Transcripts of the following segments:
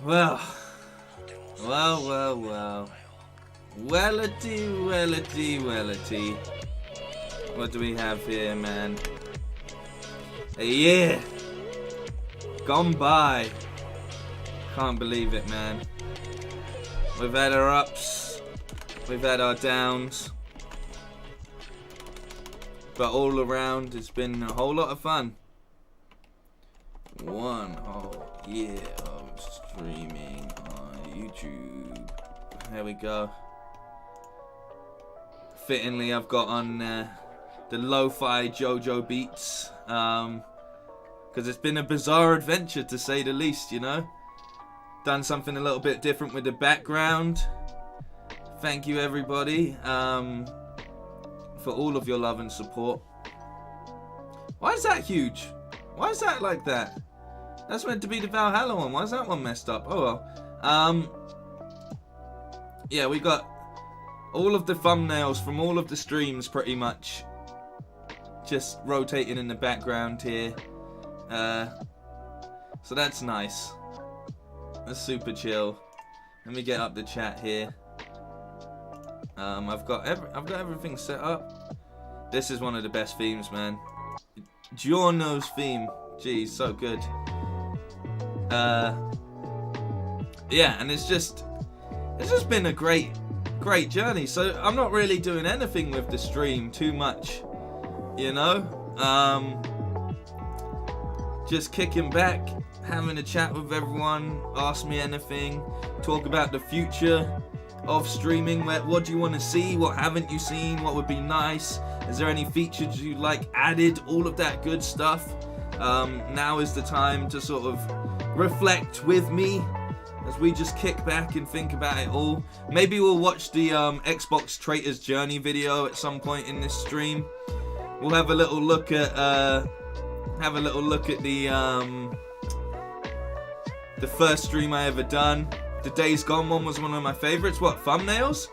Well. Wellity. What do we have here, man? A year gone by. Can't believe it, man. We've had our ups, we've had our downs, but all around it's been a whole lot of fun. 1 whole year of streaming on YouTube. There we go. Fittingly, I've got on the lo-fi JoJo beats, because it's been a bizarre adventure to say the least, you know. Done something a little bit different with the background. Thank you, everybody, for all of your love and support. Why is that huge? Why is that like that? That's meant to be the Valhalla one. Why is that one messed up? Oh well. Yeah, we got all of the thumbnails from all of the streams pretty much just rotating in the background here. So that's nice. That's super chill. Let me get up the chat here. I've got everything set up. This is one of the best themes, man. Giorno's theme. Jeez, so good. Yeah, and it's just been a great journey. So I'm not really doing anything with the stream too much, you know. Just kicking back, having a chat with everyone, ask me anything, talk about the future of streaming. What do you want to see? What haven't you seen? What would be nice? Is there any features you'd like added? All of that good stuff. Now is the time to sort of reflect with me as we just kick back and think about it all. Maybe we'll watch the Xbox Traitors Journey video at some point in this stream. We'll have a little look at the first stream I ever done. The Days Gone one was one of my favorites. What, thumbnails?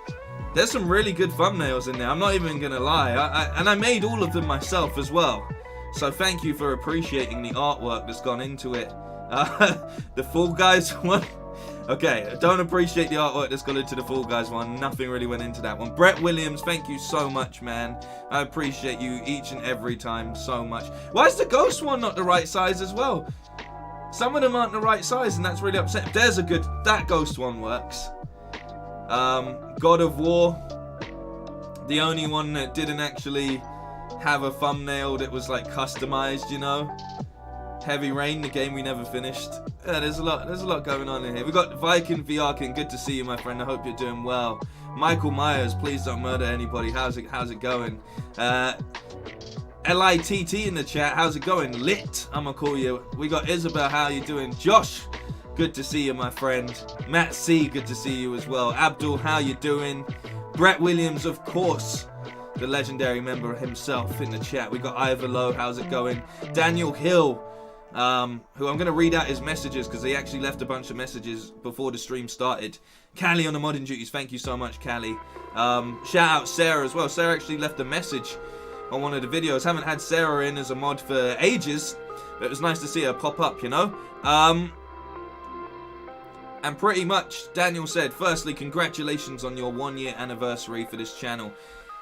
There's some really good thumbnails in there. I'm not even gonna lie. I made all of them myself as well. So thank you for appreciating the artwork that's gone into it. The Fall Guys one. Okay, I don't appreciate the artwork that's gone into the Fall Guys one. Nothing really went into that one. Brett Williams, thank you so much, man. I appreciate you each and every time so much. Why is the Ghost one not the right size as well? Some of them aren't the right size, and that's really upsetting. There's a good... That Ghost one works. God of War. The only one that didn't actually have a thumbnail that was like customized, you know. Heavy Rain, the game we never finished. Yeah, there's a lot going on in here. We've got Viking Viarkin, good to see you, my friend. I hope you're doing well. Michael Myers, please don't murder anybody. How's it going? LITT in the chat, how's it going? Lit, I'm gonna call you. We got Isabel, how you doing? Josh, good to see you, my friend. Matt C, good to see you as well. Abdul, how you doing? Brett Williams, of course, the legendary member himself in the chat. We got Ivor Lowe, how's it going? Daniel Hill, who I'm going to read out his messages because he actually left a bunch of messages before the stream started. Callie on the modding duties, thank you so much, Callie. Shout out Sarah as well. Sarah actually left a message on one of the videos. Haven't had Sarah in as a mod for ages, but it was nice to see her pop up, you know. And pretty much Daniel said, firstly, congratulations on your 1 year anniversary for this channel.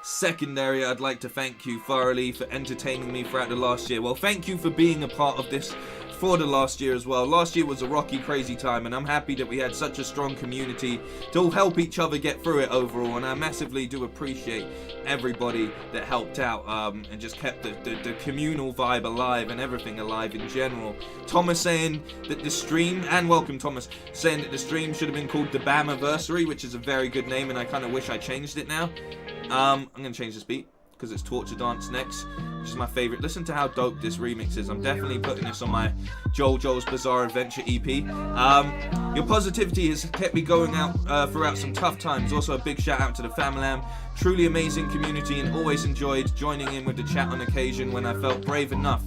Secondary, I'd like to thank you thoroughly for entertaining me throughout the last year. Well, thank you for being a part of this for the last year as well. Last year was a rocky, crazy time, and I'm happy that we had such a strong community to all help each other get through it overall, and I massively do appreciate everybody that helped out and just kept the communal vibe alive and everything alive in general. Thomas saying that the stream, and welcome Thomas, saying that the stream should have been called the Bamaversary, which is a very good name, and I kind of wish I changed it now. I'm going to change this beat because it's Torture Dance next, which is my favorite. Listen to how dope this remix is. I'm definitely putting this on my Joel's Bizarre Adventure EP. Your positivity has kept me going out throughout some tough times. Also a big shout out to the Bamalam. Truly amazing community, and always enjoyed joining in with the chat on occasion when I felt brave enough.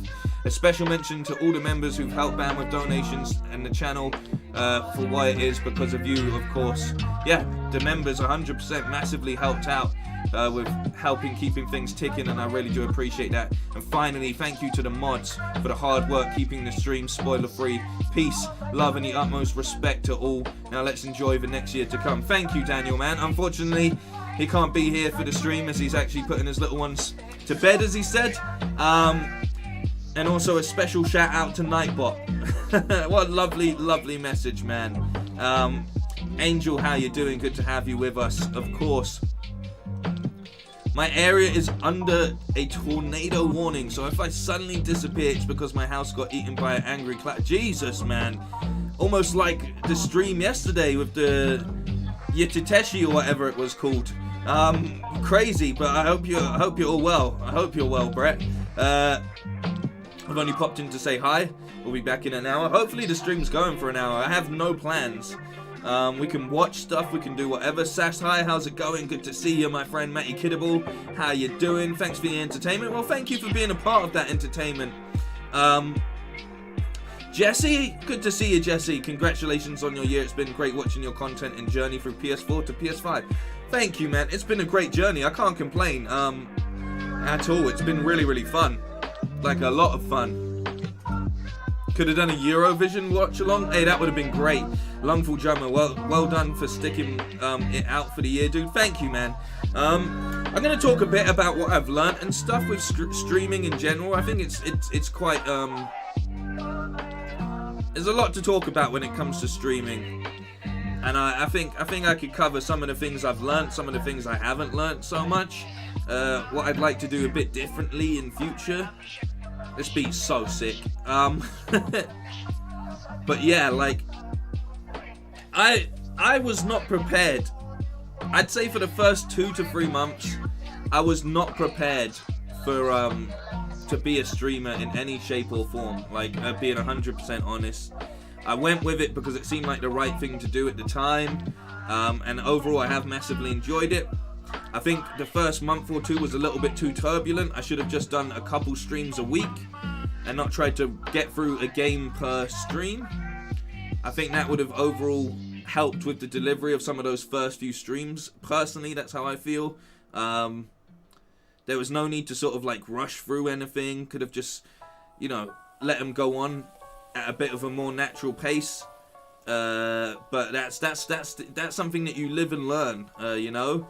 A special mention to all the members who've helped Bam with donations and the channel for why it is because of you, of course. Yeah, the members 100% massively helped out with helping keeping things ticking, and I really do appreciate that. And finally, thank you to the mods for the hard work keeping the stream spoiler free. Peace, love, and the utmost respect to all. Now let's enjoy the next year to come. Thank you, Daniel, man. Unfortunately, he can't be here for the stream as he's actually putting his little ones to bed, as he said. And also a special shout out to Nightbot. What a lovely, lovely message, man. Angel, how you doing? Good to have you with us, of course. My area is under a tornado warning, so if I suddenly disappear, it's because my house got eaten by an angry cloud. Jesus, man. Almost like the stream yesterday with the Yatiteshi or whatever it was called. Crazy, but I hope you're all well. I hope you're well, Brett. I've only popped in to say hi. We'll be back in an hour. Hopefully the stream's going for an hour. I have no plans. We can watch stuff, we can do whatever. Sass, hi, how's it going? Good to see you, my friend Matty Kiddable. How you doing? Thanks for the entertainment. Well, thank you for being a part of that entertainment. Jesse, good to see you, Jesse. Congratulations on your year. It's been great watching your content and journey through PS4 to PS5. Thank you, man. It's been a great journey. I can't complain at all. It's been really, really fun. Like a lot of fun. Could have done a Eurovision watch along. Hey, that would have been great. Lungful Drummer, well done for sticking it out for the year, dude. Thank you, man. I'm gonna talk a bit about what I've learnt and stuff with streaming in general. I think it's quite there's a lot to talk about when it comes to streaming, and I think I could cover some of the things I've learnt, some of the things I haven't learnt so much. What I'd like to do a bit differently in future. This beat's so sick. But yeah, like I was not prepared. I'd say for the first 2 to 3 months, I was not prepared for to be a streamer in any shape or form. Like being 100% honest, I went with it because it seemed like the right thing to do at the time, and overall I have massively enjoyed it. I think the first month or 2 was a little bit too turbulent. I should have just done a couple streams a week and not tried to get through a game per stream. I think that would have overall helped with the delivery of some of those first few streams. Personally, that's how I feel. There was no need to sort of like rush through anything. Could have just, you know, let them go on at a bit of a more natural pace. But that's something that you live and learn, you know.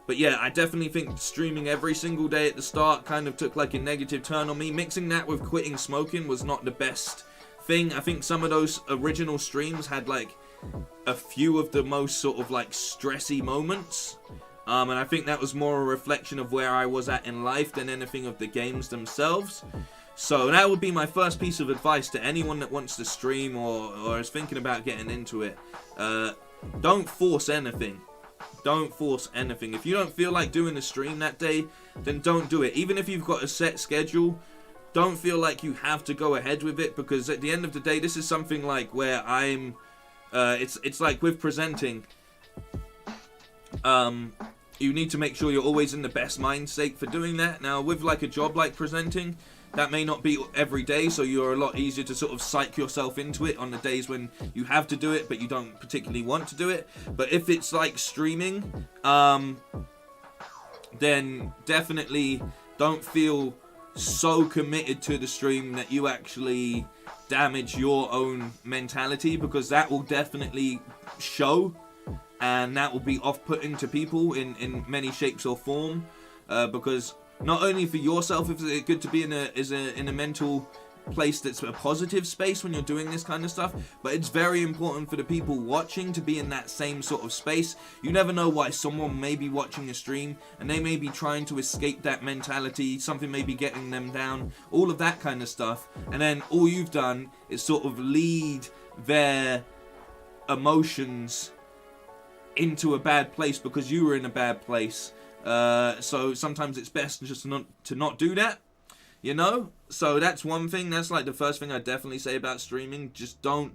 But yeah, I definitely think streaming every single day at the start kind of took like a negative turn on me. Mixing that with quitting smoking was not the best thing. I think some of those original streams had like a few of the most sort of like stressy moments. And I think that was more a reflection of where I was at in life than anything of the games themselves. So that would be my first piece of advice to anyone that wants to stream or is thinking about getting into it. Don't force anything. Don't force anything. If you don't feel like doing the stream that day, then don't do it. Even if you've got a set schedule, don't feel like you have to go ahead with it, because at the end of the day, this is something like where I'm it's like with presenting, you need to make sure you're always in the best mind state for doing that. Now with like a job like presenting, that may not be every day, so you're a lot easier to sort of psych yourself into it on the days when you have to do it, but you don't particularly want to do it. But if it's like streaming, then definitely don't feel so committed to the stream that you actually damage your own mentality, because that will definitely show, and that will be off-putting to people in many shapes or form, because not only for yourself is it good to be in a mental place that's a positive space when you're doing this kind of stuff, but it's very important for the people watching to be in that same sort of space. You never know why someone may be watching a stream and they may be trying to escape that mentality, something may be getting them down, all of that kind of stuff, and then all you've done is sort of lead their emotions into a bad place because you were in a bad place. So sometimes it's best just to not do that, you know. So that's one thing. That's like the first thing I definitely say about streaming. Just don't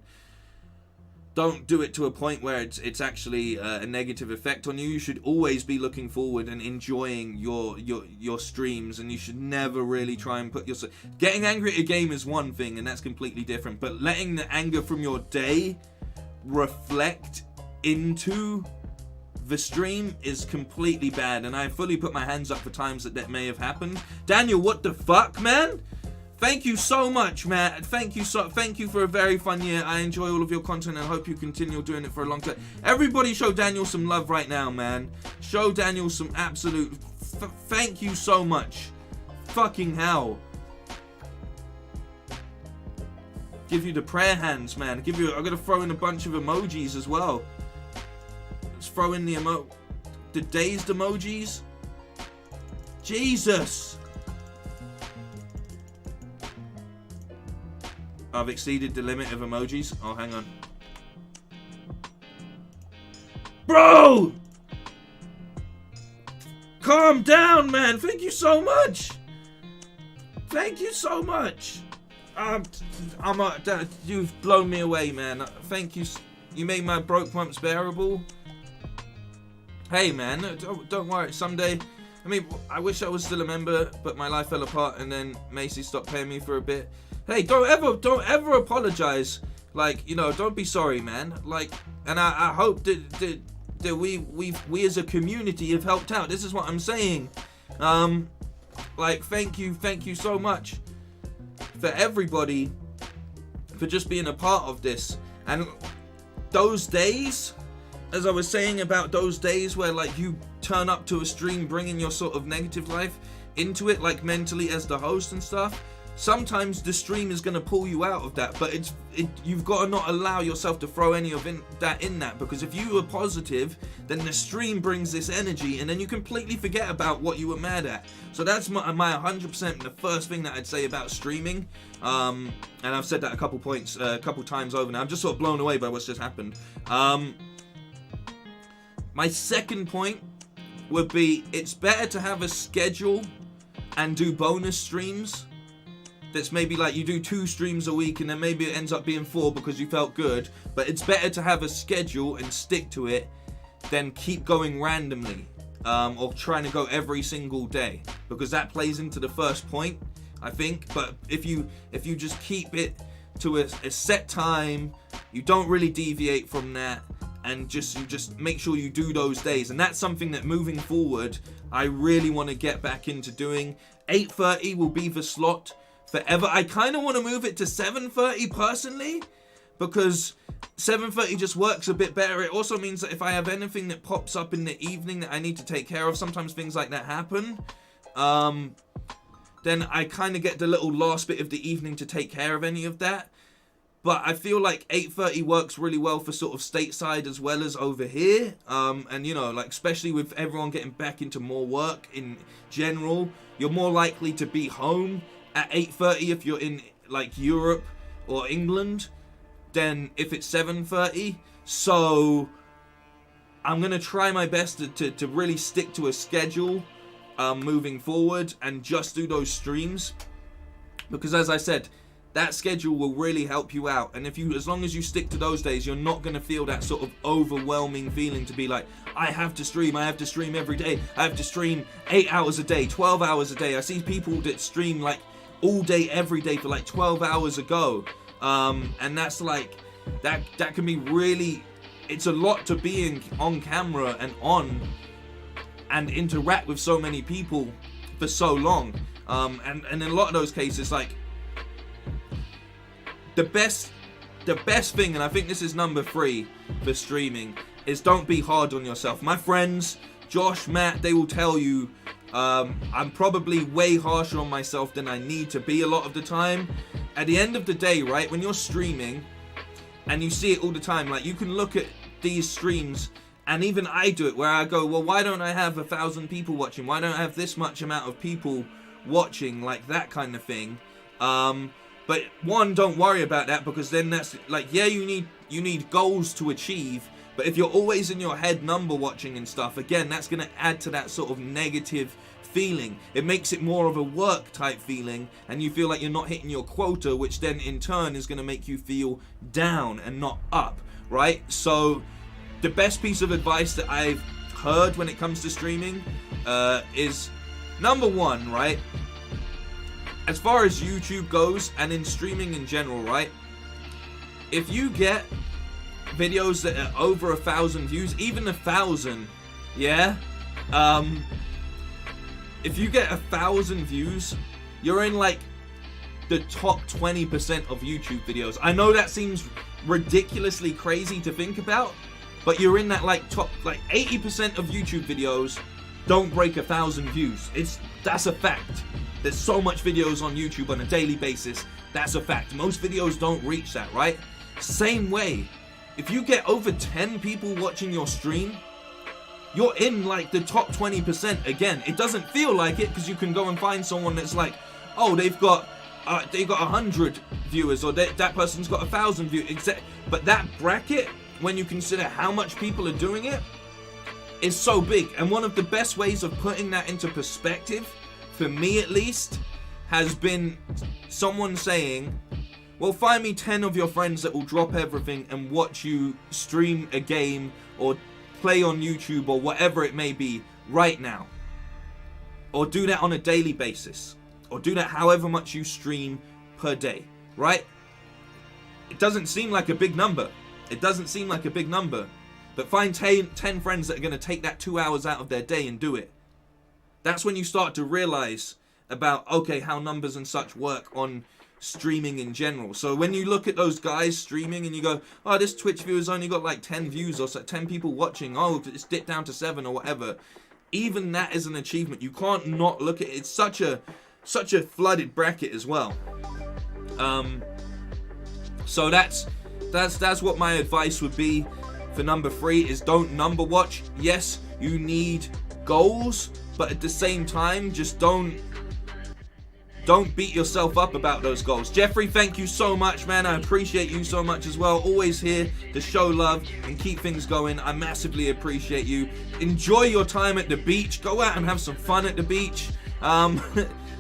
do it to a point where it's actually a negative effect on you. You should always be looking forward and enjoying your streams, and you should never really try and put yourself. Getting angry at a game is one thing, and that's completely different. But letting the anger from your day reflect into the stream is completely bad, and I fully put my hands up for times that may have happened. Daniel, what the fuck, man? Thank you so much, Matt. Thank you for a very fun year. I enjoy all of your content and I hope you continue doing it for a long time. Everybody show Daniel some love right now, man. Show Daniel some absolute thank you so much. Fucking hell. Give you the prayer hands, man. I'm gonna throw in a bunch of emojis as well. Let's throw in the dazed emojis. Jesus. I've exceeded the limit of emojis. Oh, hang on. Bro! Calm down, man. Thank you so much. Thank you so much. You've blown me away, man. Thank you. You made my broke months bearable. Hey, man, don't worry. Someday, I mean, I wish I was still a member, but my life fell apart, and then Macy stopped paying me for a bit. Hey, don't ever apologize. Like, you know, don't be sorry, man. Like, and I hope that we as a community have helped out. This is what I'm saying. Like, thank you so much for everybody for just being a part of this. And those days, as I was saying about those days where like you turn up to a stream bringing your sort of negative life into it, like mentally as the host and stuff, sometimes the stream is going to pull you out of that, but you've got to not allow yourself to throw any of that, because if you were positive, then the stream brings this energy and then you completely forget about what you were mad at. So that's my 100% the first thing that I'd say about streaming. And I've said that a couple times over now. I'm just sort of blown away by what's just happened. My second point would be, it's better to have a schedule and do bonus streams. That's maybe like you do 2 streams a week and then maybe it ends up being 4 because you felt good. But it's better to have a schedule and stick to it than keep going randomly, or trying to go every single day, because that plays into the first point, I think. But if you just keep it to a set time, you don't really deviate from that, and you just make sure you do those days. And that's something that moving forward I really want to get back into doing. 8:30 will be the slot forever. I kind of want to move it to 7:30 personally, because 7:30 just works a bit better. It also means that if I have anything that pops up in the evening that I need to take care of, sometimes things like that happen, then I kind of get the little last bit of the evening to take care of any of that. But I feel like 8:30 works really well for sort of stateside as well as over here. And you know, like especially with everyone getting back into more work in general, you're more likely to be home at 8:30 if you're in like Europe or England than if it's 7:30. So I'm gonna try my best to really stick to a schedule moving forward and just do those streams, because as I said, that schedule will really help you out. And as long as you stick to those days, you're not going to feel that sort of overwhelming feeling to be like, I have to stream every day, I have to stream 8 hours a day, 12 hours a day. I see people that stream like all day every day for like 12 hours ago, and that's like that can be really, it's a lot to be on camera and interact with so many people for so long, and in a lot of those cases, like the best thing, and I think this is number 3 for streaming, is don't be hard on yourself. My friends, Josh, Matt, they will tell you I'm probably way harsher on myself than I need to be a lot of the time. At the end of the day, right, when you're streaming, and you see it all the time, like you can look at these streams, and even I do it, where I go, well, why don't I have 1,000 people watching? Why don't I have this much amount of people watching? Like that kind of thing. But one, don't worry about that, because then that's like, yeah, you need goals to achieve, but if you're always in your head number watching and stuff, again, that's going to add to that sort of negative feeling. It makes it more of a work type feeling, and you feel like you're not hitting your quota, which then in turn is going to make you feel down and not up, right? So the best piece of advice that I've heard when it comes to streaming is number 1, right? As far as YouTube goes, and in streaming in general, right? If you get videos that are over 1,000 views, even 1,000, yeah, if you get 1,000 views, you're in like the top 20% of YouTube videos. I know that seems ridiculously crazy to think about, but you're in that like top, like 80% of YouTube videos don't break 1,000 views. That's a fact. There's so much videos on YouTube on a daily basis. That's a fact. Most videos don't reach that, right? Same way, if you get over 10 people watching your stream, you're in like the top 20%. Again, it doesn't feel like it because you can go and find someone that's like, oh, they've got 100 viewers, or that person's got 1,000 views. But that bracket, when you consider how much people are doing it, is so big. And one of the best ways of putting that into perspective, for me at least, has been someone saying, well, find me 10 of your friends that will drop everything and watch you stream a game or play on YouTube or whatever it may be right now. Or do that on a daily basis. Or do that however much you stream per day, right? It doesn't seem like a big number. It doesn't seem like a big number. But find 10 friends that are going to take that 2 hours out of their day and do it. That's when you start to realize about, okay, how numbers and such work on streaming in general. So when you look at those guys streaming and you go, oh, this Twitch viewer's only got like 10 views or so, 10 people watching, oh, it's dipped down to 7 or whatever. Even that is an achievement. You can't not look at it. It's such a flooded bracket as well. So that's what my advice would be for number 3, is don't number watch. Yes, you need goals, but at the same time, just don't beat yourself up about those goals. Jeffrey, thank you so much, man. I appreciate you so much as well. Always here to show love and keep things going. I massively appreciate you. Enjoy your time at the beach. Go out and have some fun at the beach.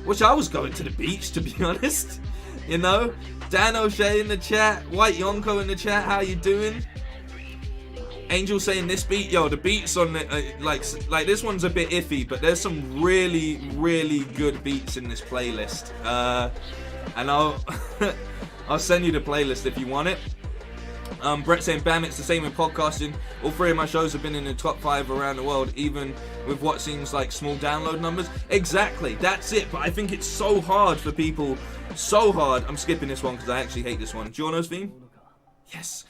Wish I was going to the beach, to be honest. You know? Dan O'Shea in the chat. White Yonko in the chat. How you doing? Angel saying this beat, yo, the beats on the, like this one's a bit iffy, but there's some really, really good beats in this playlist. And I'll send you the playlist if you want it. Brett saying, bam, it's the same in podcasting. All 3 of my shows have been in the top 5 around the world, even with what seems like small download numbers. Exactly, that's it. But I think it's so hard for people, so hard. I'm skipping this one because I actually hate this one. Do you want to know, theme? Yes.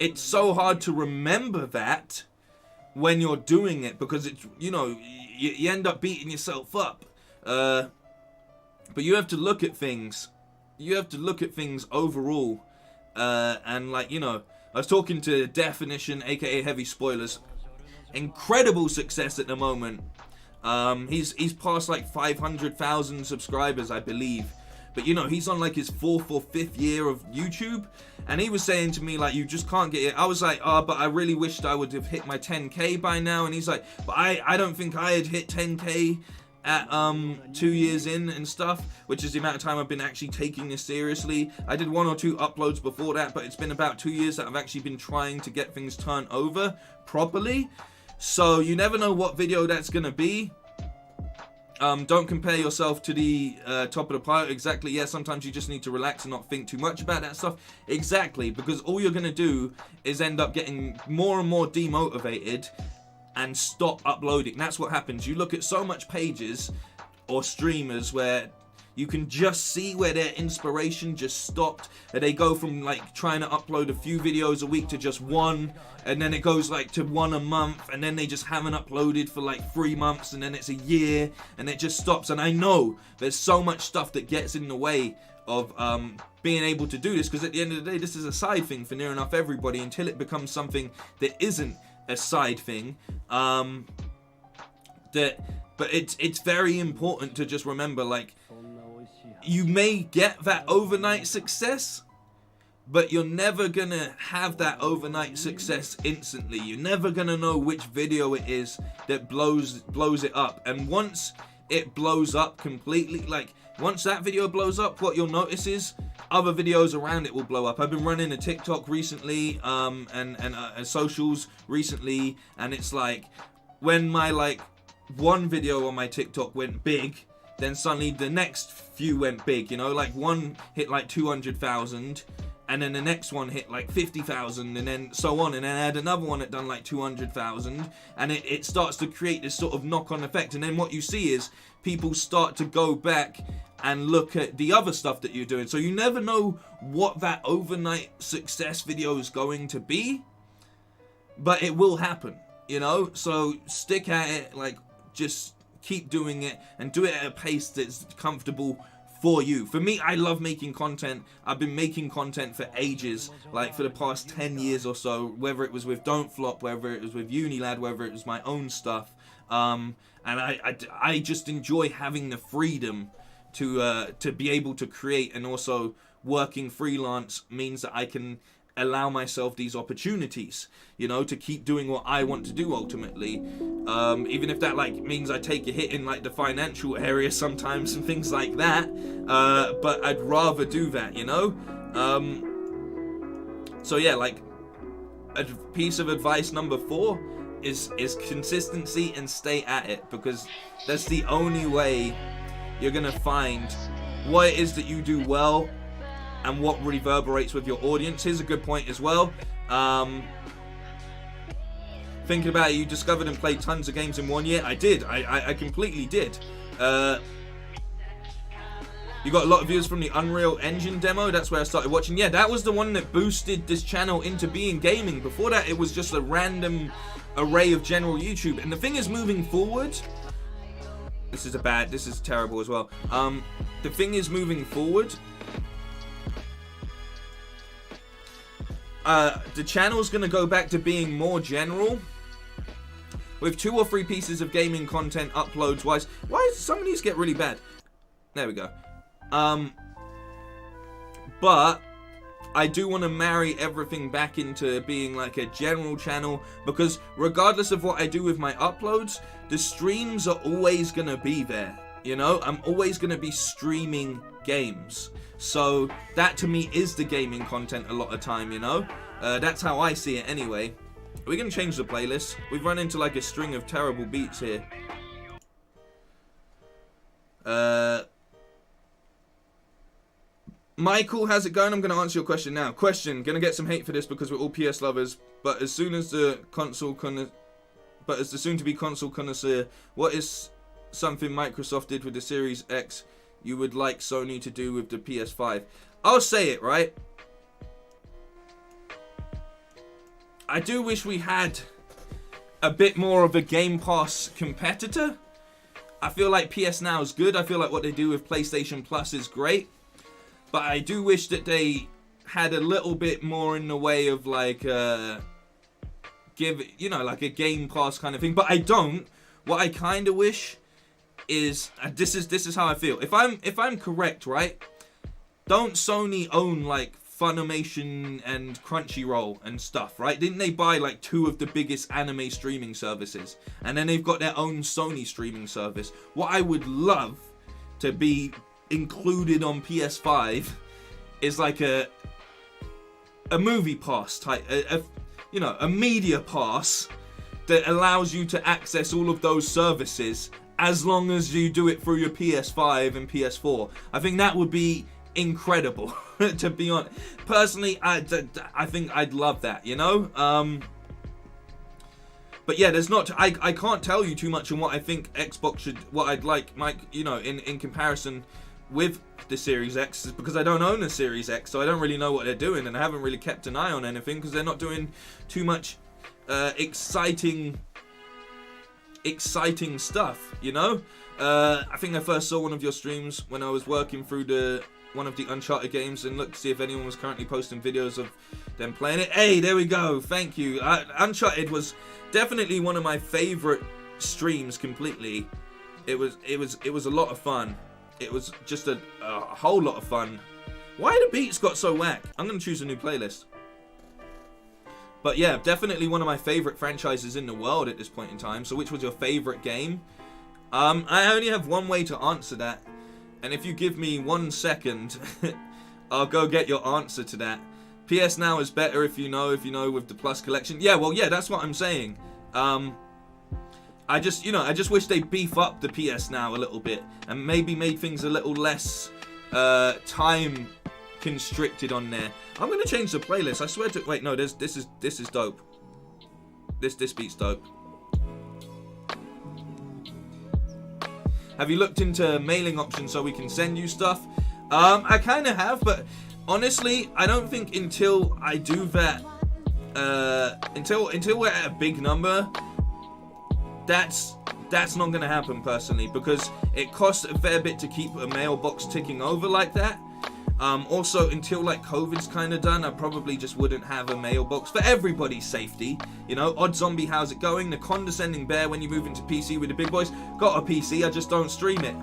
It's so hard to remember that when you're doing it, because it's, you know, you end up beating yourself up. But you have to look at things. You have to look at things overall. And like, you know, I was talking to Definition, aka Heavy Spoilers. Incredible success at the moment. He's past like 500,000 subscribers, I believe. But you know, he's on like his 4th or 5th year of YouTube, and he was saying to me like, you just can't get it. I was like, oh, but I really wished I would have hit my 10k by now. And he's like, but I don't think I had hit 10k at 2 years in and stuff, which is the amount of time I've been actually taking this seriously. I did 1 or 2 uploads before that, but it's been about 2 years that I've actually been trying to get things turned over properly. So you never know what video that's gonna be. Don't compare yourself to the top of the pile. Exactly, yeah, sometimes you just need to relax and not think too much about that stuff. Exactly, because all you're going to do is end up getting more and more demotivated and stop uploading. That's what happens. You look at so much pages or streamers where you can just see where their inspiration just stopped. And they go from like trying to upload a few videos a week to just 1, and then it goes like to 1 a month, and then they just haven't uploaded for like 3 months, and then it's a year, and it just stops. And I know there's so much stuff that gets in the way of being able to do this, because at the end of the day, this is a side thing for near enough everybody until it becomes something that isn't a side thing. But it's very important to just remember, like, you may get that overnight success, but you're never gonna have that overnight success instantly. You're never gonna know which video it is that blows it up. And once it blows up completely, like once that video blows up, what you'll notice is other videos around it will blow up. I've been running a TikTok recently, and socials recently, and it's like when my like 1 video on my TikTok went big, then suddenly the next few went big, you know, like 1 hit like 200,000, and then the next one hit like 50,000, and then so on, and then I had another one that done like 200,000, and it starts to create this sort of knock-on effect. And then what you see is people start to go back and look at the other stuff that you're doing. So you never know what that overnight success video is going to be, but it will happen, you know? So stick at it, like just keep doing it, and do it at a pace that's comfortable for you. For me, I love making content. I've been making content for ages, like for the past 10 years or so, whether it was with Don't Flop, whether it was with Unilad, whether it was my own stuff. And I just enjoy having the freedom to be able to create, and also working freelance means that I can allow myself these opportunities, you know, to keep doing what I want to do ultimately, even if that like means I take a hit in like the financial area sometimes and things like that, but I'd rather do that, you know. So yeah, like a piece of advice number 4 is consistency, and stay at it, because that's the only way you're gonna find what it is that you do well and what reverberates with your audience. Here's a good point as well. Thinking about it, you discovered and played tons of games in 1 year. I did. I completely did. You got a lot of views from the Unreal Engine demo. That's where I started watching. Yeah, that was the one that boosted this channel into being gaming. Before that, it was just a random array of general YouTube. And the thing is, moving forward, this is terrible as well. The thing is, moving forward, the channel's gonna go back to being more general, with 2 or 3 pieces of gaming content uploads wise. Why does some of these get really bad? There we go. But I do want to marry everything back into being like a general channel, because regardless of what I do with my uploads, the streams are always gonna be there, you know. I'm always gonna be streaming games, so that to me is the gaming content a lot of time, you know. That's how I see it anyway. We're gonna change the playlist. We've run into like a string of terrible beats here. Michael, how's it going? I'm gonna answer your question now. Question, gonna get some hate for this because we're all PS lovers, but as soon as the soon-to-be console connoisseur, what is something Microsoft did with the Series X you would like Sony to do with the PS5? I'll say it, right? I do wish we had a bit more of a Game Pass competitor. I feel like PS Now is good. I feel like what they do with PlayStation Plus is great. But I do wish that they had a little bit more in the way of like like a Game Pass kind of thing. But I don't. What I kind of wish is, this is how I feel. If I'm correct, right? Don't Sony own like Funimation and Crunchyroll and stuff, right? Didn't they buy like 2 of the biggest anime streaming services, and then they've got their own Sony streaming service? What I would love to be included on PS5 is like a movie pass type, a media pass that allows you to access all of those services as long as you do it through your PS5 and PS4. I think that would be incredible. To be honest, personally, I think I'd love that, you know. But yeah, there's not. I can't tell you too much on what I think Xbox should. What I'd like, Mike. You know, in comparison with the Series X, because I don't own a Series X, so I don't really know what they're doing, and I haven't really kept an eye on anything because they're not doing too much exciting stuff. You know. I think I first saw one of your streams when I was working through one of the Uncharted games and looked to see if anyone was currently posting videos of them playing it. Hey, there we go. Thank you. Uncharted was definitely one of my favorite streams completely. It was a lot of fun. It was just a whole lot of fun. Why the beats got so whack? I'm going to choose a new playlist. But yeah, definitely one of my favorite franchises in the world at this point in time. So which was your favorite game? I only have one way to answer that. And if you give me 1 second, I'll go get your answer to that. PS Now is better if you know with the Plus collection. Yeah, well, yeah, that's what I'm saying. I just wish they beef up the PS Now a little bit and maybe made things a little less time constricted on there. I'm gonna change the playlist. I swear to. Wait, no. This is dope. This beat's dope. Have you looked into mailing options so we can send you stuff? I kind of have, but honestly, I don't think until I do that, until we're at a big number, that's not gonna happen personally, because it costs a fair bit to keep a mailbox ticking over like that. Also, until like COVID's kind of done, I probably just wouldn't have a mailbox for everybody's safety. You know, Odd Zombie, how's it going? The Condescending Bear, when you move into PC with the big boys, got a PC, I just don't stream it.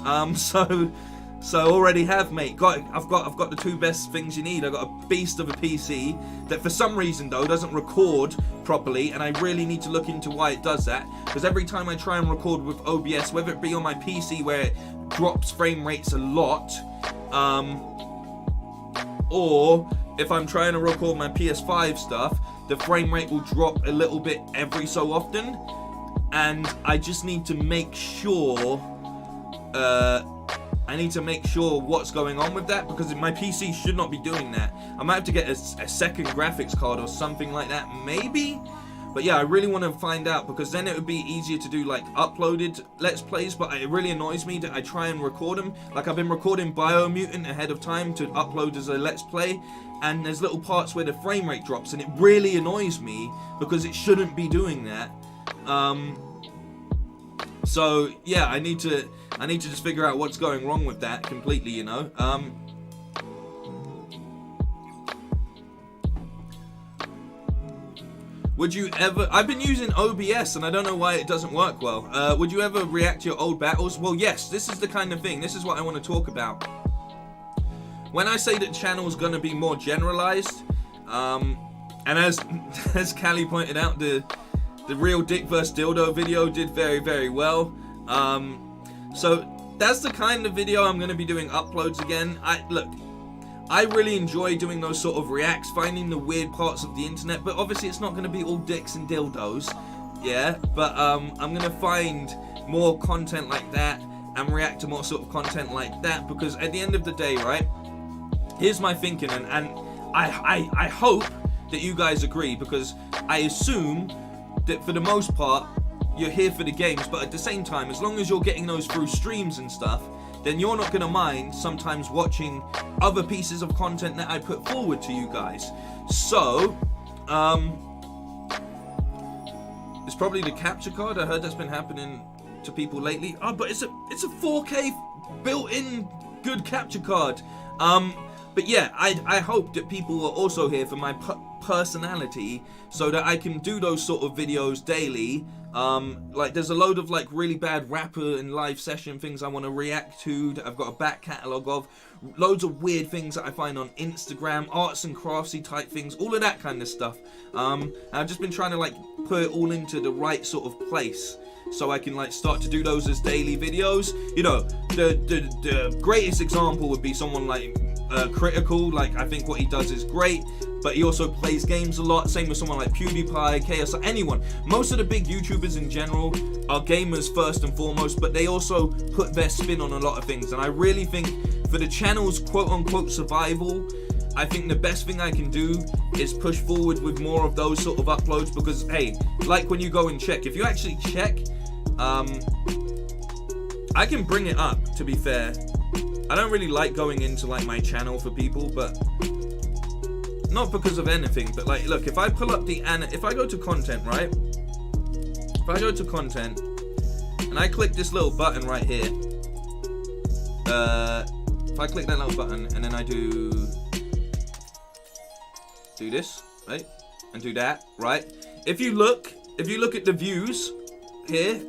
So already have, mate. I've got the two best things you need. I've got a beast of a PC that for some reason though doesn't record properly, and I really need to look into why it does that, because every time I try and record with OBS, whether it be on my PC where it drops frame rates a lot, or if I'm trying to record my PS5 stuff, the frame rate will drop a little bit every so often, and I just need to make sure what's going on with that, because my PC should not be doing that. I might have to get a second graphics card or something like that, maybe. But yeah, I really want to find out, because then it would be easier to do like uploaded Let's Plays, but it really annoys me that I try and record them. Like I've been recording Biomutant ahead of time to upload as a Let's Play, and there's little parts where the frame rate drops, and it really annoys me because it shouldn't be doing that. So yeah, I need to just figure out what's going wrong with that completely, you know. Would you ever... I've been using OBS and I don't know why it doesn't work well. Would you ever react to your old battles? Well, yes, this is the kind of thing. This is what I want to talk about. When I say that channel's going to be more generalized, and as Callie pointed out, the real Dick vs. Dildo video did very, very well. So that's the kind of video I'm going to be doing uploads again. Look, I really enjoy doing those sort of reacts, finding the weird parts of the internet, but obviously it's not going to be all dicks and dildos, yeah, but I'm going to find more content like that and react to more sort of content like that, because at the end of the day, right, here's my thinking, and I hope that you guys agree, because I assume that for the most part, you're here for the games, but at the same time, as long as you're getting those through streams and stuff, then you're not going to mind sometimes watching other pieces of content that I put forward to you guys. So, it's probably the capture card. I heard that's been happening to people lately. Oh, but it's a 4K built-in good capture card. But yeah, I hope that people are also here for my personality, so that I can do those sort of videos daily. Like there's a load of like really bad rapper and live session things I want to react to that I've got a back catalogue of, loads of weird things that I find on Instagram, arts and craftsy type things, all of that kind of stuff. And I've just been trying to like put it all into the right sort of place, so I can like start to do those as daily videos. You know, the greatest example would be someone like Critical. Like I think what he does is great, but he also plays games a lot. Same with someone like PewDiePie, KSI, anyone. Most of the big YouTubers in general are gamers first and foremost, but they also put their spin on a lot of things. And I really think for the channel's quote-unquote survival, I think the best thing I can do is push forward with more of those sort of uploads, because hey, like when you go and check, if you actually check, I can bring it up, to be fair. I don't really like going into like my channel for people, but not because of anything, but like, look, if I pull up if I go to content, right? If I go to content and I click this little button right here, if I click that little button and then I do this, right? And do that, right? If you look at the views here,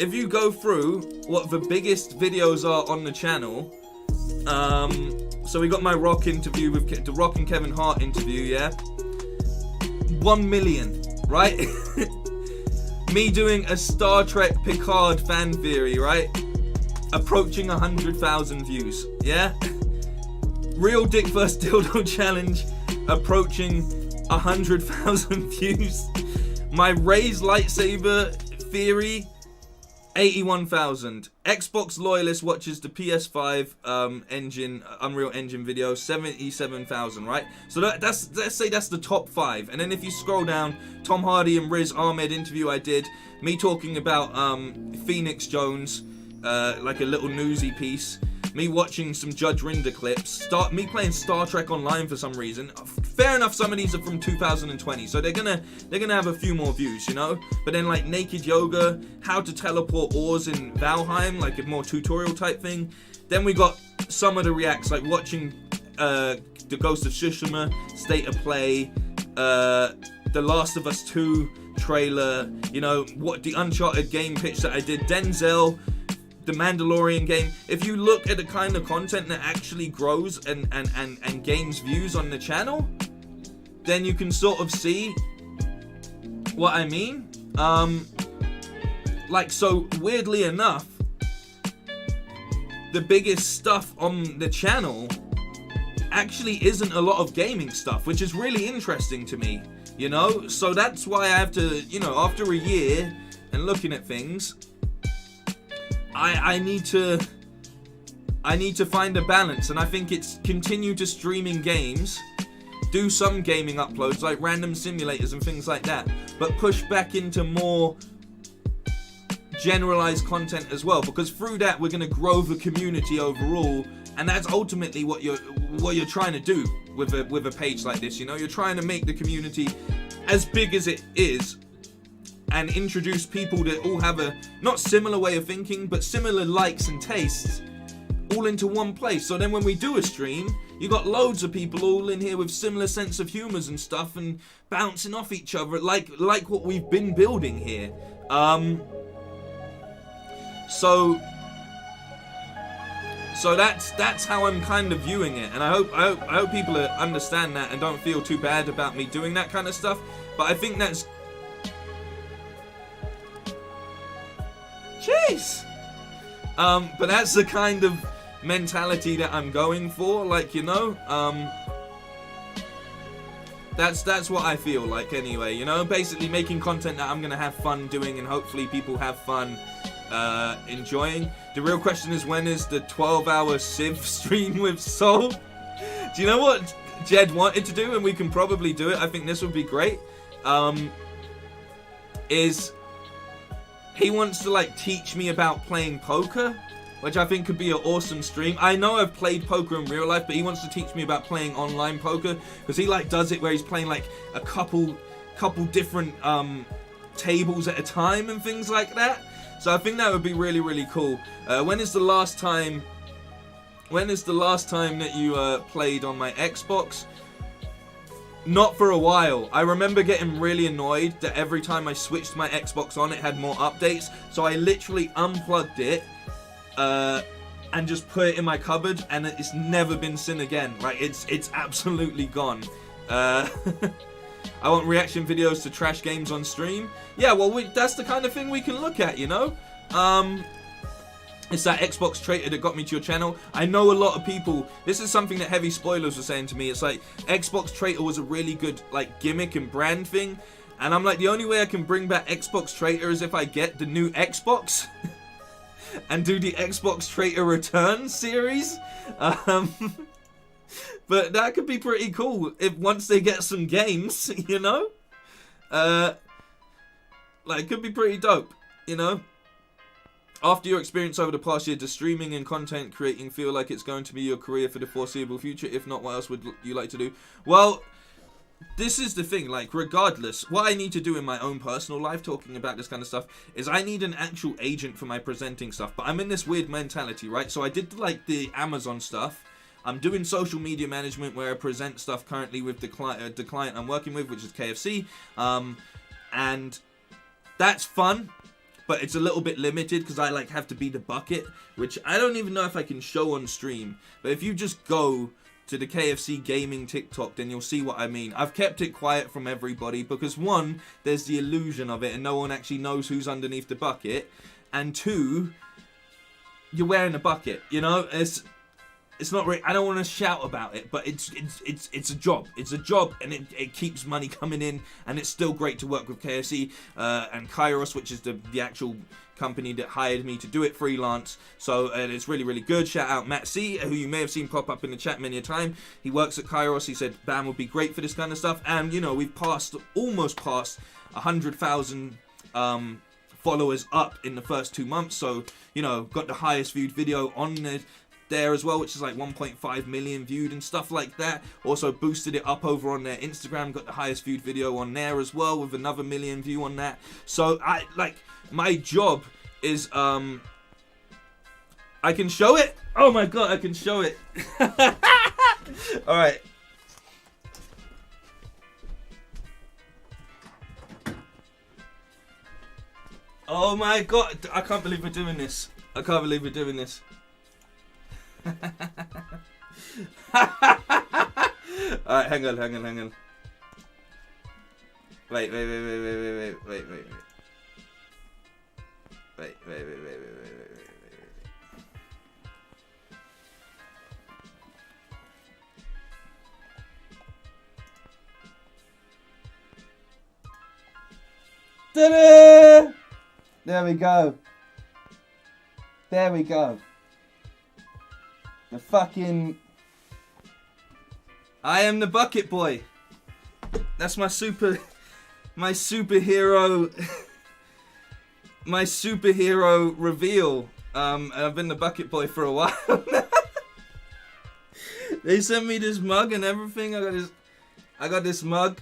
if you go through what the biggest videos are on the channel, so we got my Rock interview with the Rock and Kevin Hart interview, yeah? 1 million, right? Me doing a Star Trek Picard fan theory, right? Approaching 100,000 views, yeah? Real Dick vs. Dildo challenge approaching 100,000 views. My Ray's lightsaber theory, 81,000. Xbox loyalist watches the PS5 Unreal Engine video, 77,000, right? So that's, let's say that's the top 5. And then if you scroll down, Tom Hardy and Riz Ahmed interview I did, me talking about Phoenix Jones, like a little newsy piece, me watching some Judge Rinder clips, me playing Star Trek Online for some reason. Fair enough, some of these are from 2020, so they're gonna have a few more views, you know. But then like naked yoga, how to teleport ores in Valheim, like a more tutorial type thing. Then we got some of the reacts, like watching the Ghost of Tsushima state of play, The Last of Us 2 trailer, you know, what the Uncharted game pitch that I did, Denzel, the Mandalorian game. If you look at the kind of content that actually grows and gains views on the channel, then you can sort of see what I mean. Like, so weirdly enough, the biggest stuff on the channel actually isn't a lot of gaming stuff, which is really interesting to me, you know. So that's why I have to, you know, after a year and looking at things, I need to find a balance, and I think it's continue to streaming games, do some gaming uploads like random simulators and things like that, but push back into more generalized content as well, because through that we're going to grow the community overall, and that's ultimately what you're trying to do with a page like this. You know, you're trying to make the community as big as it is, and introduce people that all have a not similar way of thinking, but similar likes and tastes, all into one place. So then when we do a stream, you got loads of people all in here with similar sense of humors and stuff, and bouncing off each other like what we've been building here. So that's how I'm kind of viewing it, and I hope people understand that and don't feel too bad about me doing that kind of stuff. But I think that's jeez. But that's the kind of mentality that I'm going for, like, you know, that's what I feel like anyway, you know, basically making content that I'm gonna have fun doing, and hopefully people have fun enjoying. The real question is, when is the 12-hour Civ stream with Soul? Do you know what Jed wanted to do, and we can probably do it, I think this would be great, is he wants to like teach me about playing poker, which I think could be an awesome stream. I know I've played poker in real life, but he wants to teach me about playing online poker, because he like does it where he's playing like a couple different tables at a time and things like that. So I think that would be really, really cool. When is the last time that you played on my Xbox? Not for a while. I remember getting really annoyed that every time I switched my Xbox on, it had more updates. So I literally unplugged it and just put it in my cupboard, and it's never been seen again. Like, it's absolutely gone. I want reaction videos to trash games on stream. Yeah, well, that's the kind of thing we can look at, you know? It's that Xbox traitor that got me to your channel. I know a lot of people, this is something that Heavy Spoilers were saying to me. It's like, Xbox traitor was a really good, like, gimmick and brand thing. And I'm like, the only way I can bring back Xbox traitor is if I get the new Xbox and do the Xbox Traitor Return series. But that could be pretty cool if once they get some games, you know? Like, it could be pretty dope, you know? After your experience over the past year, does streaming and content creating feel like it's going to be your career for the foreseeable future? If not, what else would you like to do? Well, this is the thing, like, regardless, what I need to do in my own personal life, talking about this kind of stuff, is I need an actual agent for my presenting stuff. But I'm in this weird mentality, right? So I did, like, the Amazon stuff. I'm doing social media management where I present stuff currently with the client I'm working with, which is KFC. And that's fun, but it's a little bit limited because I like have to be the bucket, which I don't even know if I can show on stream. But if you just go to the KFC gaming TikTok, then you'll see what I mean. I've kept it quiet from everybody because, one, there's the illusion of it and no one actually knows who's underneath the bucket. And two, you're wearing a bucket, you know? it's not really, I don't want to shout about it, but it's a job. It's a job, and it keeps money coming in, and it's still great to work with KFC and Kairos, which is the actual company that hired me to do it freelance. So it's really, really good. Shout out Matt C, who you may have seen pop up in the chat many a time. He works at Kairos. He said Bam would be great for this kind of stuff, and you know, we've almost passed 100,000 followers up in the first 2 months. So you know, got the highest viewed video on there as well, which is like 1.5 million viewed and stuff like that. Also boosted it up over on their Instagram, got the highest viewed video on there as well with another million view on that. So my job is I can show it. Oh my god, I can show it. All right. Oh my god, I can't believe we're doing this. I can't believe we're doing this. Alright, hang on. Wait. Ta-da! There we go. The fucking... I am the bucket boy. That's my superhero... my superhero reveal. And I've been the bucket boy for a while. They sent me this mug and everything. I got this mug.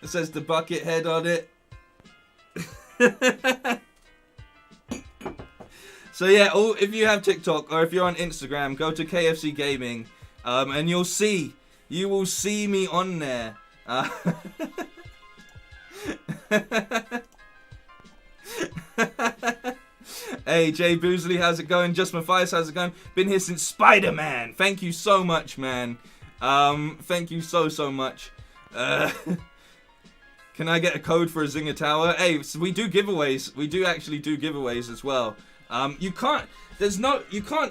It says the bucket head on it. So yeah, if you have TikTok or if you're on Instagram, go to KFC Gaming, and you will see me on there. Hey, Jay Boozley, how's it going? Just Matthias, how's it going? Been here since Spider-Man. Thank you so much, man. Thank you so much. Can I get a code for a Zinger Tower? Hey, so we do giveaways. We do actually do giveaways as well. You can't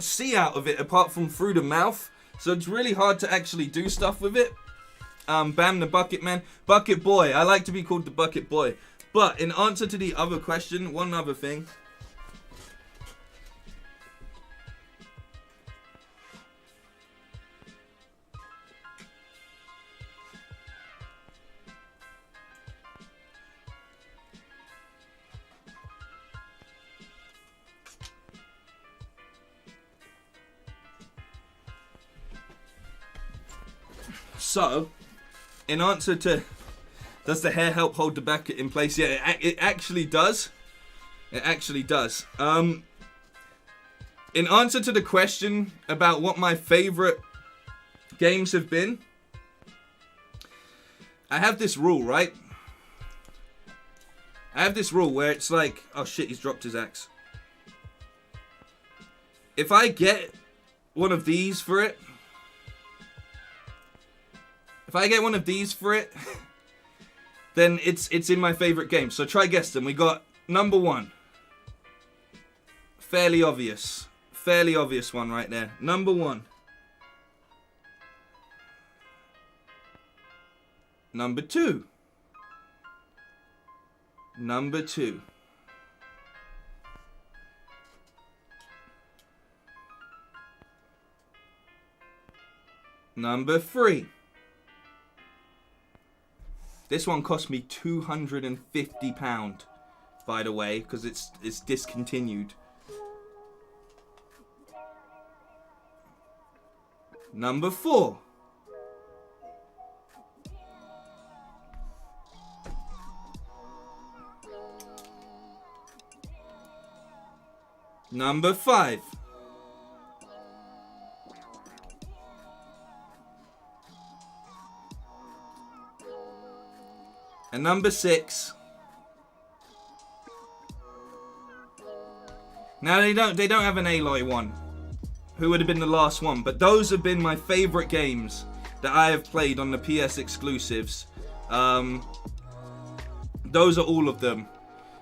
see out of it apart from through the mouth. So it's really hard to actually do stuff with it. Bam the bucket man. Bucket boy. I like to be called the bucket boy. But in answer to the other question, one other thing. So, in answer to, does the hair help hold the bucket in place? Yeah, it actually does. It actually does. In answer to the question about what my favorite games have been, I have this rule, right? I have this rule where it's like, oh shit, he's dropped his axe. If I get one of these for it, then it's in my favorite game. So try guess them. We got number one. Fairly obvious one right there. Number one. Number two. Number two. Number three. This one cost me £250, by the way, because it's discontinued. Number four. Number five. And number six. Now they don't have an Aloy one, who would have been the last one, but those have been my favorite games that I have played on the PS exclusives. Those are all of them.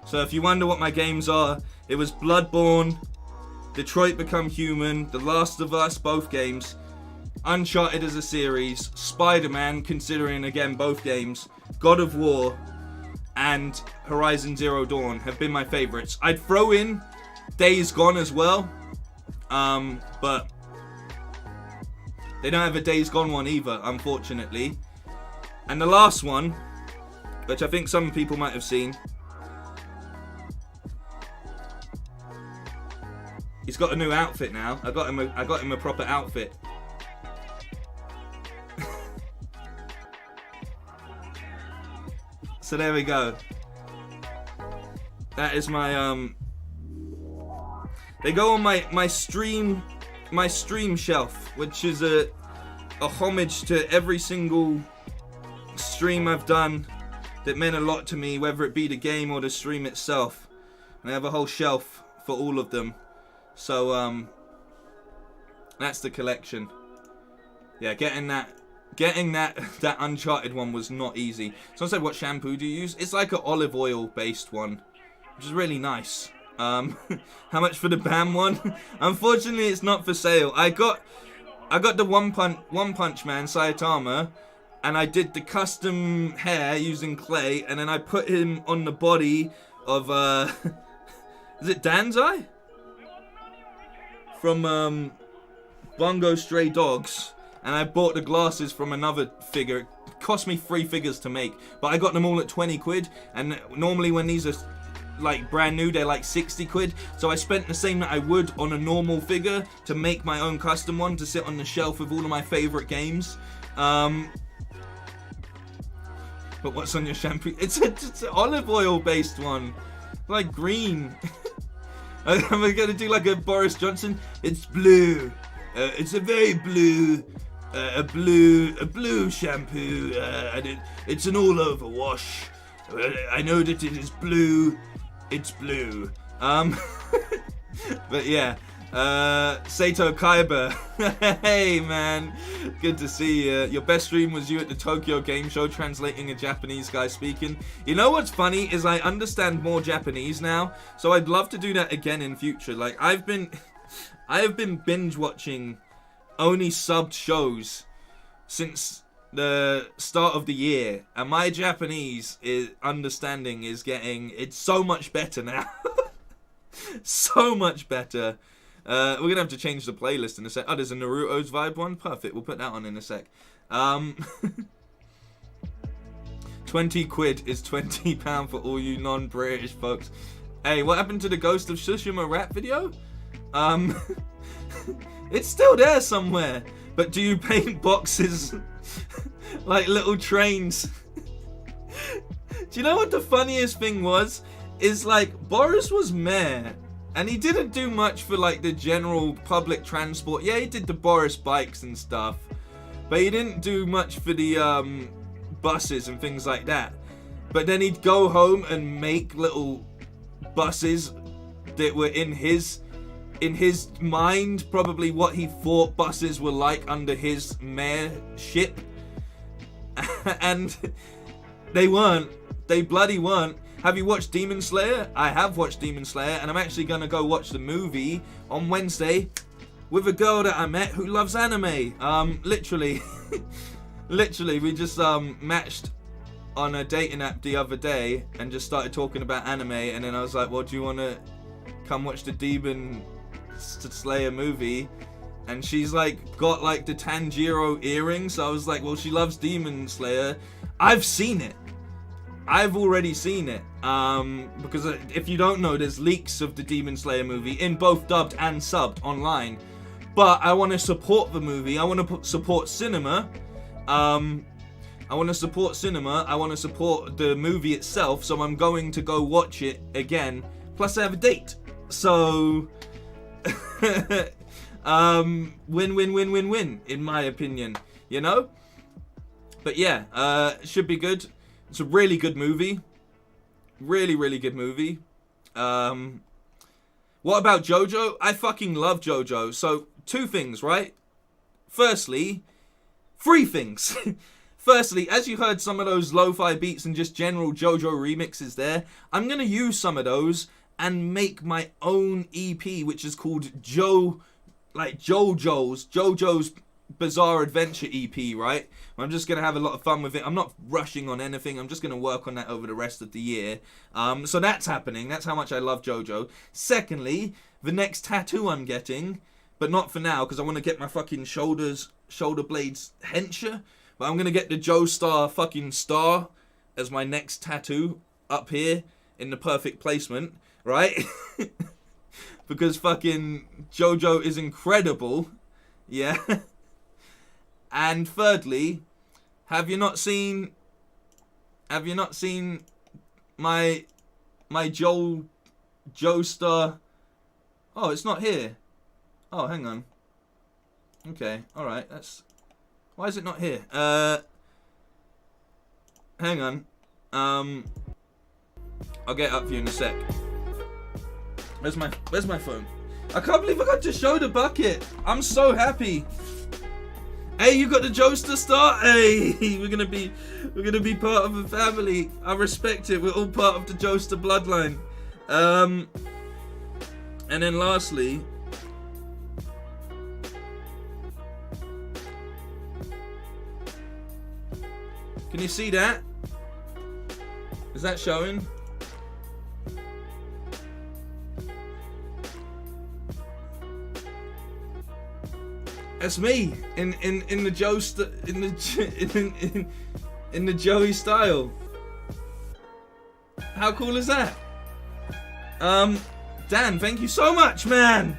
So if you wonder what my games are, it was Bloodborne, Detroit Become Human, The Last of Us, both games, Uncharted as a series, Spider-Man, considering again both games, God of War, and Horizon Zero Dawn have been my favorites. I'd throw in Days Gone as well, but they don't have a Days Gone one either, unfortunately. And the last one, which I think some people might have seen, he's got a new outfit now. I got him a proper outfit. So there we go. That is my they go on my stream shelf, which is a homage to every single stream I've done that meant a lot to me, whether it be the game or the stream itself. And I have a whole shelf for all of them. So that's the collection. Yeah, getting that Uncharted one was not easy. Someone said, what shampoo do you use? It's like an olive oil based one, which is really nice. How much for the BAM one? Unfortunately, it's not for sale. I got the One Punch Man Saitama, and I did the custom hair using clay, and then I put him on the body of is it Danzai? From Bungo Stray Dogs. And I bought the glasses from another figure. It cost me 3 figures to make, but I got them all at 20 quid. And normally when these are like brand new, they're like 60 quid. So I spent the same that I would on a normal figure to make my own custom one to sit on the shelf with all of my favorite games. But what's on your shampoo? It's an olive oil based one, like green. I'm gonna do like a Boris Johnson. It's blue. It's a very blue. A blue shampoo, and it's an all-over wash. I know that it is blue. It's blue. But yeah, Sato Kaiba. Hey man, good to see you. Your best stream was you at the Tokyo Game Show translating a Japanese guy speaking. You know what's funny is I understand more Japanese now, so I'd love to do that again in future. Like I have been binge watching only subbed shows since the start of the year, and my Japanese understanding is it's so much better now. So much better. We're gonna have to change the playlist in a sec. Oh, there's a Naruto's vibe one. Perfect, we'll put that on in a sec. 20 quid is £20 for all you non-British folks. Hey, what happened to the Ghost of Tsushima rap video? It's still there somewhere. But do you paint boxes like little trains? Do you know what the funniest thing was? Is like Boris was mayor and he didn't do much for like the general public transport. Yeah, he did the Boris bikes and stuff, but he didn't do much for the buses and things like that. But then he'd go home and make little buses that were in his mind, probably what he thought buses were like under his mayorship. And they weren't. They bloody weren't. Have you watched Demon Slayer? I have watched Demon Slayer, and I'm actually gonna go watch the movie on Wednesday with a girl that I met who loves anime. Literally, we just matched on a dating app the other day and just started talking about anime, and then I was like, well, do you want to come watch the Demon Slayer movie? And she's like got like the Tanjiro earrings, so I was like, well, she loves Demon Slayer. I've seen it. I've already seen it, because if you don't know, there's leaks of the Demon Slayer movie in both dubbed and subbed online. But I want to support the movie. I want to support cinema. I want to support the movie itself. So I'm going to go watch it again. Plus, I have a date. So, win, in my opinion. You know. But yeah, should be good. It's a really good movie. Really, really good movie. What about JoJo? I fucking love JoJo. So, 2 things, right? Firstly, 3 things. Firstly, as you heard some of those lo-fi beats and just general JoJo remixes there, I'm going to use some of those and make my own EP, which is called JoJo's Bizarre Adventure EP, right? I'm just going to have a lot of fun with it. I'm not rushing on anything. I'm just going to work on that over the rest of the year. So that's happening. That's how much I love JoJo. Secondly, the next tattoo I'm getting, but not for now, because I want to get my fucking shoulder blades hencher. But I'm going to get the Joestar fucking star as my next tattoo up here in the perfect placement, right? Because fucking JoJo is incredible. Yeah. And thirdly, have you not seen my Joestar? Oh, it's not here. Oh, hang on. Okay, all right. Why is it not here? Hang on. I'll get it up for you in a sec. Where's my phone? I can't believe I got to show the bucket. I'm so happy. Hey, you got the Joestar star? Hey, we're gonna be part of a family. I respect it. We're all part of the Joestar bloodline. And then lastly, can you see that? Is that showing? That's me in the Joestar in the Joey style. How cool is that? Dan, thank you so much, man.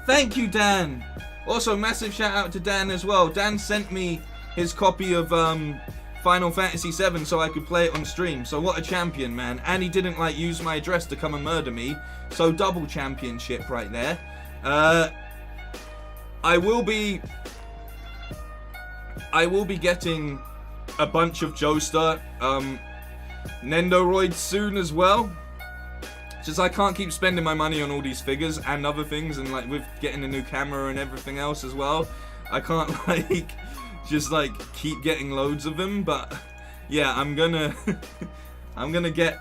Thank you, Dan. Also, massive shout out to Dan as well. Dan sent me his copy of Final Fantasy VII so I could play it on stream. So what a champion, man. And he didn't use my address to come and murder me. So double championship right there. I will be getting a bunch of Joestar Nendoroids soon as well. Just I can't keep spending my money on all these figures and other things, and with getting a new camera and everything else as well, I can't just keep getting loads of them. But yeah, I'm gonna get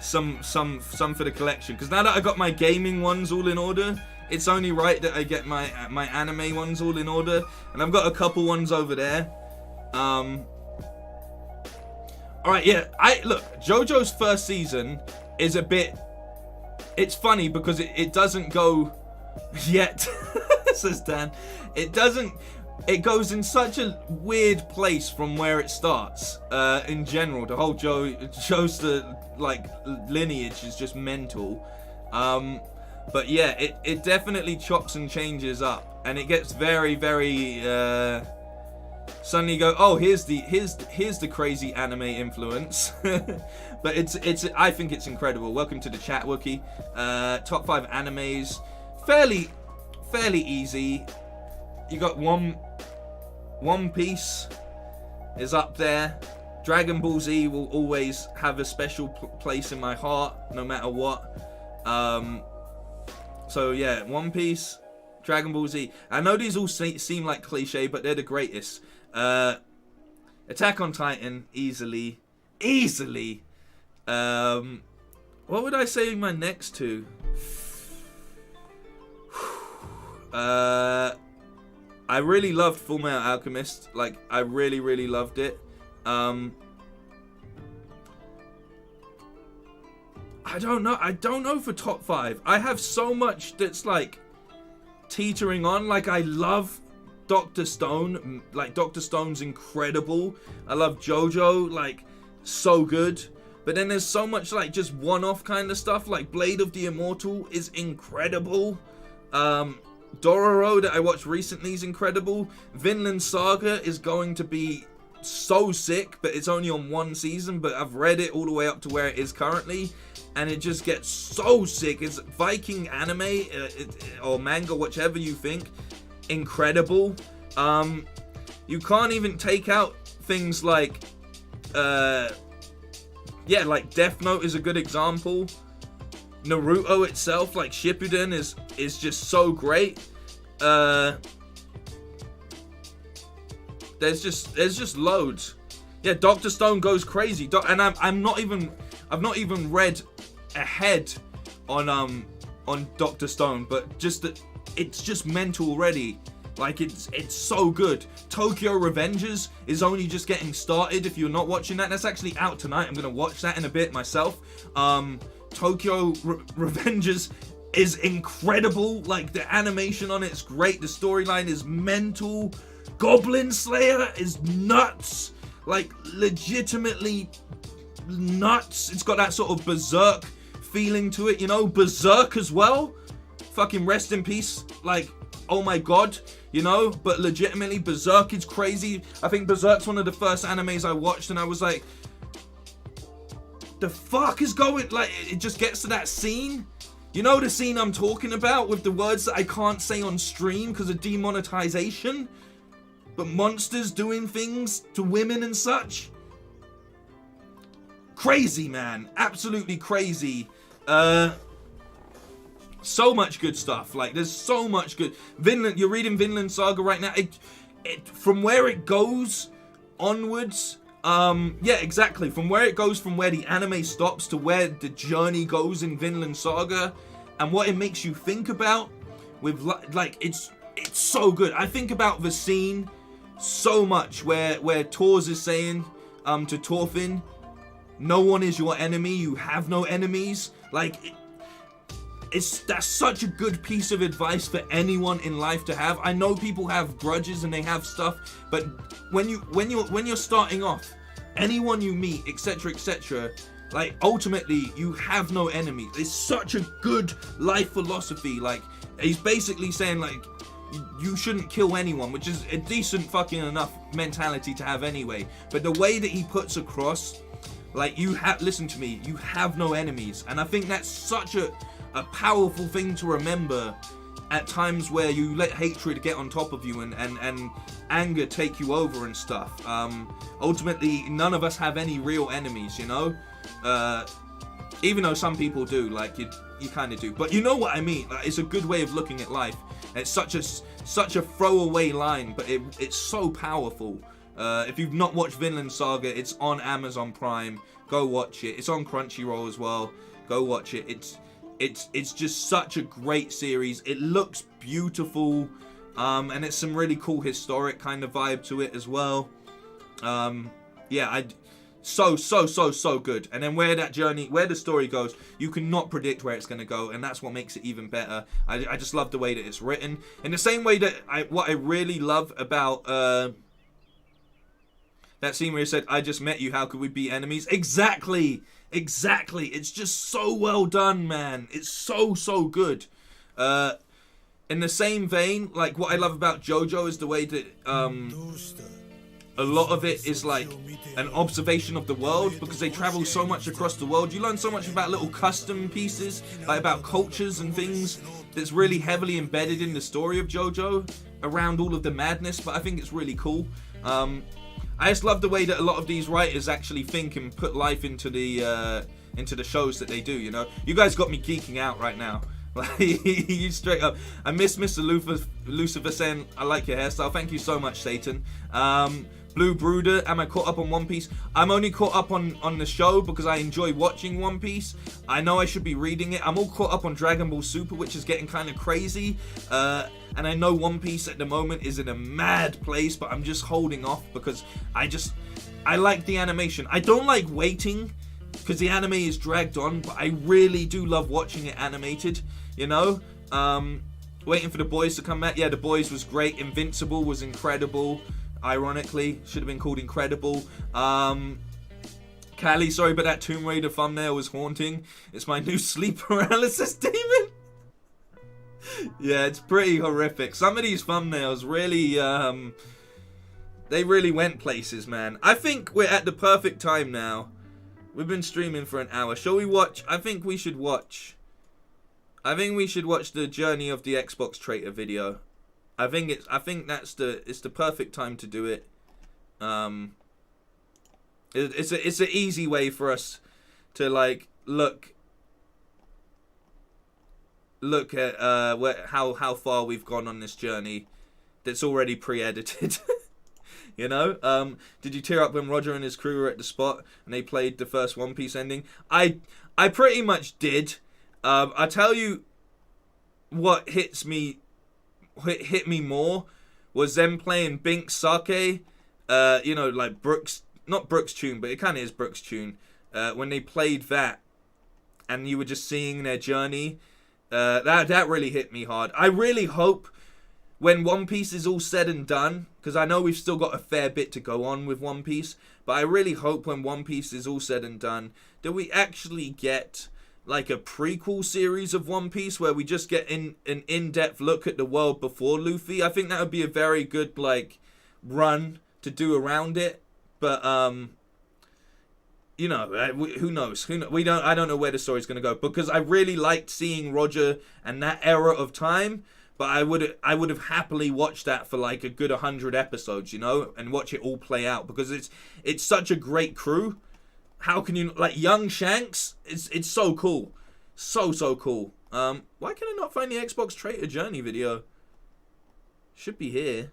some for the collection, because now that I got my gaming ones all in order, it's only right that I get my anime ones all in order, and I've got a couple ones over there. All right, yeah. Look, JoJo's first season is a bit. It's funny because it doesn't go yet, says Dan. It doesn't. It goes in such a weird place from where it starts. In general, the whole Joestar lineage is just mental. But yeah, it definitely chops and changes up, and it gets very, very. Suddenly you go, oh, here's the crazy anime influence. But I think it's incredible. Welcome to the chat, Wookie. Top 5 animes, fairly easy. You got One Piece is up there. Dragon Ball Z will always have a special place in my heart, no matter what. So yeah, One Piece, Dragon Ball Z. I know these all seem like cliche, but they're the greatest. Attack on Titan, easily. What would I say my next two? I really loved Fullmetal Alchemist. I really loved it. I don't know for top 5. I have so much that's teetering on. I love Dr. Stone. Dr. Stone's incredible. I love JoJo, so good. But then there's so much just one-off kind of stuff. Blade of the Immortal is incredible. Dororo that I watched recently is incredible. Vinland Saga is going to be so sick, but it's only on 1 season, but I've read it all the way up to where it is currently, and it just gets so sick. It's Viking anime or manga, whichever you think. Incredible. You can't even take out things Death Note is a good example. Naruto itself, Shippuden is just so great. There's just loads. Yeah, Dr. Stone goes crazy. And I've not even read ahead on Dr. Stone, but just that it's just mental already. Like, it's so good. Tokyo Revengers is only just getting started. If you're not watching that, that's actually out tonight. I'm gonna watch that in a bit myself. Tokyo Revengers is incredible. Like, the animation on it is great. The storyline is mental. Goblin Slayer is nuts. Like, legitimately nuts. It's got that sort of Berserk feeling to it, you know? Berserk as well. Fucking rest in peace. Like, oh my god, you know? But legitimately, Berserk is crazy. I think Berserk's one of the first animes I watched, and I was like, the fuck is going? Like, it just gets to that scene. You know the scene I'm talking about with the words that I can't say on stream because of demonetization? But monsters doing things to women and such? Crazy, man. Absolutely crazy. So much good stuff. Like, there's so much good. Vinland, you're reading Vinland Saga right now. From where it goes onwards, yeah, exactly. From where it goes, from where the anime stops to where the journey goes in Vinland Saga, and what it makes you think about, with like, it's so good. I think about the scene so much where Tors is saying to Thorfinn, no one is your enemy, you have no enemies. Like, that's such a good piece of advice for anyone in life to have. I know people have grudges and they have stuff, but when you're starting off, anyone you meet, etc., like, ultimately you have no enemies. It's such a good life philosophy. Like, he's basically saying, like, you shouldn't kill anyone, which is a decent fucking enough mentality to have anyway. But the way that he puts across, like, listen to me, you have no enemies. And I think that's such a powerful thing to remember at times where you let hatred get on top of you and anger take you over and stuff. Ultimately, none of us have any real enemies, you know? Even though some people do, like, you kind of do. But you know what I mean? Like, it's a good way of looking at life. It's such a throwaway line, but it's so powerful. If you've not watched Vinland Saga, it's on Amazon Prime. Go watch it. It's on Crunchyroll as well. Go watch it. It's just such a great series. It looks beautiful, and it's some really cool historic kind of vibe to it as well. Yeah, so good. And then where the story goes, you cannot predict where it's going to go, and that's what makes it even better. I just love the way that it's written. In the same way that what I really love about that scene where he said, I just met you, how could we be enemies? Exactly. It's just so well done, man. It's so good. In the same vein, like, what I love about JoJo is the way that a lot of it is like an observation of the world, because they travel so much across the world. You learn so much about little custom pieces, like about cultures and things that's really heavily embedded in the story of JoJo around all of the madness, but I think it's really cool. I just love the way that a lot of these writers actually think and put life into the shows that they do, you know? You guys got me geeking out right now. Like, you straight up. I miss Mr. Lucifer saying, I like your hairstyle. Thank you so much, Satan. Blue Brooder, am I caught up on One Piece? I'm only caught up on the show because I enjoy watching One Piece. I know I should be reading it. I'm all caught up on Dragon Ball Super, which is getting kind of crazy. And I know One Piece at the moment is in a mad place, but I'm just holding off because I like the animation. I don't like waiting because the anime is dragged on, but I really do love watching it animated, you know? Waiting for The Boys to come back. Yeah, The Boys was great. Invincible was incredible. Ironically, should have been called Incredible. Callie, sorry, but that Tomb Raider thumbnail was haunting. It's my new sleep paralysis demon. Yeah, it's pretty horrific. Some of these thumbnails really, they really went places, man. I think we're at the perfect time now. We've been streaming for an hour. Shall we watch? I think we should watch the Journey of the Xbox Traitor video. I think it's the perfect time to do it. It's an easy way for us to, like, look at how far we've gone on this journey that's already pre-edited. You know? Did you tear up when Roger and his crew were at the spot and they played the first One Piece ending? I pretty much did. I tell you what hit me more was them playing Bink Sake, like Brooks, not Brooks' tune, but it kind of is Brooks' tune. When they played that, and you were just seeing their journey, that really hit me hard. I really hope when One Piece is all said and done, because I know we've still got a fair bit to go on with One Piece, but I really hope when One Piece is all said and done, that we actually get like a prequel series of One Piece where we just get an in-depth look at the world before Luffy. I think that would be a very good like run to do around it. But who knows? I don't know where the story's gonna go, because I really liked seeing Roger and that era of time. But I would have happily watched that for like a good 100 episodes, and watch it all play out, because it's such a great crew. How can you, like, young Shanks? It's so cool, so cool. Why can I not find the Xbox Traitor Journey video? Should be here.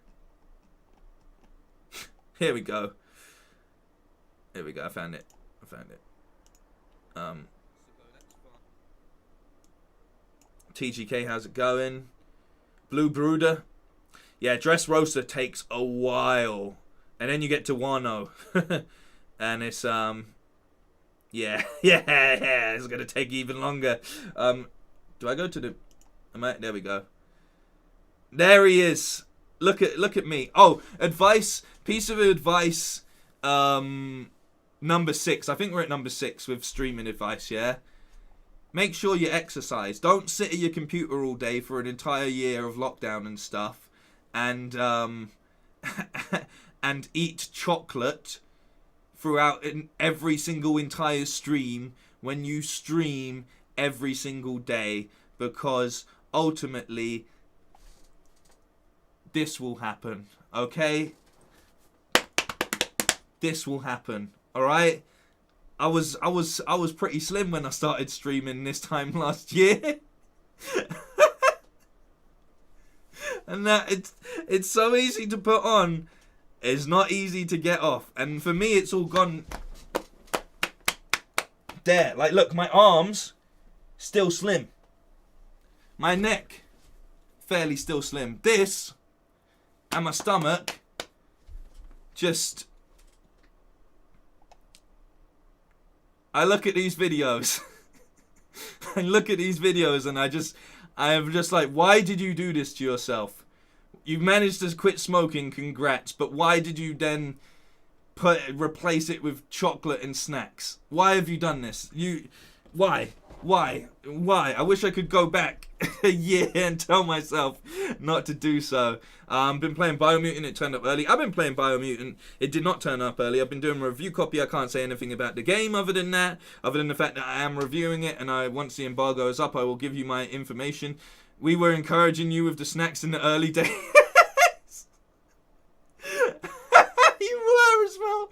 Here we go. Here we go. I found it. TGK, how's it going? Blue Brooder. Yeah, Dressrosa takes a while. And then you get to Wano. And it's, yeah, it's going to take even longer. Do I go to the... There we go. There he is. Look at me. Oh, piece of advice, number 6. I think we're at number 6 with streaming advice, yeah? Make sure you exercise. Don't sit at your computer all day for an entire year of lockdown and stuff, and and eat chocolate throughout every single entire stream when you stream every single day, because ultimately this will happen. Okay? This will happen. All right? I was pretty slim when I started streaming this time last year. And that it's so easy to put on, it's not easy to get off. And for me, it's all gone there. Like, look, my arms still slim. My neck fairly still slim. This and my stomach just... I look at these videos. And I am just like, why did you do this to yourself? You managed to quit smoking, congrats, but why did you then replace it with chocolate and snacks? Why have you done this? Why? I wish I could go back a year and tell myself not to do so. Been playing Biomutant, it turned up early. I've been playing Biomutant, it did not turn up early. I've been doing a review copy. I can't say anything about the game other than that, other than the fact that I am reviewing it, and once the embargo is up, I will give you my information. We were encouraging you with the snacks in the early days. You were as well.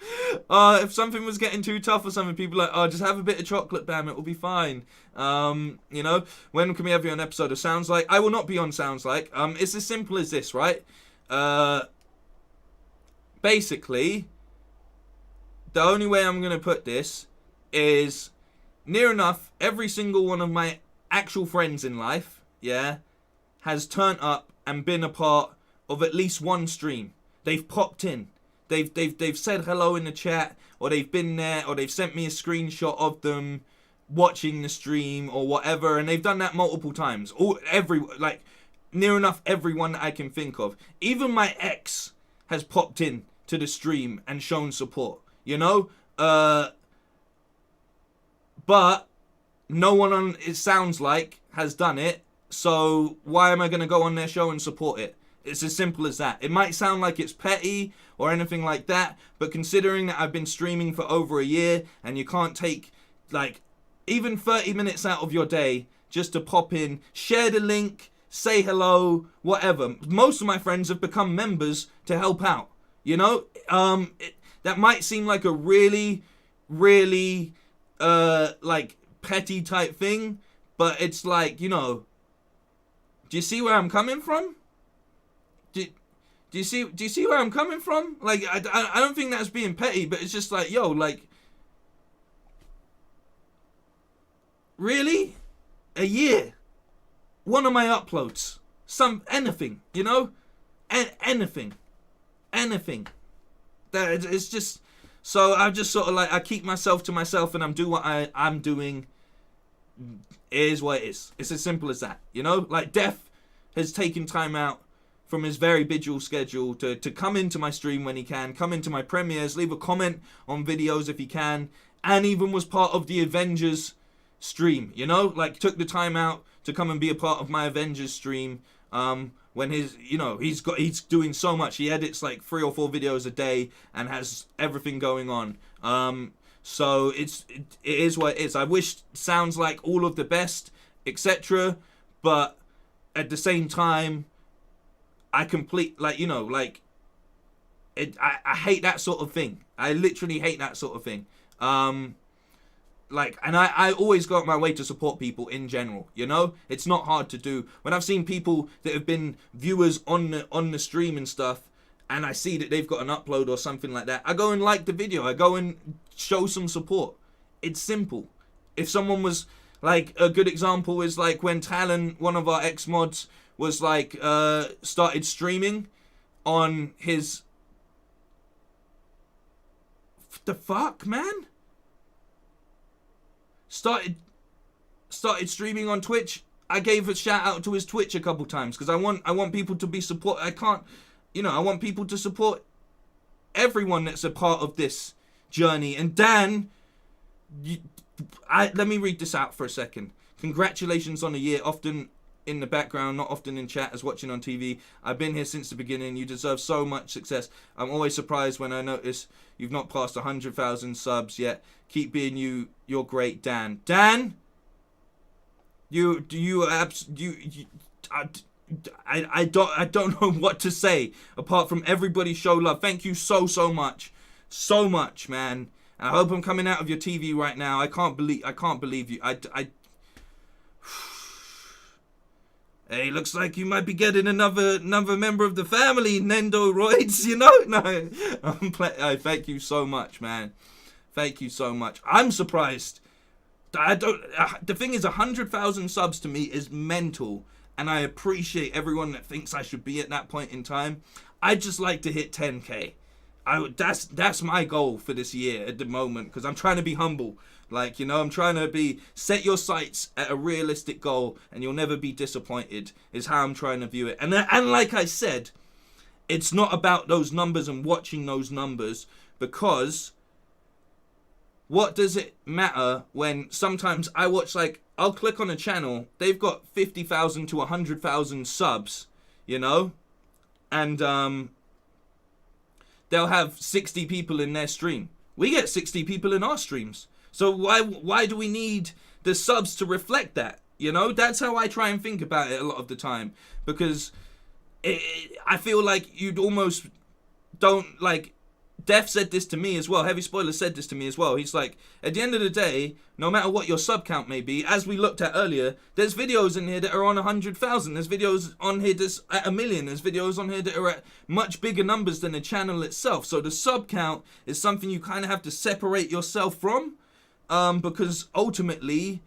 If something was getting too tough or something, people are like, just have a bit of chocolate, Bam, it will be fine. When can we have you on an episode of Sounds Like? I will not be on Sounds Like. It's as simple as this, right? Basically, the only way I'm going to put this is near enough every single one of my actual friends in life, yeah, has turned up and been a part of at least one stream. They've popped in. They've said hello in the chat, or they've been there, or they've sent me a screenshot of them watching the stream or whatever, and they've done that multiple times. Near enough everyone that I can think of. Even my ex has popped in to the stream and shown support, but no one on It Sounds Like has done it, so why am I going to go on their show and support it? It's as simple as that. It might sound like it's petty or anything like that, but considering that I've been streaming for over a year and you can't take even 30 minutes out of your day just to pop in, share the link, say hello, whatever. Most of my friends have become members to help out. That might seem like a really, really petty type thing, but it's like, do you see where I'm coming from? Do you see where I'm coming from? Like, I don't think that's being petty, but it's just like, really? a year. One of my uploads. Anything, you know? Anything. It's just... So I just sort of like, I keep myself to myself and I'm doing what I'm doing. It is what it is. It's as simple as that, you know? Like, Def has taken time out from his very busy schedule to come into my stream when he can, come into my premieres, leave a comment on videos if he can, and even was part of the Avengers stream, you know? Like, took the time out to come and be a part of my Avengers stream, when his, you know, he's doing so much. He edits like 3 or 4 videos a day and has everything going on. So it is what it is. I wish Sounds like all of the best, etc. But at the same time, I hate that sort of thing. I literally hate that sort of thing. And I always go out my way to support people in general, you know? It's not hard to do. When I've seen people that have been viewers on the stream and stuff, and I see that they've got an upload or something like that, I go and like the video. I go and show some support. It's simple. If someone was, like, a good example is like when Talon, one of our ex-mods, was like, started streaming on his... The fuck, man? Started streaming on Twitch. I gave a shout out to his Twitch a couple times because I want people to be support. I want people to support everyone that's a part of this journey. And Dan, let me read this out for a second. Congratulations on the year. Often in the background, not often in chat, as watching on TV. I've been here since the beginning. You deserve so much success. I'm always surprised when I notice you've not passed 100,000 subs yet. Keep being you. You're great, Dan. Dan, I don't know what to say apart from everybody show love. Thank you so much, man. And I hope I'm coming out of your TV right now. I can't believe you. Hey, looks like you might be getting another member of the family, Nendoroids, you know? No, thank you so much, man. Thank you so much. I'm surprised. The thing is, 100,000 subs to me is mental, and I appreciate everyone that thinks I should be at that point in time. I'd just like to hit 10k. That's my goal for this year at the moment, because I'm trying to be humble. Like, you know, I'm trying to set your sights at a realistic goal and you'll never be disappointed, is how I'm trying to view it. And like I said, it's not about those numbers and watching those numbers, because what does it matter when sometimes I watch, like, I'll click on a channel, they've got 50,000 to 100,000 subs, you know, and they'll have 60 people in their stream. We get 60 people in our streams. So why do we need the subs to reflect that? You know, that's how I try and think about it a lot of the time. Because I feel like you'd almost don't, like, Def said this to me as well. Heavy Spoiler said this to me as well. He's like, at the end of the day, no matter what your sub count may be, as we looked at earlier, there's videos in here that are on 100,000. There's videos on here that's at 1 million. There's videos on here that are at much bigger numbers than the channel itself. So the sub count is something you kind of have to separate yourself from. Because ultimately,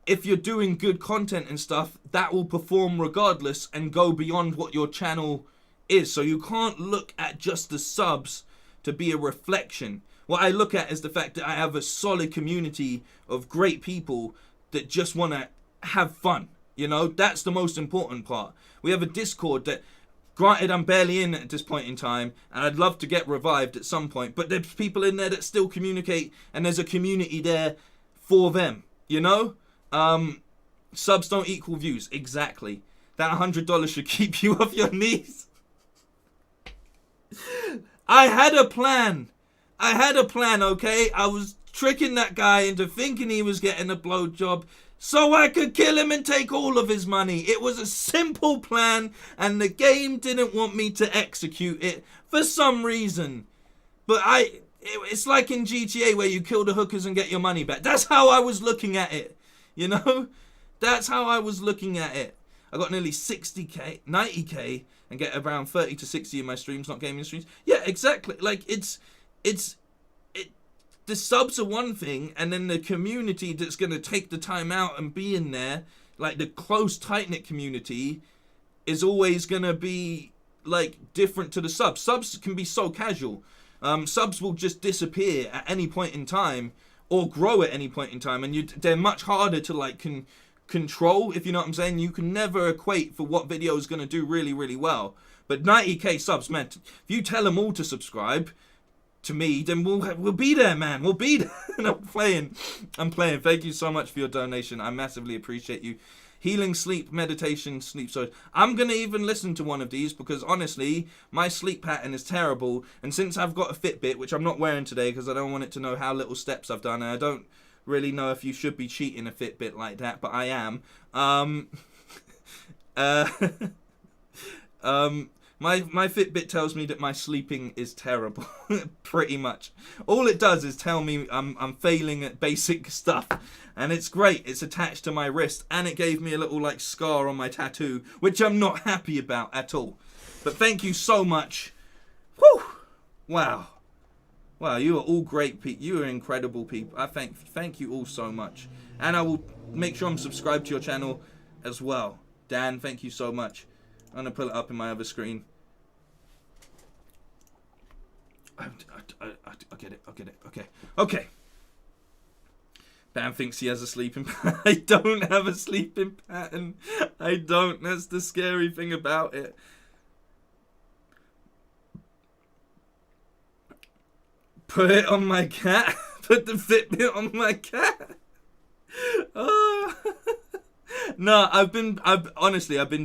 if you're doing good content and stuff, that will perform regardless and go beyond what your channel is. So you can't look at just the subs to be a reflection. What I look at is the fact that I have a solid community of great people that just want to have fun. You know, that's the most important part. We have a Discord that, granted, I'm barely in at this point in time, and I'd love to get revived at some point, but there's people in there that still communicate, and there's a community there for them, you know? Subs don't equal views. Exactly. That $100 should keep you off your knees. I had a plan, okay? I was tricking that guy into thinking he was getting a blowjob so I could kill him and take all of his money. It was a simple plan, and the game didn't want me to execute it for some reason. But it's like in GTA where you kill the hookers and get your money back. That's how I was looking at it, you know? That's how I was looking at it. I got nearly 60k, 90k, and get around 30 to 60 in my streams, not gaming streams. Yeah, exactly. Like, the subs are one thing, and then the community that's going to take the time out and be in there, like the close, tight-knit community, is always going to be, like, different to the subs. Subs can be so casual. Subs will just disappear at any point in time, or grow at any point in time, and they're much harder to, like, control, if you know what I'm saying. You can never equate for what video is going to do really, really well. But 90k subs, man, if you tell them all to subscribe to me, then we'll be there, man. We'll be there. And I'm playing. Thank you so much for your donation. I massively appreciate you. Healing, sleep, meditation, sleep. So I'm going to even listen to one of these because honestly, my sleep pattern is terrible. And since I've got a Fitbit, which I'm not wearing today because I don't want it to know how little steps I've done. And I don't really know if you should be cheating a Fitbit like that, but I am. My Fitbit tells me that my sleeping is terrible, pretty much. All it does is tell me I'm failing at basic stuff, and it's great. It's attached to my wrist, and it gave me a little like scar on my tattoo, which I'm not happy about at all. But thank you so much. Whew! Wow, wow, you are all great people. You are incredible people. I thank you all so much, and I will make sure I'm subscribed to your channel as well. Dan, thank you so much. I'm going to pull it up in my other screen. I get it. Okay. Bam thinks he has a sleeping pattern. I don't have a sleeping pattern. I don't. That's the scary thing about it. Put it on my cat. Put the Fitbit on my cat. Oh. No, I've been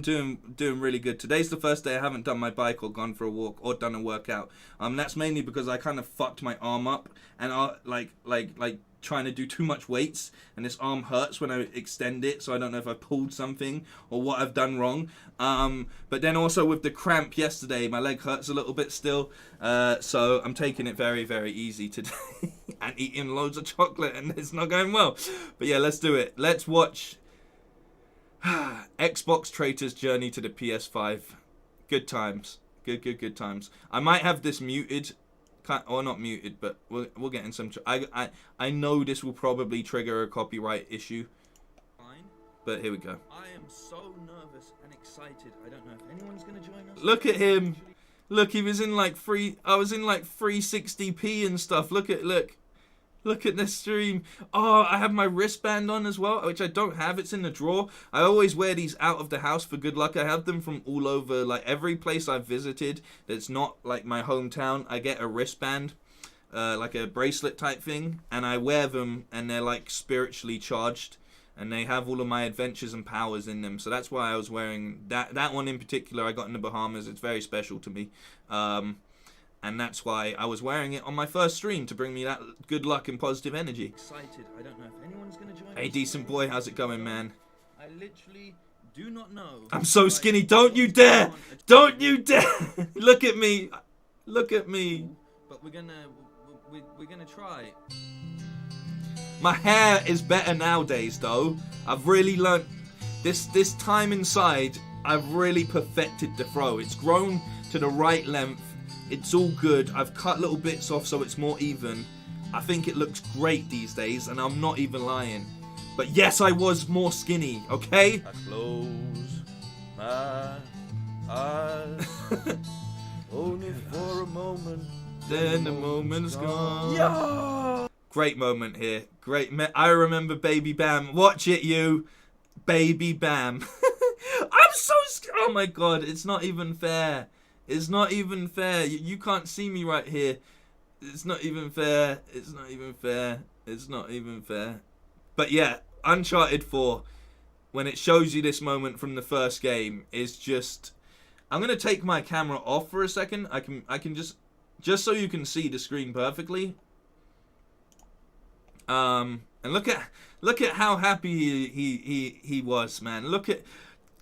doing really good. Today's the first day I haven't done my bike or gone for a walk or done a workout. That's mainly because I kind of fucked my arm up and like trying to do too much weights, and this arm hurts when I extend it, so I don't know if I pulled something or what I've done wrong. But then also with the cramp yesterday, my leg hurts a little bit still. So I'm taking it very, very easy today and eating loads of chocolate, and it's not going well. But yeah, let's do it. Let's watch Xbox Traitor's Journey to the PS5. Good times. Good times. I might have this muted, or not muted, but we'll get in some. I know this will probably trigger a copyright issue. Fine. But here we go. I am so nervous and excited. I don't know if anyone's gonna join us. Look at him. Look, he was in like I was in like 360p and stuff. Look at this stream. Oh, I have my wristband on as well, which I don't have. It's in the drawer. I always wear these out of the house for good luck. I have them from all over, like every place I've visited that's not like my hometown. I get a wristband, like a bracelet type thing, and I wear them, and they're like spiritually charged, and they have all of my adventures and powers in them. So that's why I was wearing that one in particular. I got in the Bahamas. It's very special to me. And that's why I was wearing it on my first stream, to bring me that good luck and positive energy. Excited. I don't know if anyone's going to join. Hey, decent boy, how's it going, man? I literally do not know. I'm so skinny. Don't you dare! Don't you dare! Look at me. Look at me. But we're gonna try. My hair is better nowadays, though. I've really learnt this time inside. I've really perfected the throw. It's grown to the right length. It's all good. I've cut little bits off so it's more even. I think it looks great these days, and I'm not even lying. But yes, I was more skinny, okay? I close my eyes only for a moment. Then the moment's gone. Yeah! Great moment here. I remember Baby Bam. Watch it, you. Baby Bam. I'm so scared. Oh my god, it's not even fair. It's not even fair. You can't see me right here. It's not even fair. It's not even fair. It's not even fair. But yeah, Uncharted 4, when it shows you this moment from the first game, is just... I'm going to take my camera off for a second. I can just so you can see the screen perfectly. And look at how happy he was, man. Look at...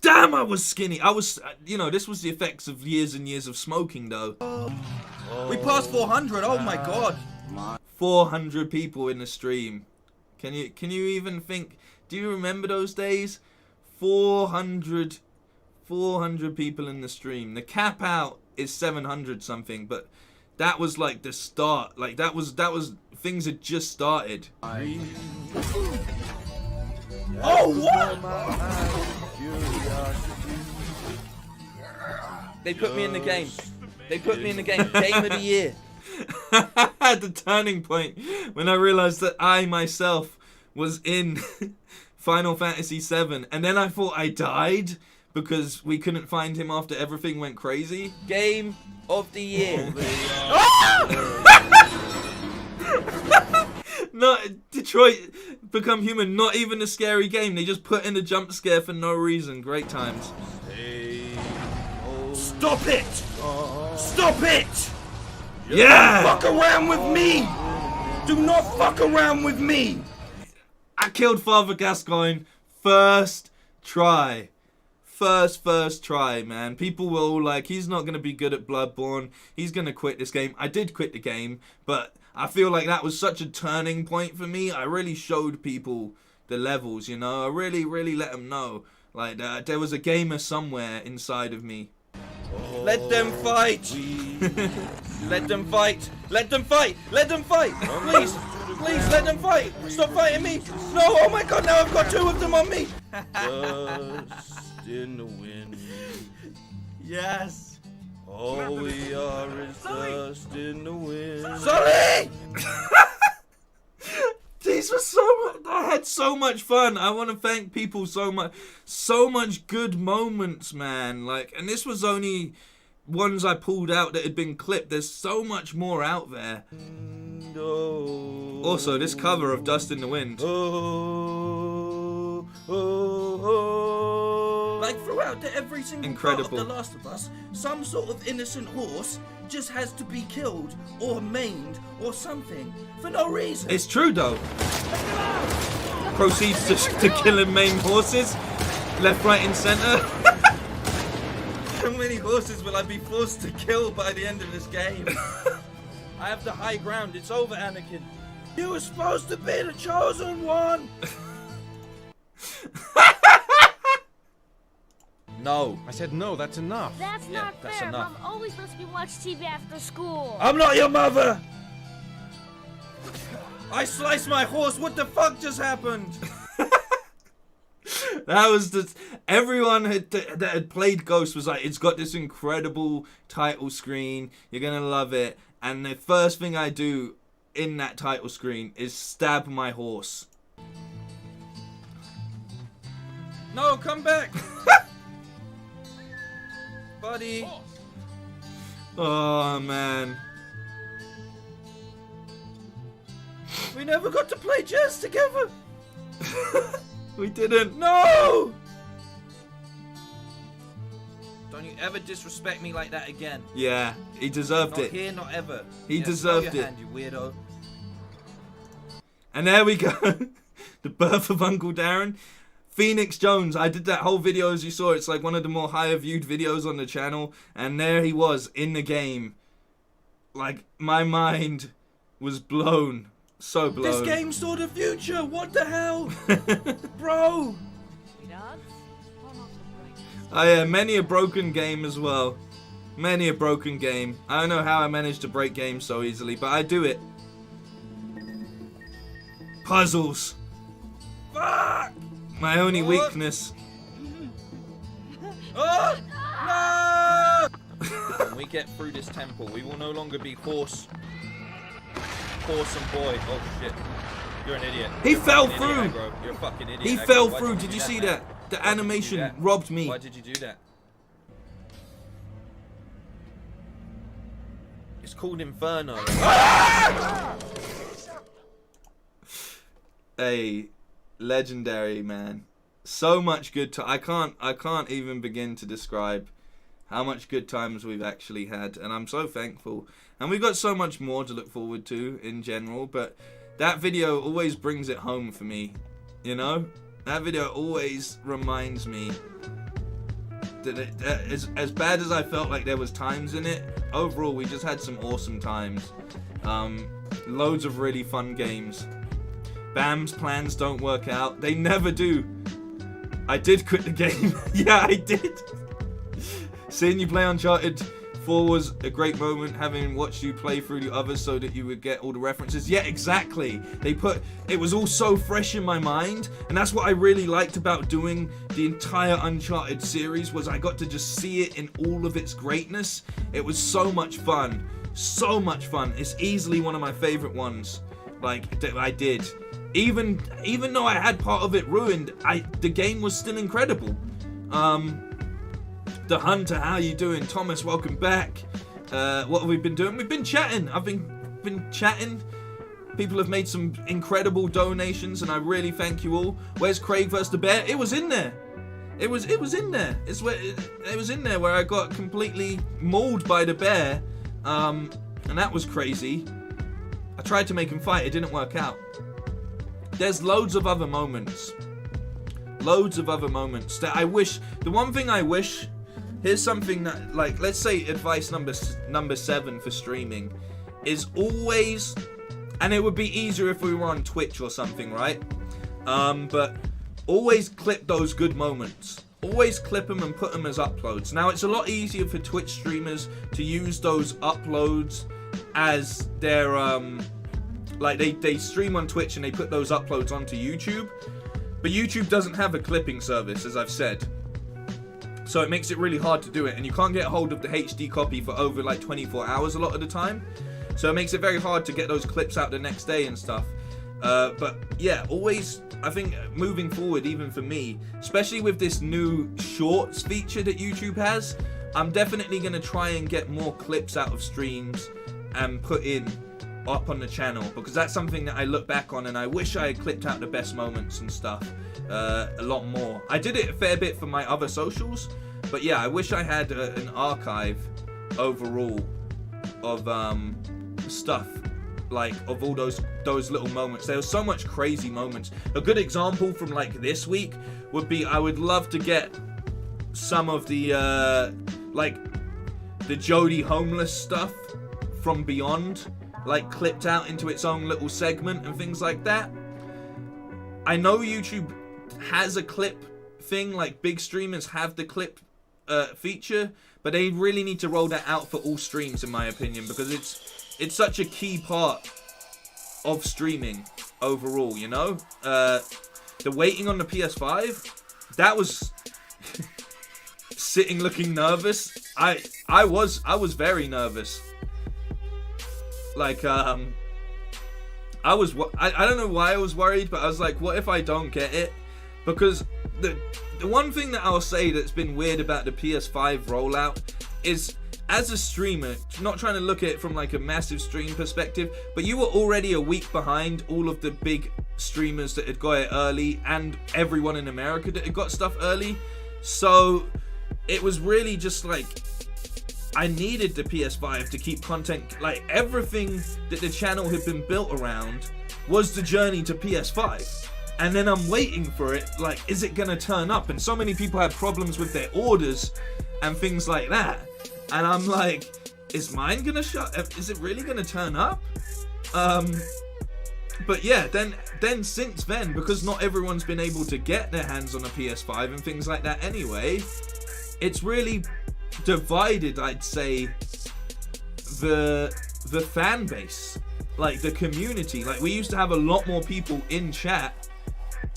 Damn, I was skinny. I was, this was the effects of years and years of smoking, though. We passed 400. Oh my god. 400 people in the stream. Can you even think? Do you remember those days? 400 people in the stream. The cap out is 700 something, but that was like the start. Like that was things had just started. Oh, what? They put me in the game. They put me in the game. Game of the year. The turning point when I realized that I myself was in Final Fantasy VII, and then I thought I died because we couldn't find him after everything went crazy. Game of the year. Not Detroit Become Human, not even a scary game. They just put in a jump scare for no reason. Great times. Stop it! Stop it! Yeah! Fuck around with me! Do not fuck around with me! I killed Father Gascoigne first try. First try, man. People were all like, he's not going to be good at Bloodborne. He's going to quit this game. I did quit the game, but I feel like that was such a turning point for me. I really showed people the levels, you know. I really let them know. Like, there was a gamer somewhere inside of me. Let them fight! Let them fight! Let them fight! Let them fight! Please! Please let them fight! Stop fighting me! No! Oh my god, now I've got 2 of them on me! Dust in the wind. Yes. All we are is dust in the wind. Sorry! These were so much. I had so much fun. I want to thank people so much. So much good moments, man. Like, and this was only ones I pulled out that had been clipped. There's so much more out there. Also, this cover of Dust in the Wind. Like throughout every single Incredible. part of The Last of Us, some sort of innocent horse just has to be killed or maimed or something for no reason. It's true though. Proceeds to kill and maim horses, left, right, and center. How many horses will I be forced to kill by the end of this game? I have the high ground. It's over, Anakin. You were supposed to be the chosen one. No. I said no, that's enough. That's Yeah, not that's fair. enough. Mom always lets me watch TV after school. I'm not your mother. I sliced my horse. What the fuck just happened? That was the everyone that had played Ghost was like, it's got this incredible title screen. You're gonna love it. And the first thing I do in that title screen is stab my horse. No, come back. Buddy. Oh man. We never got to play chess together. We didn't. No! Don't you ever disrespect me like that again. Yeah, he deserved Not it. here, not ever. He Yeah, deserved throw your it. hand, you weirdo. And there we go. The birth of Uncle Darren. Phoenix Jones. I did that whole video as you saw. It's like one of the more higher viewed videos on the channel. And there he was in the game. Like, my mind was blown. So blown. This game saw the future. What the hell? Bro. Oh yeah, many a broken game as well. Many a broken game. I don't know how I managed to break games so easily, but I do it. Puzzles. Fuck. My only What? weakness. Oh, no! When we get through this temple, we will no longer be horse and boy. Oh shit. You're an idiot. He You're a fell fucking idiot, through. Aggro. You're a fucking idiot. He Aggro. fell Why through. you Did do you that, see man? that? The Why did you do animation that? robbed me. Why did you do that? It's called Inferno. Hey, legendary, man. So much good time. I can't even begin to describe how much good times we've actually had, and I'm so thankful. And we've got so much more to look forward to in general, but that video always brings it home for me, you know? That video always reminds me that as bad as I felt like there was times in it, overall we just had some awesome times. Loads of really fun games. Bam's plans don't work out. They never do. I did quit the game. Yeah, I did. Seeing you play Uncharted 4 was a great moment, having watched you play through the others so that you would get all the references. Yeah, exactly. It was all so fresh in my mind, and that's what I really liked about doing the entire Uncharted series, was I got to just see it in all of its greatness. It was so much fun. So much fun. It's easily one of my favorite ones, like, that I did. Even though I had part of it ruined, the game was still incredible. The Hunter, how you doing? Thomas, welcome back. What have we been doing? We've been chatting. I've been chatting. People have made some incredible donations, and I really thank you all. Where's Craig vs. the Bear? It was in there. It was in there. It was in there where I got completely mauled by the bear, and that was crazy. I tried to make him fight. It didn't work out. There's loads of other moments. Loads of other moments that I wish. The one thing I wish. Here's something that, like, let's say advice number 7 for streaming is always, and it would be easier if we were on Twitch or something, right? But always clip those good moments. Always clip them and put them as uploads. Now, it's a lot easier for Twitch streamers to use those uploads as their, like, they stream on Twitch and they put those uploads onto YouTube. But YouTube doesn't have a clipping service, as I've said. So it makes it really hard to do it, and you can't get a hold of the HD copy for over like 24 hours a lot of the time. So it makes it very hard to get those clips out the next day and stuff. But yeah, always, I think moving forward, even for me, especially with this new shorts feature that YouTube has, I'm definitely going to try and get more clips out of streams and put up on the channel, because that's something that I look back on and I wish I had clipped out the best moments and stuff a lot more. I did it a fair bit for my other socials, but yeah, I wish I had an archive overall of stuff, like, of all those little moments. There was so much crazy moments. A good example from like this week would be, I would love to get some of the like the Jody homeless stuff from Beyond, like, clipped out into its own little segment and things like that. I know YouTube has a clip thing, like big streamers have the clip feature, but they really need to roll that out for all streams, in my opinion, because it's such a key part of streaming overall, you know? The waiting on the PS5, that was sitting looking nervous. I was very nervous. Like, I don't know why I was worried, but I was like, what if I don't get it? Because the one thing that I'll say that's been weird about the PS5 rollout is, as a streamer, not trying to look at it from like a massive stream perspective, but you were already a week behind all of the big streamers that had got it early, and everyone in America that had got stuff early. So it was really just like, I needed the PS5 to keep content, like everything that the channel had been built around was the journey to PS5. And then I'm waiting for it, like, is it gonna turn up? And so many people had problems with their orders and things like that. And I'm like, is mine gonna is it really gonna turn up? But yeah, then since then, because not everyone's been able to get their hands on a PS5 and things like that anyway, it's really divided, I'd say, the fan base, like the community. Like, we used to have a lot more people in chat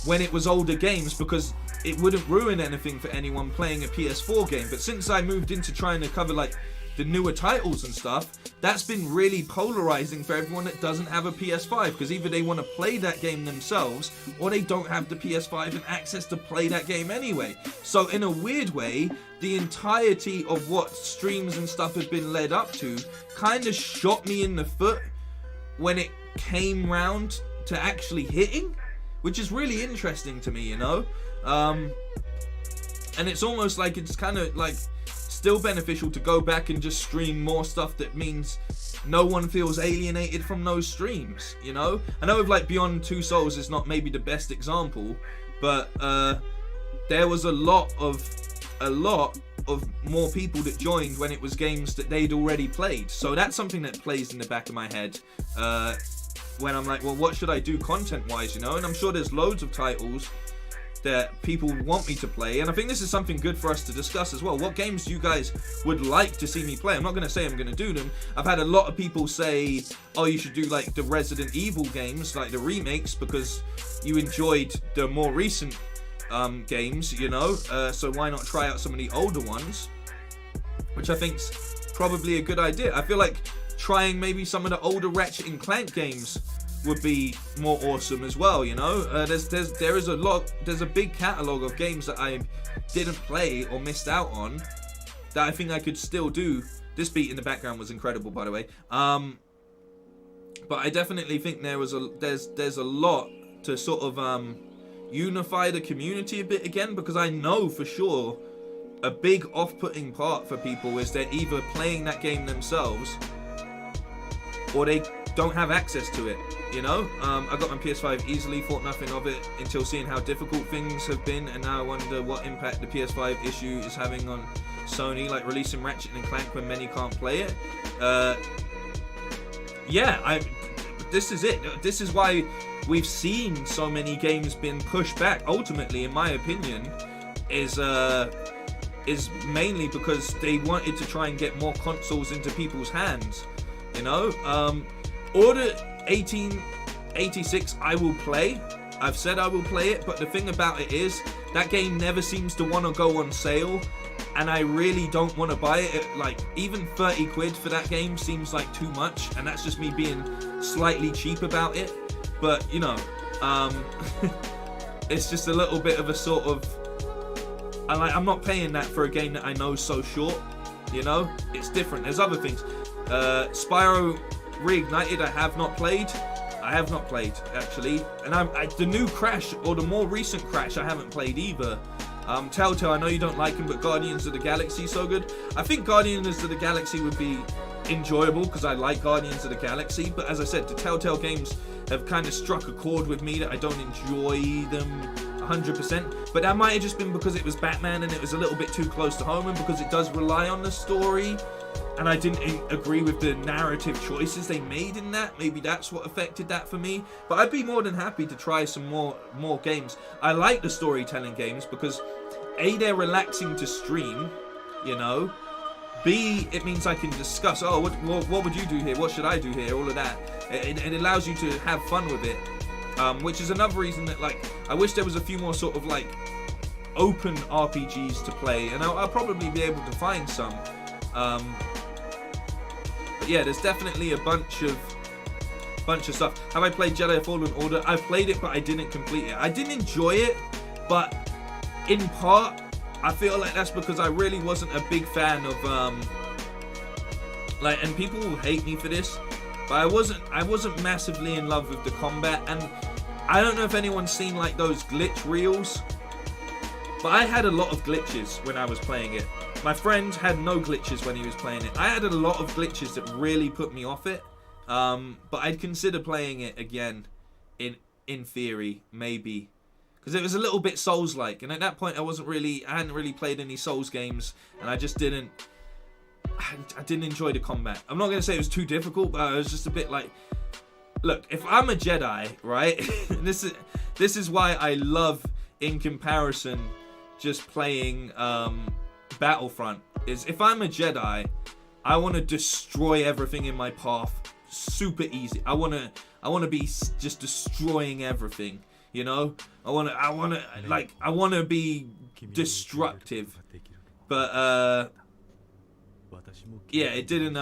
when it was older games, because it wouldn't ruin anything for anyone playing a PS4 game. But since I moved into trying to cover like the newer titles and stuff, that's been really polarizing for everyone that doesn't have a PS5, because either they want to play that game themselves or they don't have the PS5 and access to play that game anyway. So in a weird way, the entirety of what streams and stuff have been led up to kind of shot me in the foot when it came round to actually hitting, which is really interesting to me, you know? And it's almost like it's kind of like still beneficial to go back and just stream more stuff that means no one feels alienated from those streams, you know? I know with like Beyond Two Souls is not maybe the best example, but there was a lot of more people that joined when it was games that they'd already played. So that's something that plays in the back of my head when I'm like, well, what should I do content wise, you know? And I'm sure there's loads of titles that people want me to play, and I think this is something good for us to discuss as well. What games you guys would like to see me play? I'm not going to say I'm going to do them. I've had a lot of people say, oh, you should do like the Resident Evil games, like the remakes, because you enjoyed the more recent games, you know, so why not try out some of the older ones, which I think's probably a good idea. I feel like trying maybe some of the older Ratchet and Clank games would be more awesome as well, you know. There's a big catalogue of games that I didn't play or missed out on that I think I could still do. This beat in the background was incredible, by the way. But I definitely think there's a lot to sort of unify the community a bit again, because I know for sure a big off-putting part for people is they're either playing that game themselves or they don't have access to it, you know. I got my PS5 easily, thought nothing of it until seeing how difficult things have been, and now I wonder what impact the PS5 issue is having on Sony, like releasing Ratchet and Clank when many can't play it. This is it. This is why we've seen so many games being pushed back. Ultimately, in my opinion, is mainly because they wanted to try and get more consoles into people's hands. You know, Order 1886 I will play. I've said I will play it, but the thing about it is that game never seems to want to go on sale, and I really don't want to buy it. Like, even 30 quid for that game seems like too much, and that's just me being slightly cheap about it. But, you know, it's just a little bit of a sort of, I'm not paying that for a game that I know is so short, you know. It's different. There's other things. Spyro Reignited I have not played. Actually, and the new Crash, or the more recent Crash, I haven't played either. Telltale, I know you don't like him, but Guardians of the Galaxy so good. I think Guardians of the Galaxy would be enjoyable because I like Guardians of the Galaxy, but as I said, the Telltale games have kind of struck a chord with me that I don't enjoy them 100%, but that might have just been because it was Batman and it was a little bit too close to home, and because it does rely on the story and I didn't agree with the narrative choices they made in that. Maybe that's what affected that for me. But I'd be more than happy to try some more games. I like the storytelling games because A, they're relaxing to stream, you know. B, it means I can discuss, what would you do here? What should I do here? All of that. It allows you to have fun with it. Which is another reason that, like, I wish there was a few more sort of, like, open RPGs to play. And I'll probably be able to find some. But yeah, there's definitely a bunch of stuff. Have I played Jedi Fallen Order? I've played it, but I didn't complete it. I didn't enjoy it, but in part, I feel like that's because I really wasn't a big fan of and people will hate me for this, but I wasn't massively in love with the combat. And I don't know if anyone's seen like those glitch reels, but I had a lot of glitches when I was playing it. My friend had no glitches when he was playing it. I had a lot of glitches that really put me off it. But I'd consider playing it again in theory, maybe. Because it was a little bit Souls-like. And at that point, I hadn't really played any Souls games. And I just didn't enjoy the combat. I'm not going to say it was too difficult, but it was just a bit like, look, if I'm a Jedi, right? this is why I love, in comparison, just playing Battlefront, is if I'm a Jedi, I want to destroy everything in my path super easy. I want to be just destroying everything, you know. I want to be destructive. But yeah, it didn't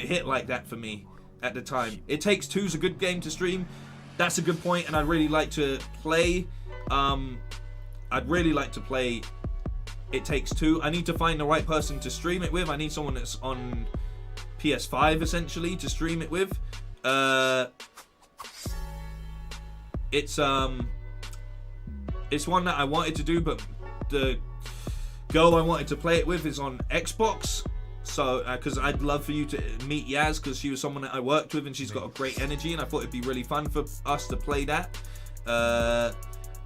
hit like that for me at the time. It Takes Two's a good game to stream. That's a good point, and I'd really like to play It Takes Two. I need to find the right person to stream it with. I need someone that's on PS5 essentially to stream it with. It's one that I wanted to do, but the girl I wanted to play it with is on Xbox. So, because I'd love for you to meet Yaz, because she was someone that I worked with and she's got a great energy, and I thought it'd be really fun for us to play that.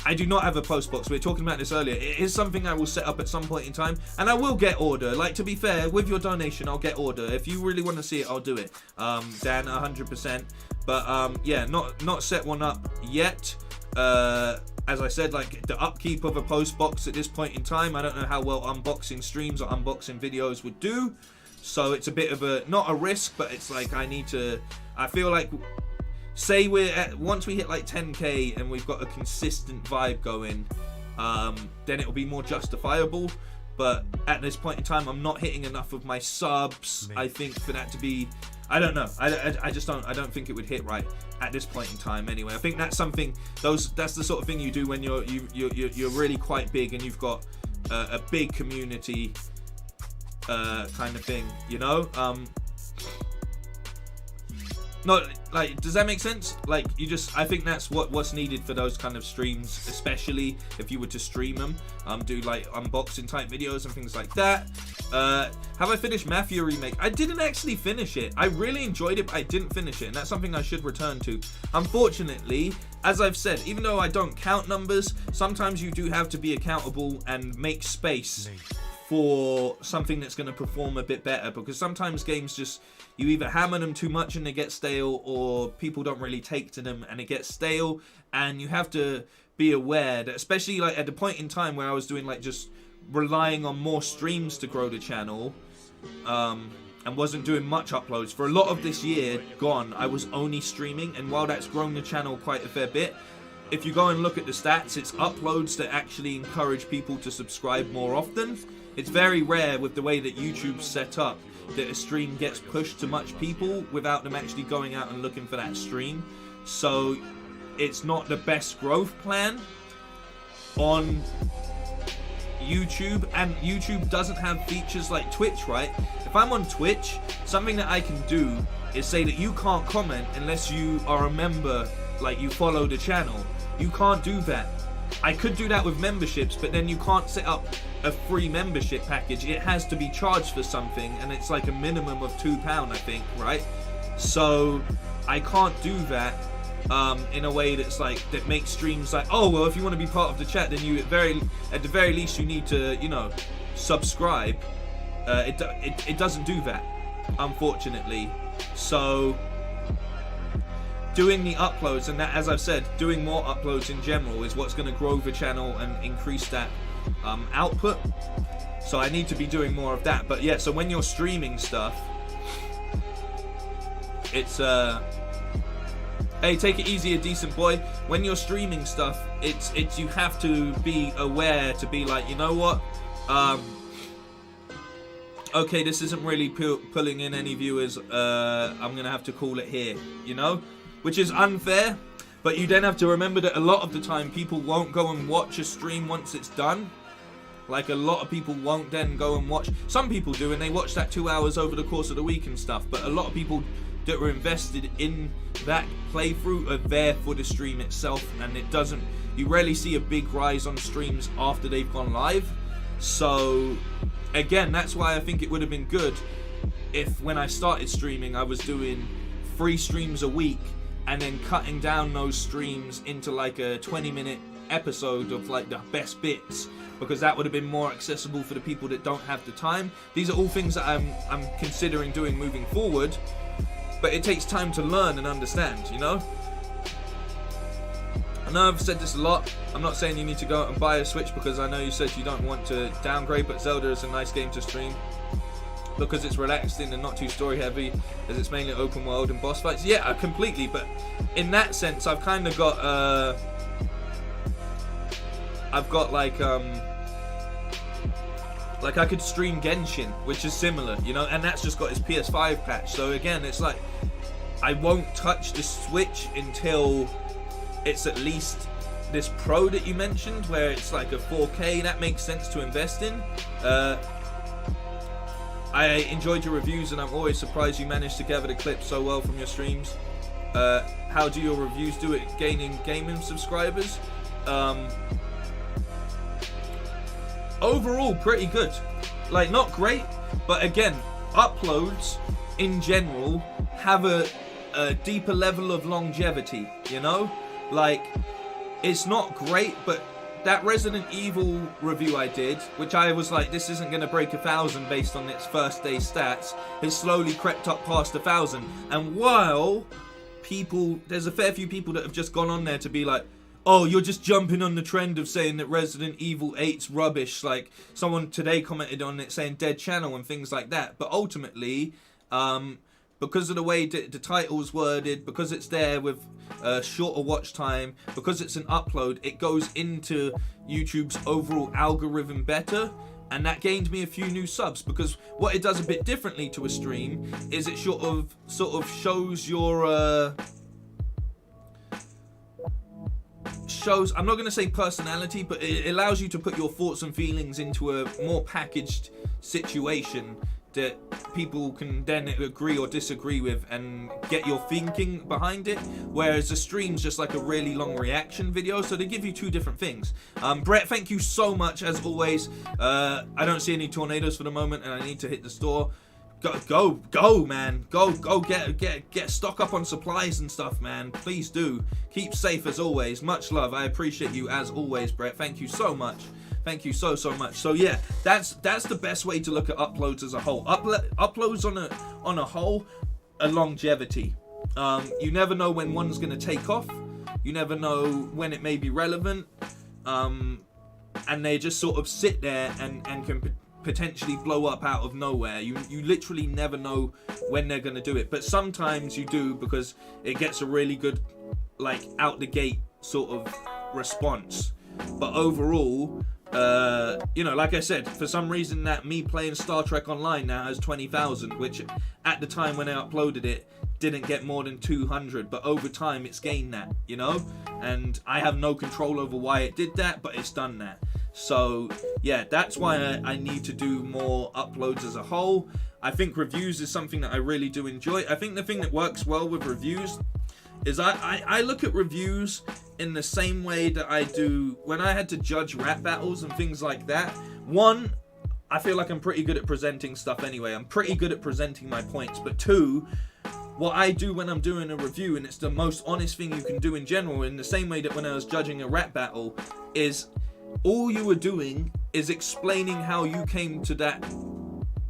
I do not have a post box. We were talking about this earlier. It is something I will set up at some point in time, and I will get Order. Like, to be fair, with your donation, I'll get Order. If you really want to see it, I'll do it. Dan, 100%. But yeah, not set one up yet. as I said, like the upkeep of a post box at this point in time, I don't know how well unboxing streams or unboxing videos would do. So it's a bit of a, not a risk, but it's like I feel like, say once we hit like 10k and we've got a consistent vibe going, then it'll be more justifiable. But at this point in time, I'm not hitting enough of my subs, I think, for that to be, I don't know. I just don't think it would hit right at this point in time anyway. I think that's something, that's the sort of thing you do when you're really quite big and you've got a big community kind of thing, you know? No, like, does that make sense? Like, I think that's what's needed for those kind of streams, especially if you were to stream them, do like unboxing type videos and things like that. Have I finished Mafia Remake? I didn't actually finish it. I really enjoyed it, but I didn't finish it, and that's something I should return to. Unfortunately, as I've said, even though I don't count numbers, sometimes you do have to be accountable and make space for something that's going to perform a bit better, because sometimes games just, you either hammer them too much and they get stale, or people don't really take to them and it gets stale. And you have to be aware that, especially like at the point in time where I was doing like just relying on more streams to grow the channel, and wasn't doing much uploads for a lot of this year gone, I was only streaming. And while that's grown the channel quite a fair bit, if you go and look at the stats, it's uploads that actually encourage people to subscribe more often. It's very rare with the way that YouTube's set up that a stream gets pushed to much people without them actually going out and looking for that stream. So it's not the best growth plan on YouTube, and YouTube doesn't have features like Twitch, right? If I'm on Twitch, something that I can do is say that you can't comment unless you are a member, like you follow the channel. You can't do that. I could do that with memberships, but then you can't set up a free membership package. It has to be charged for something, and it's like a minimum of £2, I think, right? So I can't do that in a way that's like, that makes streams like, oh well, if you want to be part of the chat, then you at the very least you need to, you know, subscribe. It doesn't do that, unfortunately. So doing the uploads, and that, as I've said, doing more uploads in general is what's going to grow the channel and increase that output. So I need to be doing more of that. But yeah, so when you're streaming stuff, it's hey, take it easy, a decent boy. When you're streaming stuff, it's you have to be aware to be like, you know what, okay, this isn't really pulling in any viewers, I'm gonna have to call it here, you know, which is unfair. But you then have to remember that a lot of the time people won't go and watch a stream once it's done. Like, a lot of people won't then go and watch. Some people do, and they watch that 2 hours over the course of the week and stuff. But a lot of people that were invested in that playthrough are there for the stream itself, and it doesn't, you rarely see a big rise on streams after they've gone live. So again, that's why I think it would have been good if when I started streaming I was doing 3 streams a week and then cutting down those streams into like a 20-minute episode of like the best bits, because that would have been more accessible for the people that don't have the time. These are all things that I'm considering doing moving forward, but it takes time to learn and understand, you know? I know I've said this a lot. I'm not saying you need to go out and buy a Switch, because I know you said you don't want to downgrade, but Zelda is a nice game to stream because it's relaxing and not too story heavy, as it's mainly open world and boss fights. Yeah, completely, but in that sense I've kind of got like I could stream Genshin, which is similar, you know, and that's just got its PS5 patch. So again, it's like I won't touch the Switch until it's at least this Pro that you mentioned, where it's like a 4K. That makes sense to invest in. I enjoyed your reviews, and I'm always surprised you managed to gather the clips so well from your streams. How do your reviews do it gaining gaming subscribers? Overall, pretty good. Like, not great, but again, uploads in general have a deeper level of longevity, you know? Like, it's not great, but that Resident Evil review I did, which I was like, this isn't going to break 1,000 based on its first day stats, has slowly crept up past 1,000. And while people, there's a fair few people that have just gone on there to be like, oh, you're just jumping on the trend of saying that Resident Evil 8's rubbish. Like, someone today commented on it saying dead channel and things like that. But ultimately, because of the way the title's worded, because it's there with shorter watch time, because it's an upload, it goes into YouTube's overall algorithm better. And that gained me a few new subs, because what it does a bit differently to a stream is it sort of shows your... I'm not going to say personality, but it allows you to put your thoughts and feelings into a more packaged situation that people can then agree or disagree with and get your thinking behind it, whereas a stream's just like a really long reaction video, so they give you two different things. Brett, thank you so much as always. I don't see any tornadoes for the moment, and I need to hit the store. Go, man. Go get stock up on supplies and stuff, man. Please do. Keep safe as always. Much love. I appreciate you as always, Brett. Thank you so much. Thank you so much. So yeah, that's the best way to look at uploads as a whole. Uploads on a whole are longevity. You never know when one's gonna take off. You never know when it may be relevant. And they just sort of sit there and can potentially blow up out of nowhere. You literally never know when they're gonna do it, but sometimes you do, because it gets a really good, like, out the gate sort of response. But overall, you know, like I said, for some reason that me playing Star Trek Online now has 20,000, which at the time when I uploaded it didn't get more than 200, but over time it's gained that, you know, and I have no control over why it did that, but it's done that. So yeah, that's why I need to do more uploads as a whole. I think reviews is something that I really do enjoy. I think the thing that works well with reviews is I look at reviews in the same way that I do when I had to judge rap battles and things like that. One, I feel like I'm pretty good at presenting stuff anyway. I'm pretty good at presenting my points. But two, what I do when I'm doing a review, and it's the most honest thing you can do in general, in the same way that when I was judging a rap battle, is all you were doing is explaining how you came to that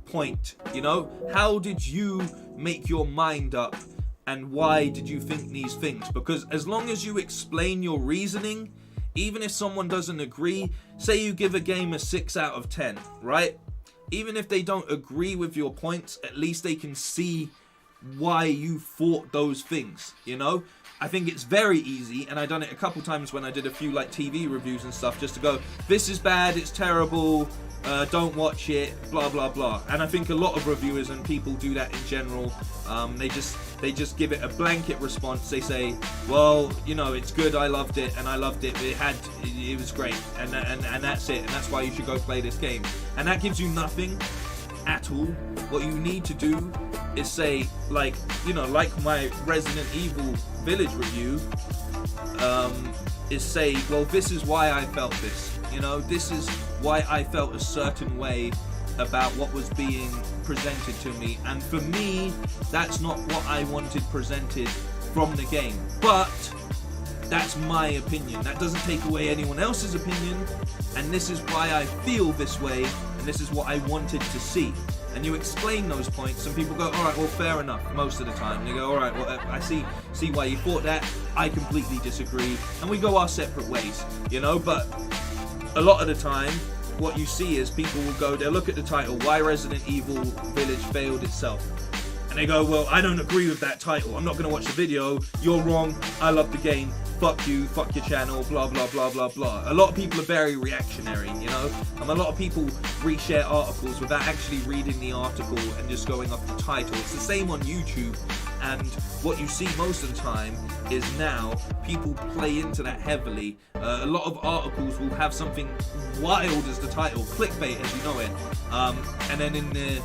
point, you know? How did you make your mind up, and why did you think these things? Because as long as you explain your reasoning, even if someone doesn't agree, say you give a game a 6 out of 10, right? Even if they don't agree with your points, at least they can see why you thought those things, you know? I think it's very easy, and I've done it a couple times when I did a few like TV reviews and stuff, just to go, this is bad, it's terrible, don't watch it, blah blah blah. And I think a lot of reviewers and people do that in general. They just give it a blanket response. They say, well, you know, it's good, I loved it, and I loved it, it was great, and that's it, and that's why you should go play this game. And that gives you nothing at all. What you need to do is say, like, you know, like my Resident Evil Village review, is say, well, this is why I felt this, you know, this is why I felt a certain way about what was being presented to me, and for me, that's not what I wanted presented from the game, but that's my opinion. That doesn't take away anyone else's opinion, and this is why I feel this way, and this is what I wanted to see. And you explain those points, and people go, all right, well, fair enough, most of the time. They go, all right, well, I see why you thought that. I completely disagree, and we go our separate ways, you know. But a lot of the time, what you see is people will go, they'll look at the title, why Resident Evil Village failed itself. And they go, well, I don't agree with that title. I'm not going to watch the video. You're wrong. I love the game. Fuck you. Fuck your channel. Blah, blah, blah, blah, blah. A lot of people are very reactionary, you know? And a lot of people reshare articles without actually reading the article and just going off the title. It's the same on YouTube. And what you see most of the time is now people play into that heavily. A lot of articles will have something wild as the title, clickbait as you know it. And then in the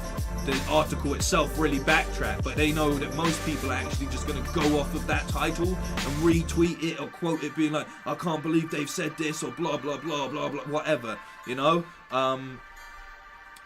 article itself really backtrack, but they know that most people are actually just going to go off of that title and retweet it or quote it being like, I can't believe they've said this, or blah blah blah blah blah, whatever, you know.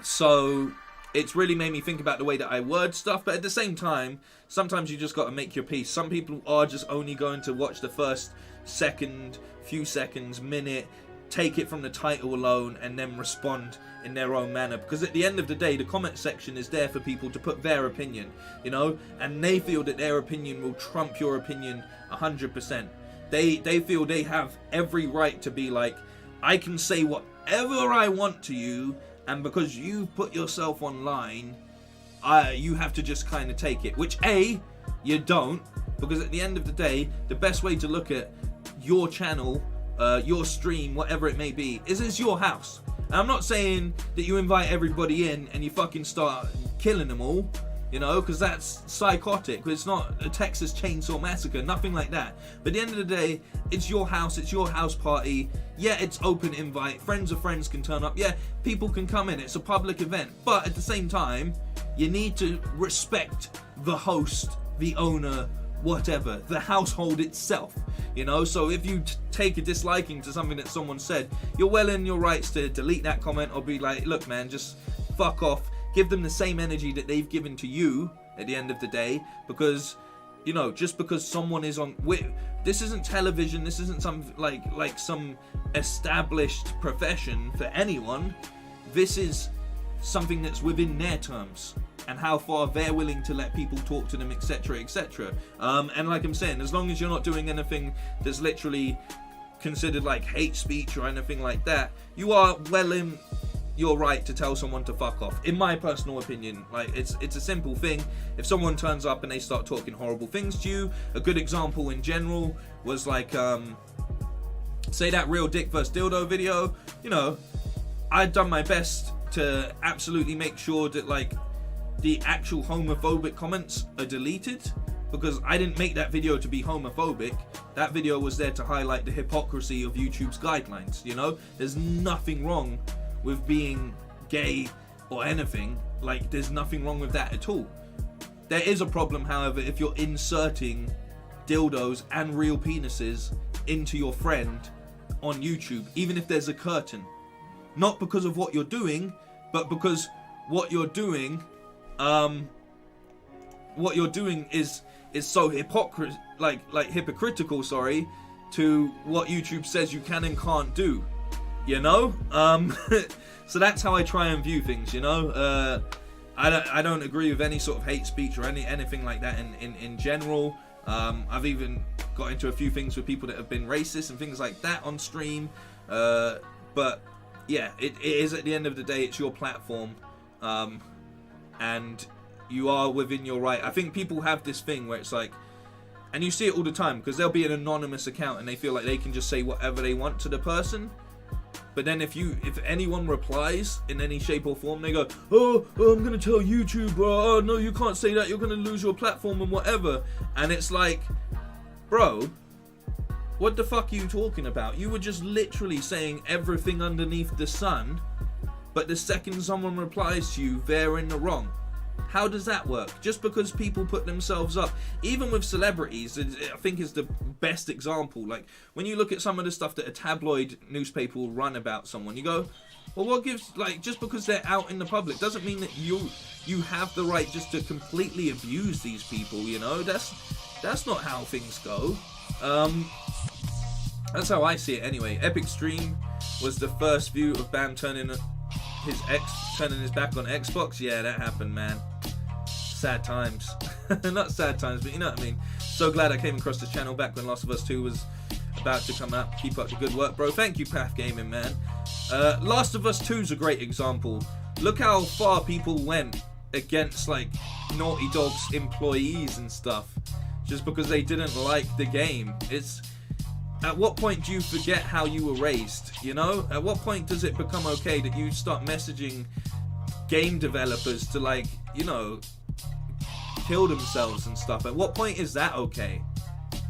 So it's really made me think about the way that I word stuff, but at the same time, sometimes you just got to make your peace. Some people are just only going to watch the first second, few seconds, minute, take it from the title alone, and then respond in their own manner, because at the end of the day, the comment section is there for people to put their opinion, you know, and they feel that their opinion will trump your opinion 100%. They feel they have every right to be like, I can say whatever I want to you, and because you put yourself online, you have to just kind of take it. Which you don't, because at the end of the day, the best way to look at your channel, your stream, whatever it may be, is it's your house. And I'm not saying that you invite everybody in and you fucking start killing them all, you know, because that's psychotic. It's not a Texas Chainsaw Massacre, nothing like that. But at the end of the day, it's your house, it's your house party. Yeah, it's open invite. Friends of friends can turn up. Yeah, people can come in. It's a public event. But at the same time, you need to respect the host, the owner, whatever, the household itself, you know. So if you take a disliking to something that someone said, you're well in your rights to delete that comment or be like, look man, just fuck off. Give them the same energy that they've given to you at the end of the day, because, you know, just because someone is on, this isn't television, this isn't some like some established profession for anyone. This is something that's within their terms and how far they're willing to let people talk to them, etc, etc. And like I'm saying, as long as you're not doing anything that's literally considered like hate speech or anything like that, you are well in your right to tell someone to fuck off, in my personal opinion. Like, it's a simple thing. If someone turns up and they start talking horrible things to you, a good example in general was like, say that real dick vs dildo video, you know, I'd done my best to absolutely make sure that like the actual homophobic comments are deleted, because I didn't make that video to be homophobic. That video was there to highlight the hypocrisy of YouTube's guidelines, you know. There's nothing wrong with being gay or anything. Like, there's nothing wrong with that at all. There is a problem, however, if you're inserting dildos and real penises into your friend on YouTube, even if there's a curtain. Not because of what you're doing, but because what you're doing is so hypocritical, sorry, to what YouTube says you can and can't do, you know. So that's how I try and view things, you know. I don't agree with any sort of hate speech or anything like that in general. I've even got into a few things with people that have been racist and things like that on stream, but yeah, it is, at the end of the day, it's your platform, and you are within your right. I think people have this thing where it's like, and you see it all the time, because there'll be an anonymous account and they feel like they can just say whatever they want to the person. But then if anyone replies in any shape or form, they go, oh, I'm gonna tell YouTube, oh no, you can't say that, you're gonna lose your platform and whatever. And it's like, bro, what the fuck are you talking about? You were just literally saying everything underneath the sun, but the second someone replies to you, they're in the wrong. How does that work? Just because people put themselves up, even with celebrities, I think is the best example. Like, when you look at some of the stuff that a tabloid newspaper will run about someone, you go, well, what gives, like, just because they're out in the public doesn't mean that you have the right just to completely abuse these people, you know? That's not how things go. That's how I see it anyway. Epic Stream was the first view of Bam turning his back on Xbox. Yeah, that happened, man. Sad times. Not sad times, but you know what I mean. So glad I came across this channel back when Last of Us 2 was about to come out. Keep up the good work, bro. Thank you, Path Gaming, man. Last of Us 2 is a great example. Look how far people went against, like, Naughty Dog's employees and stuff, just because they didn't like the game. At what point do you forget how you were raised, you know? At what point does it become okay that you start messaging game developers to, like, you know, kill themselves and stuff? At what point is that okay?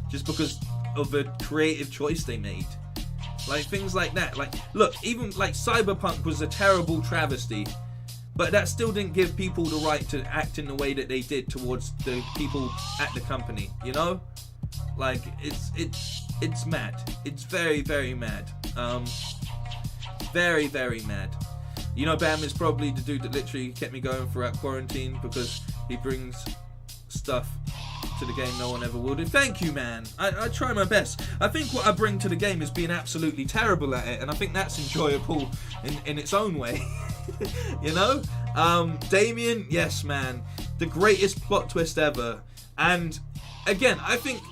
Just because of a creative choice they made? Like, things like that. Like, look, even, like, Cyberpunk was a terrible travesty, but that still didn't give people the right to act in the way that they did towards the people at the company, you know? Like, it's mad. It's very, very mad. Very, very mad. You know, Bam is probably the dude that literally kept me going throughout quarantine, because he brings stuff to the game no one ever will do. Thank you, man. I try my best. I think what I bring to the game is being absolutely terrible at it, and I think that's enjoyable in its own way. You know? Damien, yes, man. The greatest plot twist ever. And again, I think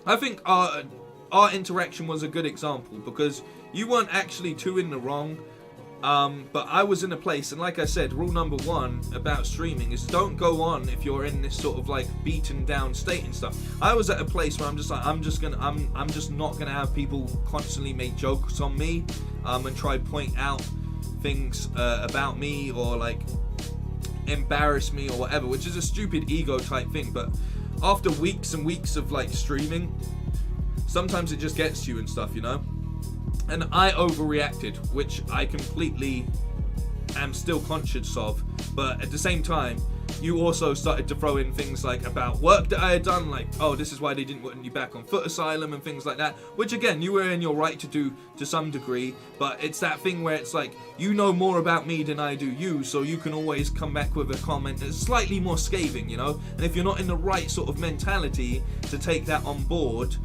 I think our interaction was a good example because you weren't actually too in the wrong. But I was in a place, and like I said, rule number 1 about streaming is don't go on if you're in this sort of like beaten down state and stuff. I was at a place where I'm just like, I'm just not gonna have people constantly make jokes on me, and try point out things about me or like embarrass me or whatever, which is a stupid ego type thing. But after weeks and weeks of like streaming, sometimes it just gets to you and stuff, you know. And I overreacted, which I completely am still conscious of. But at the same time, you also started to throw in things like about work that I had done, like, oh, this is why they didn't want you back on foot asylum and things like that, which again, you were in your right to do to some degree, but it's that thing where it's like, you know more about me than I do you, so you can always come back with a comment that's slightly more scathing, you know. And if you're not in the right sort of mentality to take that on board,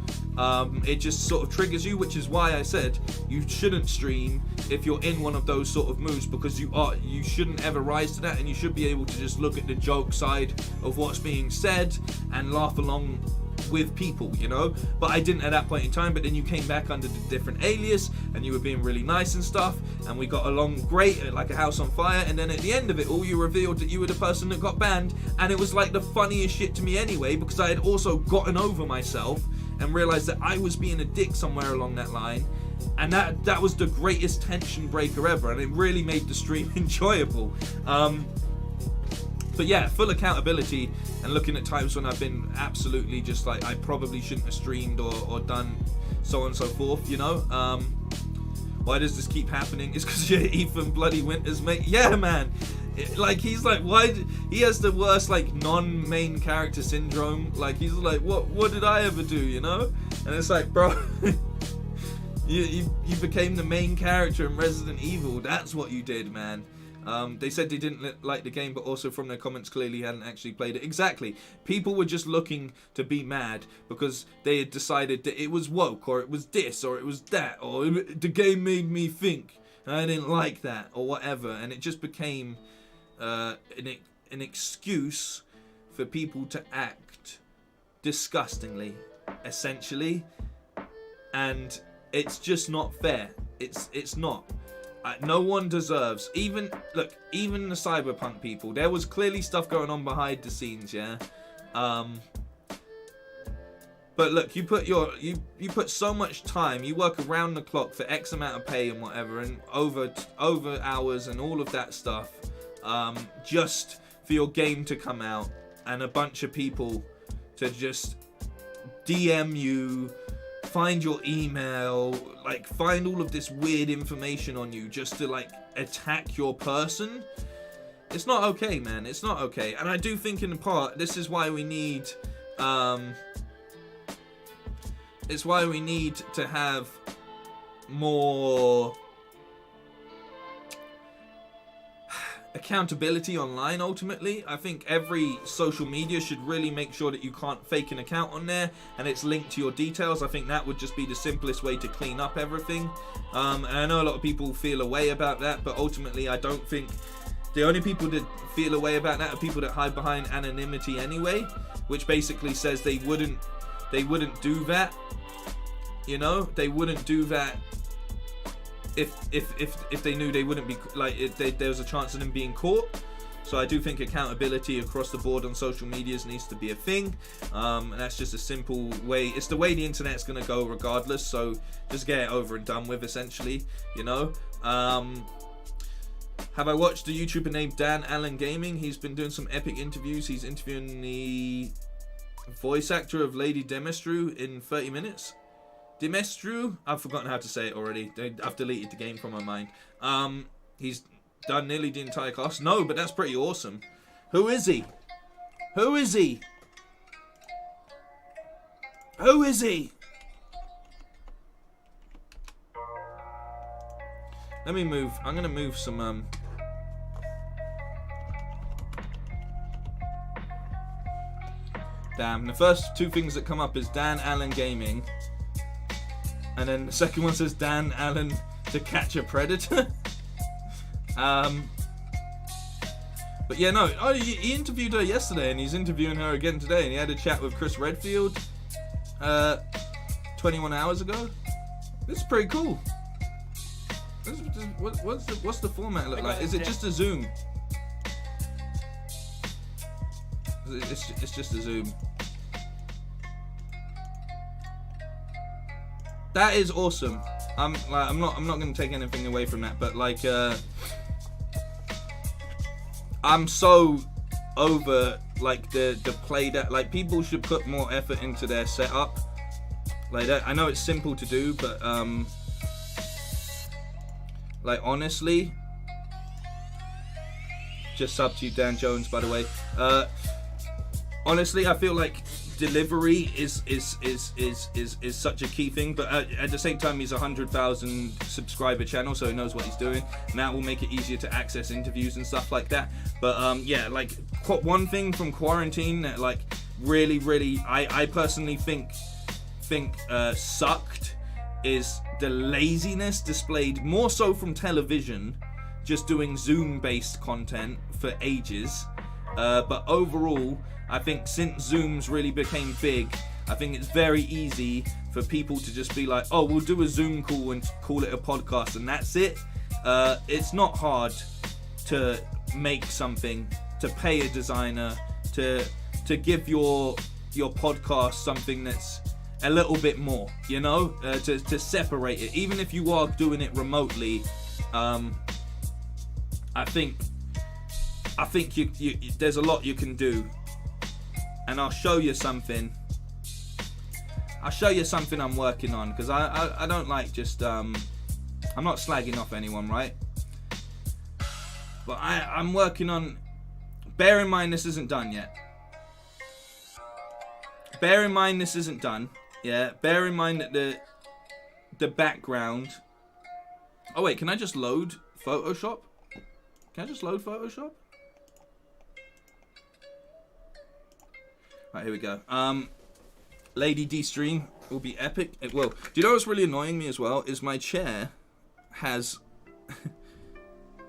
it just sort of triggers you, which is why I said you shouldn't stream if you're in one of those sort of moods, because you shouldn't ever rise to that, and you should be able to just look at the joke side of what's being said and laugh along with people, you know. But I didn't at that point in time. But then you came back under the different alias and you were being really nice and stuff, and we got along great, like a house on fire. And then at the end of it all, you revealed that you were the person that got banned, and it was like the funniest shit to me anyway, because I had also gotten over myself and realized that I was being a dick somewhere along that line, and that was the greatest tension breaker ever, and it really made the stream enjoyable. But yeah, full accountability, and looking at times when I've been absolutely just like, I probably shouldn't have streamed or done so on and so forth, you know. Why does this keep happening? It's because you're Ethan Bloody Winters, mate. Yeah, man. Like, he's like, he has the worst like non-main character syndrome. Like, he's like, what did I ever do, you know? And it's like, bro, you became the main character in Resident Evil. That's what you did, man. They said they didn't like the game, but also from their comments clearly hadn't actually played it. Exactly. People were just looking to be mad because they had decided that it was woke, or it was this, or it was that, or the game made me think and I didn't like that, or whatever. And it just became an excuse for people to act disgustingly, essentially. And it's just not fair. It's not. No one deserves, even the cyberpunk people. There was clearly stuff going on behind the scenes, yeah. But look, you put so much time, you work around the clock for X amount of pay and whatever, and over hours and all of that stuff, just for your game to come out and a bunch of people to just DM you, find your email, like find all of this weird information on you just to like attack your person. It's not okay, man. It's not okay. And I do think in part this is why we need it's why we need to have more accountability online. Ultimately, I think every social media should really make sure that you can't fake an account on there and it's linked to your details. I think that would just be the simplest way to clean up everything. And I know a lot of people feel a way about that, but ultimately I don't think the only people that feel a way about that are people that hide behind anonymity anyway, which basically says they wouldn't do that, you know. They wouldn't do that if they knew they wouldn't be, like, there was a chance of them being caught. So I do think accountability across the board on social medias needs to be a thing, and that's just a simple way. It's the way the internet's gonna go regardless, so just get it over and done with, essentially, you know. Have I watched a YouTuber named Dan Allen Gaming? He's been doing some epic interviews. He's interviewing the voice actor of Lady Demestru in 30 minutes. Demestru? I've forgotten how to say it already. I've deleted the game from my mind. He's done nearly the entire cast. No, but that's pretty awesome. Who is he? Who is he? Who is he? Let me move. I'm gonna move some Damn, the first two things that come up is Dan Allen Gaming, and then the second one says Dan Allen to catch a predator. But yeah, no. Oh, he interviewed her yesterday, and he's interviewing her again today, and he had a chat with Chris Redfield. 21 hours ago. This is pretty cool. What's the format look like? Is it just a Zoom? It's just a Zoom. That is awesome. I'm not gonna take anything away from that, but like I'm so over like the play that like people should put more effort into their setup. Like that, I know it's simple to do, but like honestly, just sub to you, Dan Jones, by the way. Honestly, I feel like delivery is such a key thing, but at the same time, he's a 100,000 subscriber channel, so he knows what he's doing. And that will make it easier to access interviews and stuff like that. But yeah, like one thing from quarantine that like really I personally think sucked is the laziness displayed more so from television, just doing Zoom based content for ages. But overall, I think since Zooms really became big, I think it's very easy for people to just be like, oh, we'll do a Zoom call and call it a podcast and that's it. It's not hard to make something, to pay a designer, to give your podcast something that's a little bit more, you know, to separate it. Even if you are doing it remotely, I think you there's a lot you can do. And I'll show you something. I'm working on, because I don't like just I'm not slagging off anyone, right? But I'm working on. Bear in mind this isn't done yet. Bear in mind this isn't done. Yeah. Bear in mind that the background. Oh wait, can I just load Photoshop? Can I just load Photoshop? Right, here we go. Lady D stream will be epic. It will. Do you know what's really annoying me as well? Is my chair has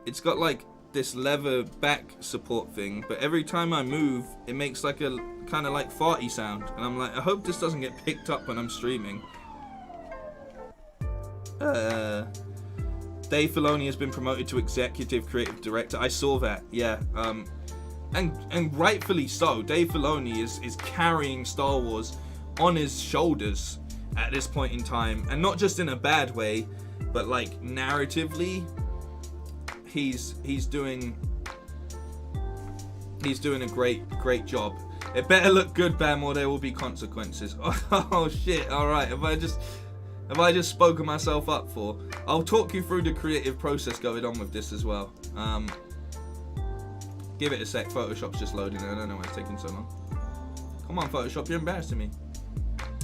it's got like this leather back support thing, but every time I move, it makes like a kind of like farty sound, and I'm like, I hope this doesn't get picked up when I'm streaming. Dave Filoni has been promoted to executive creative director. I saw that. Yeah. And rightfully so. Dave Filoni is carrying Star Wars on his shoulders at this point in time, and not just in a bad way, but like narratively, he's doing a great job. It better look good, Bam, or there will be consequences. Oh shit! All right, have I just spoken myself up for? I'll talk you through the creative process going on with this as well. Give it a sec. Photoshop's just loading. I don't know why it's taking so long. Come on, Photoshop, you're embarrassing me.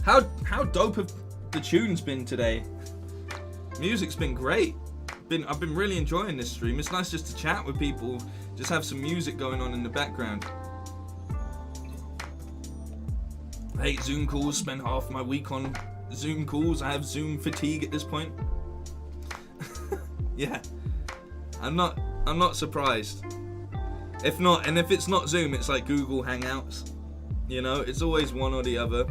How dope have the tunes been today? Music's been great. I've been really enjoying this stream. It's nice just to chat with people, just have some music going on in the background. I hate Zoom calls. Spend half my week on Zoom calls. I have Zoom fatigue at this point. Yeah, I'm not surprised. If it's not Zoom, it's like Google Hangouts. You know, it's always one or the other.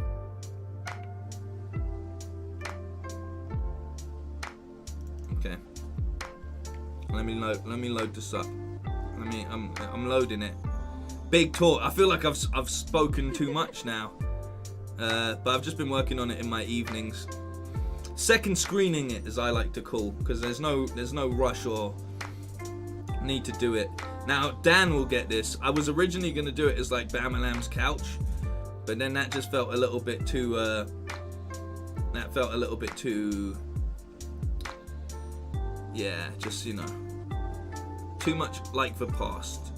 Okay. Let me load this up. I'm loading it. Big talk. I feel like I've spoken too much now. But I've just been working on it in my evenings. Second screening it, as I like to call, because there's no rush or need to do it. Now, Dan will get this. I was originally going to do it as like Bamalam's couch, but then that just felt a little bit too, yeah, just, you know, too much like the past,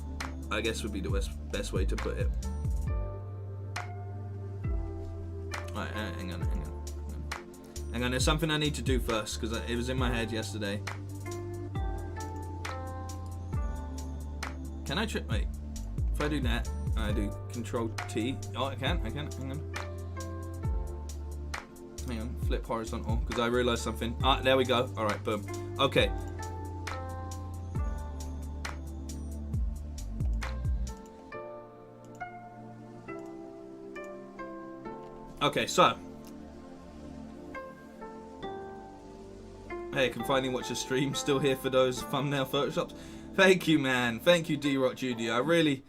I guess would be the best way to put it. Alright, hang on, there's something I need to do first, because it was in my head yesterday. Can I wait, if I do that, I do Control T. Oh, I can, hang on, flip horizontal, because I realized something. Ah, there we go. Alright, boom. Okay. Okay, so, Hey, can finally watch the stream. Still here for those thumbnail photoshops. Thank you, man. Thank you, D-Rock Judy. I really,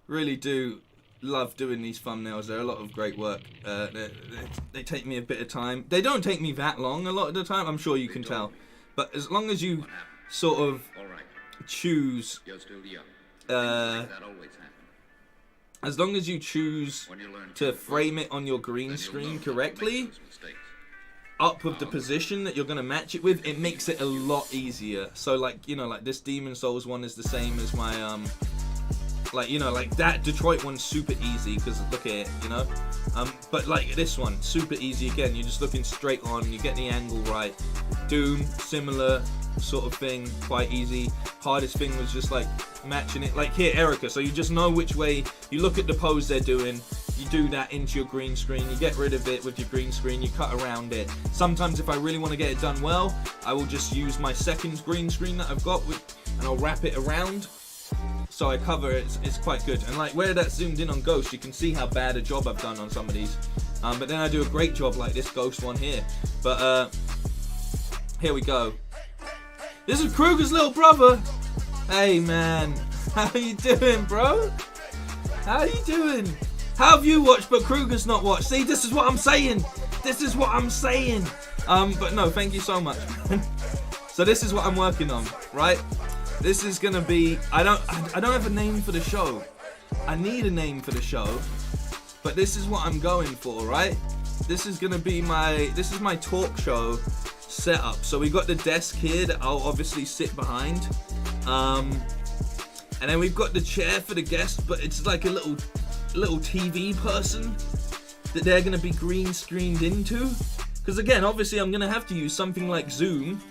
really do love doing these thumbnails. They're a lot of great work. They take me a bit of time. They don't take me that long a lot of the time. I'm sure you can tell. But as long as you sort of choose... as long as you choose to frame it on your green screen correctly, up with the position that you're going to match it with, it makes it a lot easier. So like, you know, like this Demon Souls one is the same as my, like, you know, like that Detroit one's super easy because look at it, you know. But like this one, super easy again. You're just looking straight on, you get the angle right. Doom, similar sort of thing, quite easy. Hardest thing was just like matching it. Like here, Erica, so you just know which way, you look at the pose they're doing, you do that into your green screen, you get rid of it with your green screen, you cut around it. Sometimes if I really want to get it done well, I will just use my second green screen that I've got and I'll wrap it around. So I cover it, it's quite good. And like where that's zoomed in on Ghost, you can see how bad a job I've done on some of these. But then I do a great job like this Ghost one here. But here we go. This is Kruger's little brother. Hey man, how you doing, bro? How you doing? How have you watched but Kruger's not watched? See, this is what I'm saying. This is what I'm saying. But no, thank you so much. So this is what I'm working on, right? This is gonna be, I don't have a name for the show. I need a name for the show, but this is what I'm going for, right? This is gonna be this is my talk show setup. So we got the desk here that I'll obviously sit behind. And then we've got the chair for the guest, but it's like a little TV person that they're gonna be green screened into. Because again, obviously I'm gonna have to use something like Zoom,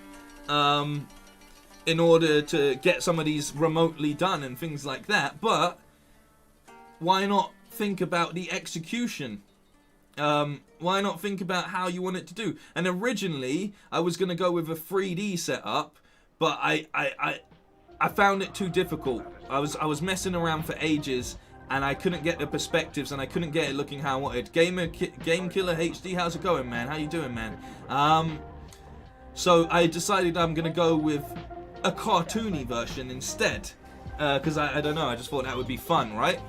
in order to get some of these remotely done and things like that. But why not think about the execution? Why not think about how you want it to do? And originally I was gonna go with a 3D setup, but I found it too difficult. I was messing around for ages and I couldn't get the perspectives and I couldn't get it looking how I wanted. Game Killer HD, how's it going, man? How you doing, man? So I decided I'm gonna go with a cartoony version instead, because I don't know, I just thought that would be fun, right?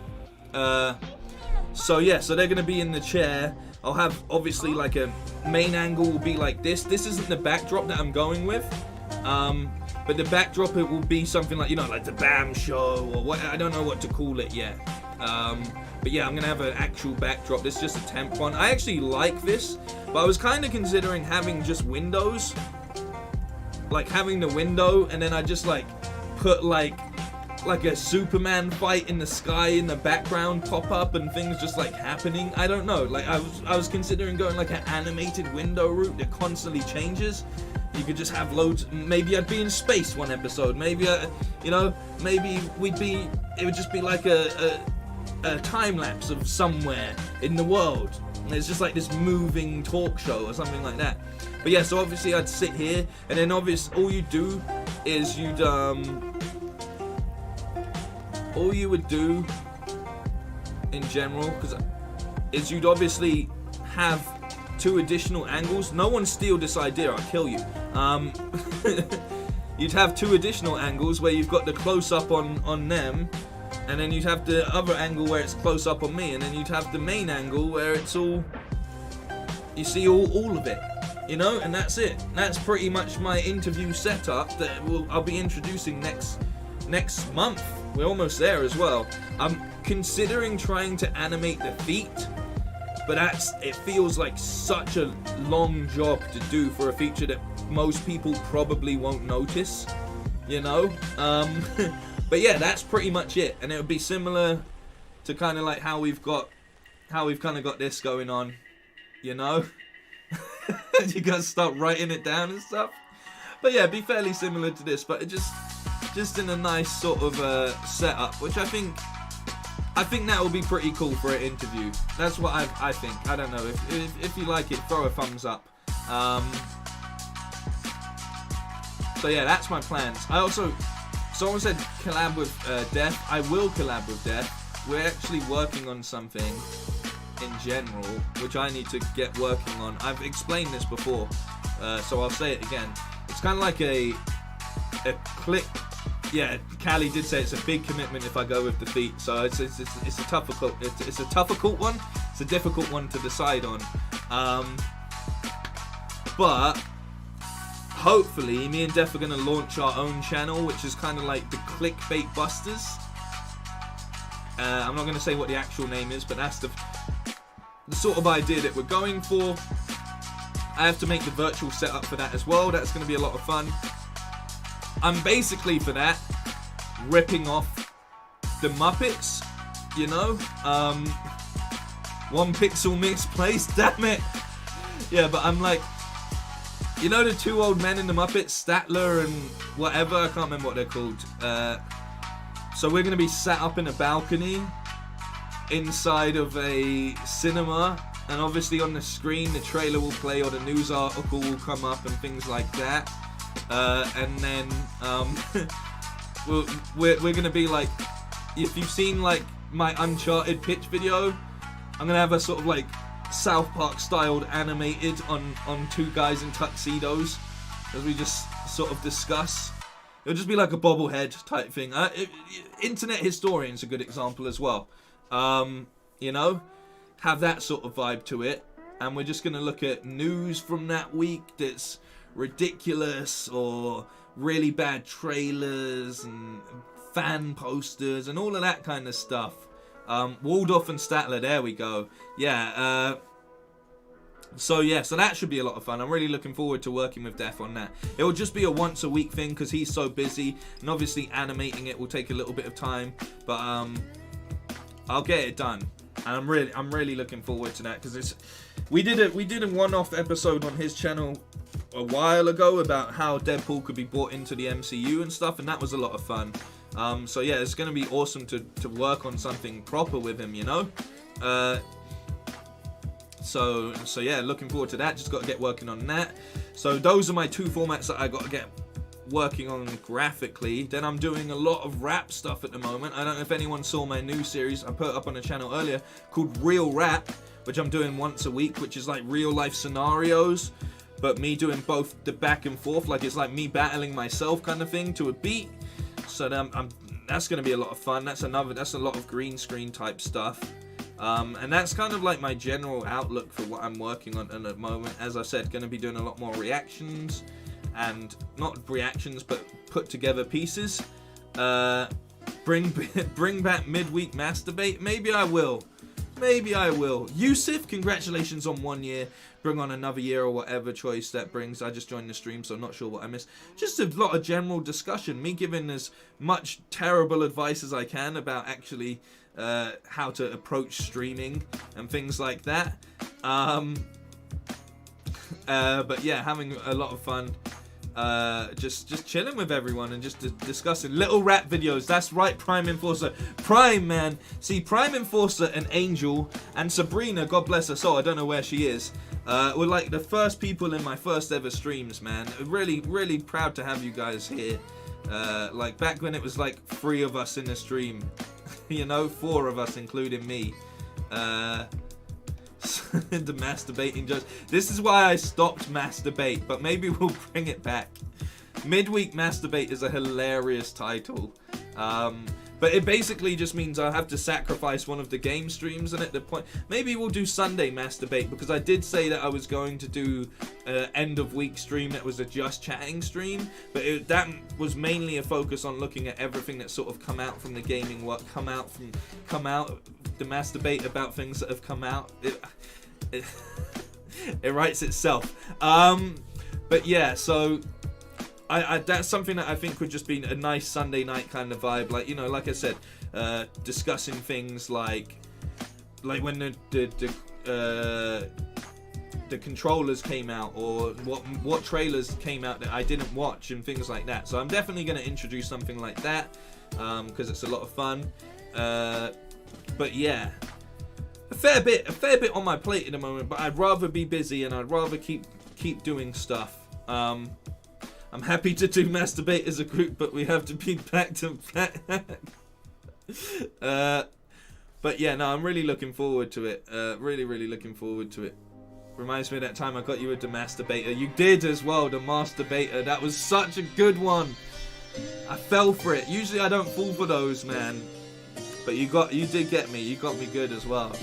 So yeah, so they're gonna be in the chair. I'll have obviously like a main angle will be like this. This isn't the backdrop that I'm going with, but the backdrop it will be something like, you know, like the BAM show or what, I don't know what to call it yet. But yeah, I'm gonna have an actual backdrop. This is just a temp one. I actually like this, but I was kind of considering having just windows, like having the window, and then I just like put like a Superman fight in the sky in the background pop up and things just like happening. I don't know, like I was considering going like an animated window route that constantly changes. You could just have loads. Maybe I'd be in space one episode. Maybe you know, maybe it would just be like a time lapse of somewhere in the world. And it's just like this moving talk show or something like that. But yeah, so obviously I'd sit here, and then obviously all you do is all you would do in general, is you'd obviously have 2 additional angles. No one steal this idea, I'll kill you. You'd have 2 additional angles where you've got the close up on them, and then you'd have the other angle where it's close up on me, and then you'd have the main angle where it's all, you see all of it, you know, and that's it. That's pretty much my interview setup that I'll be introducing next month. We're almost there as well. I'm considering trying to animate the feet, but it feels like such a long job to do for a feature that most people probably won't notice, you know. But yeah, that's pretty much it, and it would be similar to kind of like how we've kind of got this going on, you know. You gotta start writing it down and stuff. But yeah, it'd be fairly similar to this, but it just in a nice sort of setup, which I think that will be pretty cool for an interview. That's what I think. I don't know, if you like it, throw a thumbs up. So yeah, that's my plans. I also, someone said collab with Death. I will collab with Death. We're actually working on something in general, which I need to get working on. I've explained this before, so I'll say it again. It's it's kind of like a click. Yeah, Callie did say it's a big commitment if I go with defeat. So it's a difficult one. It's a difficult one to decide on. But hopefully, me and Def are going to launch our own channel, which is kind of like the Clickbait Busters. I'm not going to say what the actual name is, but that's the sort of idea that we're going for. I have to make the virtual setup for that as well. That's going to be a lot of fun. I'm basically, for that, ripping off the Muppets, you know? One pixel misplaced, damn it! Yeah, but I'm like, you know the two old men in the Muppets, Statler and whatever? I can't remember what they're called. So we're going to be sat up in a balcony inside of a cinema, and obviously on the screen the trailer will play or the news article will come up and things like that. And then we're going to be like, if you've seen like my Uncharted pitch video, I'm going to have a sort of like South Park styled animated on two guys in tuxedos as we just sort of discuss. It'll just be like a bobblehead type thing. Internet Historian's a good example as well. You know, have that sort of vibe to it. And we're just going to look at news from that week that's ridiculous, or really bad trailers and fan posters and all of that kind of stuff. Waldorf and Statler, there we go. Yeah, so that should be a lot of fun. I'm really looking forward to working with Def on that. It will just be a once a week thing because he's so busy, and obviously animating it will take a little bit of time, but I'll get it done. And I'm really looking forward to that, because we did a one-off episode on his channel a while ago about how Deadpool could be brought into the MCU and stuff, and that was a lot of fun. So yeah, it's going to be awesome to work on something proper with him, you know. So yeah, looking forward to that. Just got to get working on that. So those are my two formats that I got to get working on graphically. Then I'm doing a lot of rap stuff at the moment. I don't know if anyone saw my new series I put up on the channel earlier called Real Rap, which I'm doing once a week, which is like real life scenarios, but me doing both the back and forth, like it's like me battling myself kind of thing to a beat. So that's going to be a lot of fun. That's a lot of green screen type stuff. And that's kind of like my general outlook for what I'm working on at the moment. As I said, going to be doing a lot more reactions, and not reactions, but put together pieces. Bring back midweek masturbate. Maybe I will. Yusuf, congratulations on 1 year. Bring on another year, or whatever choice that brings. I just joined the stream, so I'm not sure what I missed. Just a lot of general discussion. Me giving as much terrible advice as I can about actually how to approach streaming and things like that. But yeah, having a lot of fun. Just chilling with everyone and just discussing little rap videos. That's right, Prime Enforcer. Prime, man. See, Prime Enforcer and Angel and Sabrina, God bless her soul, I don't know where she is, were like the first people in my first ever streams, man. Really, really proud to have you guys here. Like back when it was like 3 of us in the stream. You know, 4 of us including me. The masturbating judge. This is why I stopped masturbate, but maybe we'll bring it back. Midweek masturbate is a hilarious title. But it basically just means I have to sacrifice one of the game streams, and at the point, maybe we'll do Sunday masturbate, because I did say that I was going to do end of week stream that was a just chatting stream, but that was mainly a focus on looking at everything that's sort of come out from the gaming work, come out the masturbate about things that have come out. It writes itself. But yeah, so I that's something that I think would just be a nice Sunday night kind of vibe. Like, you know, like I said, discussing things like when the controllers came out, or what trailers came out that I didn't watch, and things like that. So I'm definitely going to introduce something like that, because it's a lot of fun. But yeah, a fair bit on my plate at the moment, but I'd rather be busy, and I'd rather keep doing stuff. I'm happy to do masturbate as a group, but we have to be back to back. But yeah, no, I'm really looking forward to it. Really looking forward to it. Reminds me of that time I got you with the masturbator. You did as well, the masturbator. That was such a good one. I fell for it. Usually I don't fall for those, man. But you did get me. You got me good as well.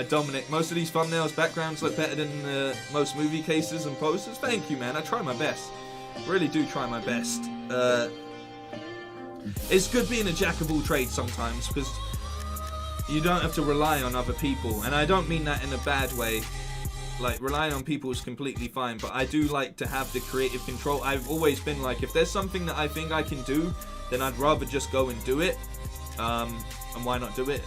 Dominic, most of these thumbnails, backgrounds look better than most movie cases and posters. Thank you, man. I try my best. Really do try my best. It's good being a jack of all trades sometimes, because you don't have to rely on other people. And I don't mean that in a bad way. Like, relying on people is completely fine, but I do like to have the creative control. I've always been like, if there's something that I think I can do, then I'd rather just go and do it. And why not do it?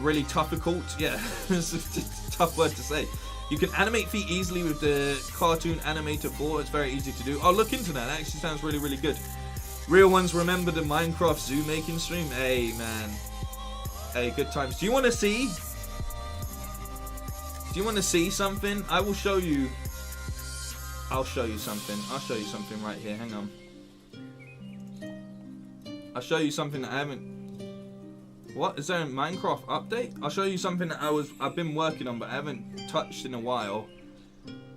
Really difficult? Yeah, it's just a tough word to say. You can animate feet easily with the Cartoon Animator 4. It's very easy to do. I'll look into that. That actually sounds really, really good. Real ones remember the Minecraft zoo making stream? Hey, man. Hey, good times. Do you want to see? Do you want to see something? I will show you. I'll show you something. I'll show you something right here. Hang on. I'll show you something that I haven't. What? Is there a Minecraft update? I'll show you something that I've been working on, but I haven't touched in a while.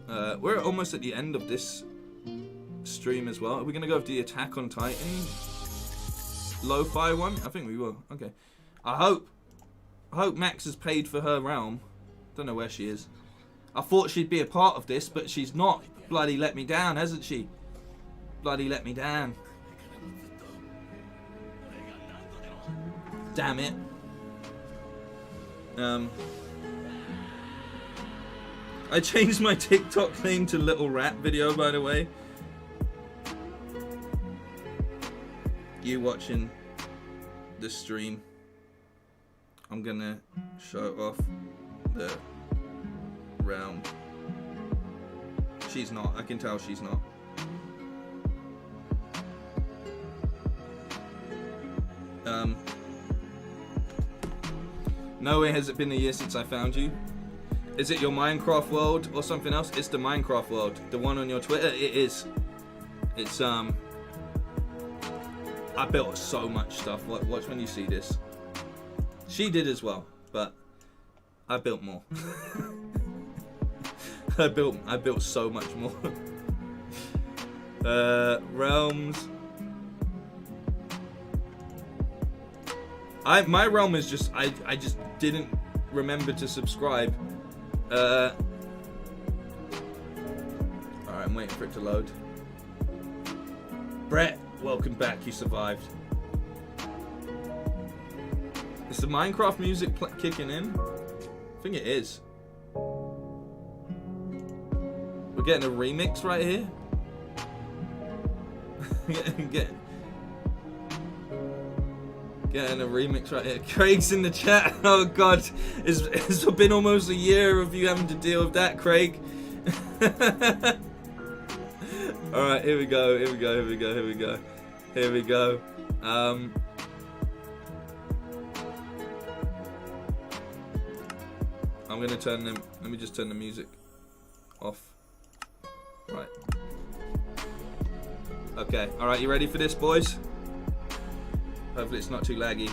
We're almost at the end of this stream as well. Are we gonna go with the Attack on Titan lo-fi one? I think we will. Okay. I hope Max has paid for her realm. Don't know where she is. I thought she'd be a part of this, but she's not. Bloody let me down, hasn't she? Bloody let me down. Damn it. I changed my TikTok name to Little Rat Video, by the way. You watching the stream. I'm gonna show off the realm. She's not. I can tell she's not. No way has it been a year since I found you. Is it your Minecraft world or something else? It's the Minecraft world. The one on your Twitter? It is. It's, I built so much stuff. Watch when you see this. She did as well, but I built more. I built so much more. Realms. My realm is just I just didn't remember to subscribe. Alright, I'm waiting for it to load. Brett, welcome back, you survived. Is the Minecraft music kicking in? I think it is. We're getting a remix right here. Getting a remix right here. Craig's in the chat. Oh god, it's been almost a year of you having to deal with that, Craig. All right, here we go. I'm gonna turn them. Let me just turn the music off. Right. Okay. All right, you ready for this, boys? Hopefully it's not too laggy.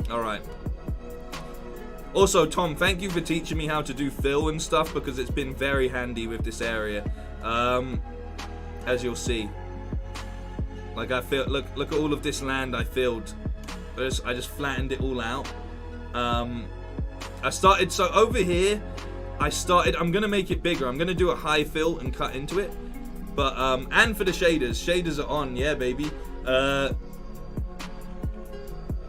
Alright. Also, Tom, thank you for teaching me how to do fill and stuff, because it's been very handy with this area. As you'll see. Like, I feel, look at all of this land I filled. I just flattened it all out. I started, so over here, I'm going to make it bigger. I'm going to do a high fill and cut into it. But, and for the shaders are on, yeah, baby.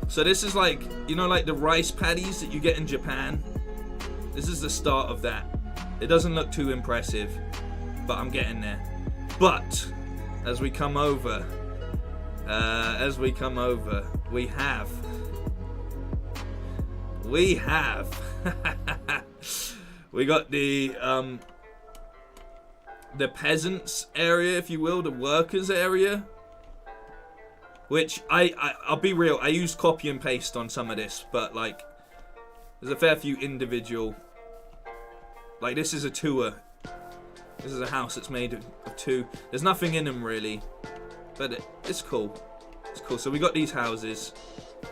So this is like, you know, like the rice paddies that you get in Japan. This is the start of that. It doesn't look too impressive, but I'm getting there. But as we come over, we have we got the peasants area, if you will, the workers area. Which, I'll be real, I used copy and paste on some of this, but, like, there's a fair few individual, like, this is a tour. This is a house that's made of two. There's nothing in them, really, but it's cool. It's cool. So we got these houses.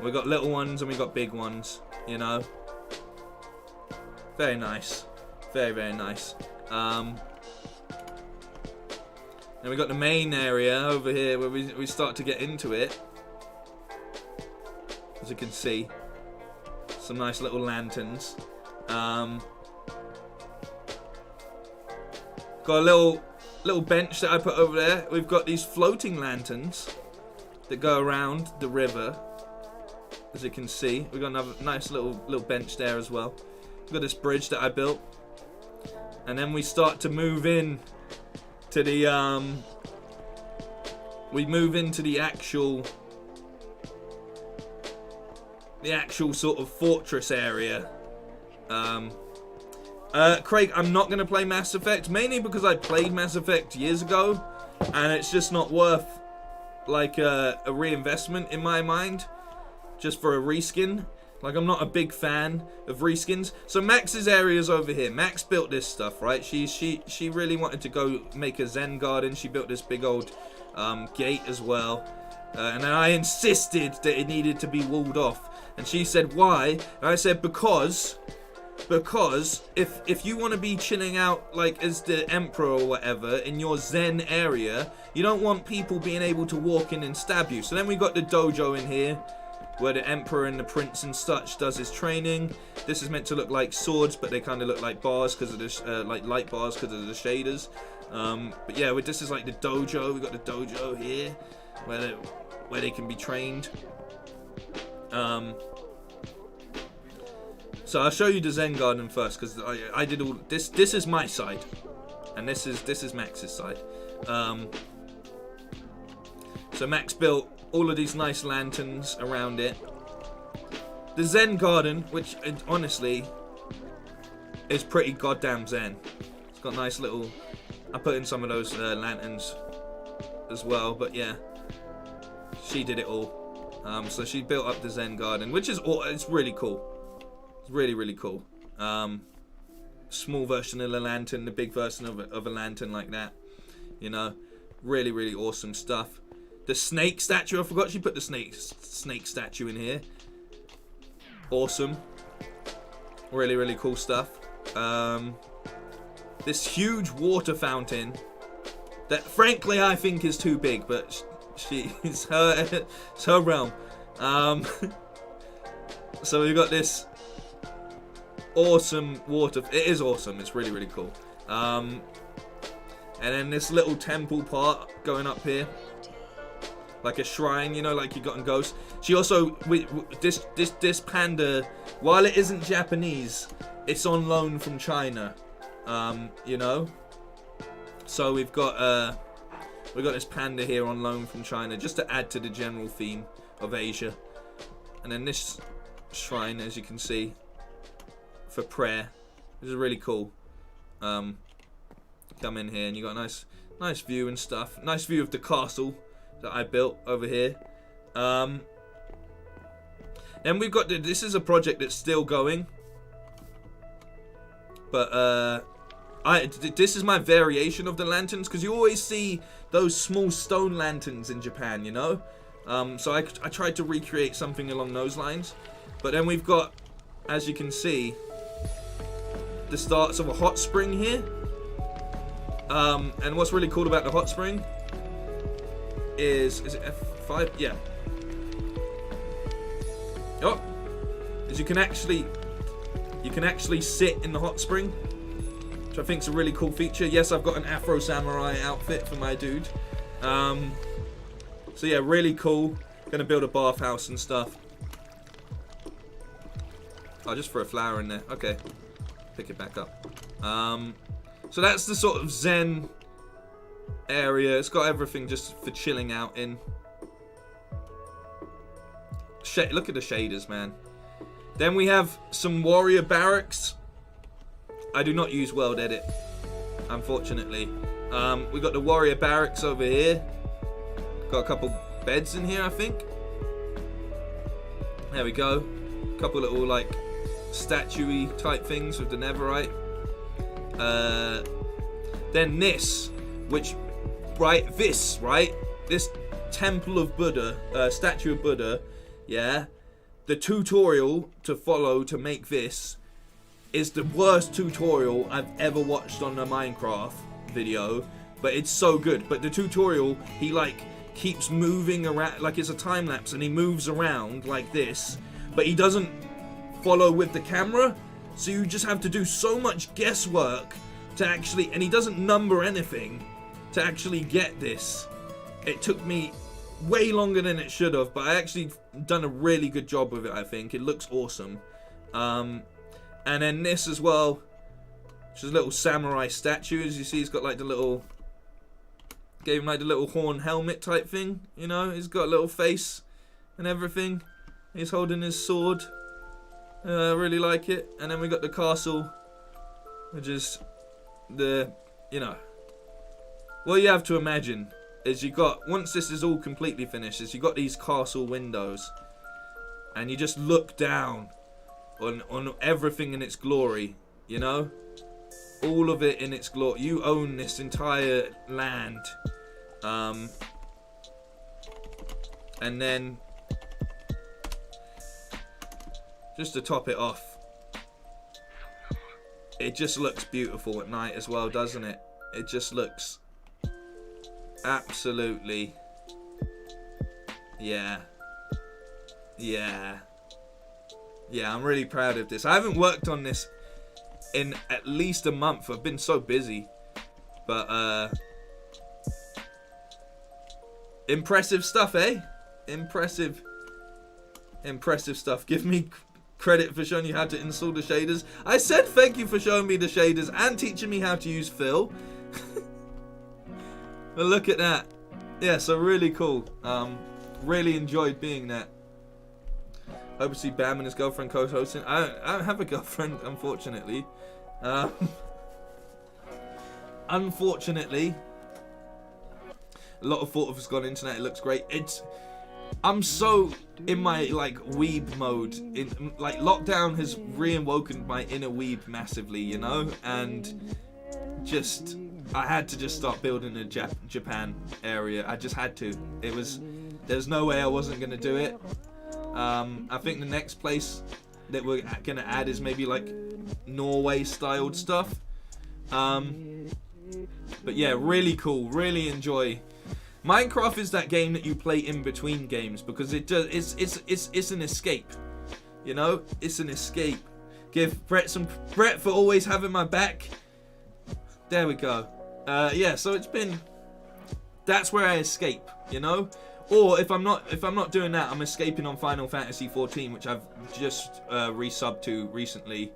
We got little ones and we got big ones, you know. Very nice. Very, very nice. Then we got the main area over here where we start to get into it. As you can see, some nice little lanterns. Got a little bench that I put over there. We've got these floating lanterns that go around the river. As you can see, we've got another nice little bench there as well. We've got this bridge that I built, and then we start to move in to the we move into the actual sort of fortress area. Craig, I'm not going to play Mass Effect, mainly because I played Mass Effect years ago, and it's just not worth, like, a reinvestment in my mind, just for a reskin. Like, I'm not a big fan of reskins. So Max's area is over here. Max built this stuff, right? She really wanted to go make a Zen garden. She built this big old gate as well. And then I insisted that it needed to be walled off. And she said, why? And I said, because if you want to be chilling out like as the emperor or whatever in your Zen area, you don't want people being able to walk in and stab you. So then we got the dojo in here, where the emperor and the prince and such does his training. This is meant to look like swords, but they kind of look like bars because of this, like light bars because of the shaders. But yeah, this is like the dojo. We got the dojo here, where they can be trained. So I'll show you the Zen garden first, because I did all this. This is my side, and this is Max's side. So Max built all of these nice lanterns around it. The Zen garden, which honestly is pretty goddamn Zen. It's got nice little. I put in some of those lanterns as well, but yeah, she did it all. So she built up the Zen garden, which is it's really cool. It's really, really cool. Small version of a lantern, the big version of a lantern like that. You know, really, really awesome stuff. The snake statue, I forgot she put the snake statue in here. Awesome. Really, really cool stuff. This huge water fountain that, frankly, I think is too big, but it's her realm. So we've got this awesome water. It is awesome. It's really, really cool. And then this little temple part going up here, like a shrine, you know, like you got in Ghost. She also, this panda, while it isn't Japanese, it's on loan from China. You know, so we've got this panda here on loan from China, just to add to the general theme of Asia. And then this shrine, as you can see, for prayer. This is really cool. Come in here and you got a nice view and stuff. Nice view of the castle that I built over here. Then we've got this is a project that's still going, but this is my variation of the lanterns, because you always see those small stone lanterns in Japan, you know. So I tried to recreate something along those lines. But then we've got, as you can see, the starts of a hot spring here. And what's really cool about the hot spring is it F5? Yeah. Oh, is you can actually sit in the hot spring, which I think is a really cool feature. Yes, I've got an Afro Samurai outfit for my dude. So yeah, really cool. Gonna build a bathhouse and stuff. I'll just throw a flower in there. Okay, pick it back up. So that's the sort of Zen area. It's got everything just for chilling out in. Look at the shaders, man. Then we have some warrior barracks. I do not use World Edit, unfortunately. We got the warrior barracks over here. Got a couple beds in here, I think. There we go. A couple little like statue-y type things with the netherite. Then this, this temple of Buddha, statue of Buddha, yeah. The tutorial to follow to make this It's the worst tutorial I've ever watched on a Minecraft video, but it's so good. But the tutorial, he like keeps moving around, like it's a time lapse, and he moves around like this, but he doesn't follow with the camera, so you just have to do so much guesswork to actually, and he doesn't number anything to actually get this. It took me way longer than it should have, but I actually done a really good job with it. I think it looks awesome. And then this as well, which is a little samurai statue. As you see, he's got like the little, gave him like the little horn helmet type thing, you know. He's got a little face and everything. He's holding his sword. I really like it. And then we got the castle, which is the, you know, what you have to imagine is you got, once this is all completely finished, is you got these castle windows, and you just look down on everything in its glory, you know, all of it in its glory. You own this entire land, and then just to top it off, it just looks beautiful at night as well, doesn't it? It just looks absolutely, yeah, I'm really proud of this. I haven't worked on this in at least a month. I've been so busy, but impressive stuff, eh? Impressive stuff. Give me credit for showing you how to install the shaders. I said thank you for showing me the shaders and teaching me how to use fill. But look at that. Yeah, so really cool. Really enjoyed being that. Hope to see Bam and his girlfriend co-hosting. I don't have a girlfriend, unfortunately. Unfortunately. A lot of thought has gone into that. It looks great. I'm so in my like weeb mode. In like lockdown has reawoken my inner weeb massively, you know, and just I had to just start building a Japan area. I just had to. There's no way I wasn't gonna do it. I think the next place that we're gonna add is maybe like Norway styled stuff. But yeah, really cool. Really enjoy. Minecraft is that game that you play in between games because it's an escape. You know, it's an escape. Give Brett for always having my back. There we go. Yeah, so that's where I escape, you know? Or if I'm not doing that, I'm escaping on Final Fantasy 14, which I've just resubbed to recently,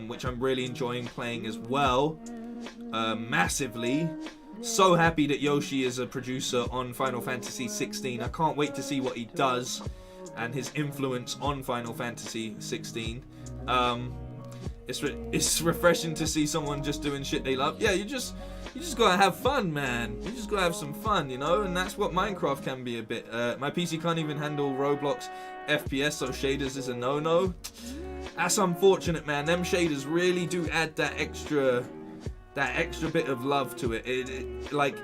which I'm really enjoying playing as well, massively. So happy that Yoshi is a producer on Final Fantasy 16. I can't wait to see what he does and his influence on Final Fantasy 16. It's refreshing to see someone just doing shit they love. Yeah, you just gotta have fun, man. You just gotta have some fun, you know, and that's what Minecraft can be a bit. My PC can't even handle Roblox FPS, so shaders is a no-no. That's unfortunate, man. Them shaders really do add that extra bit of love to it. It like,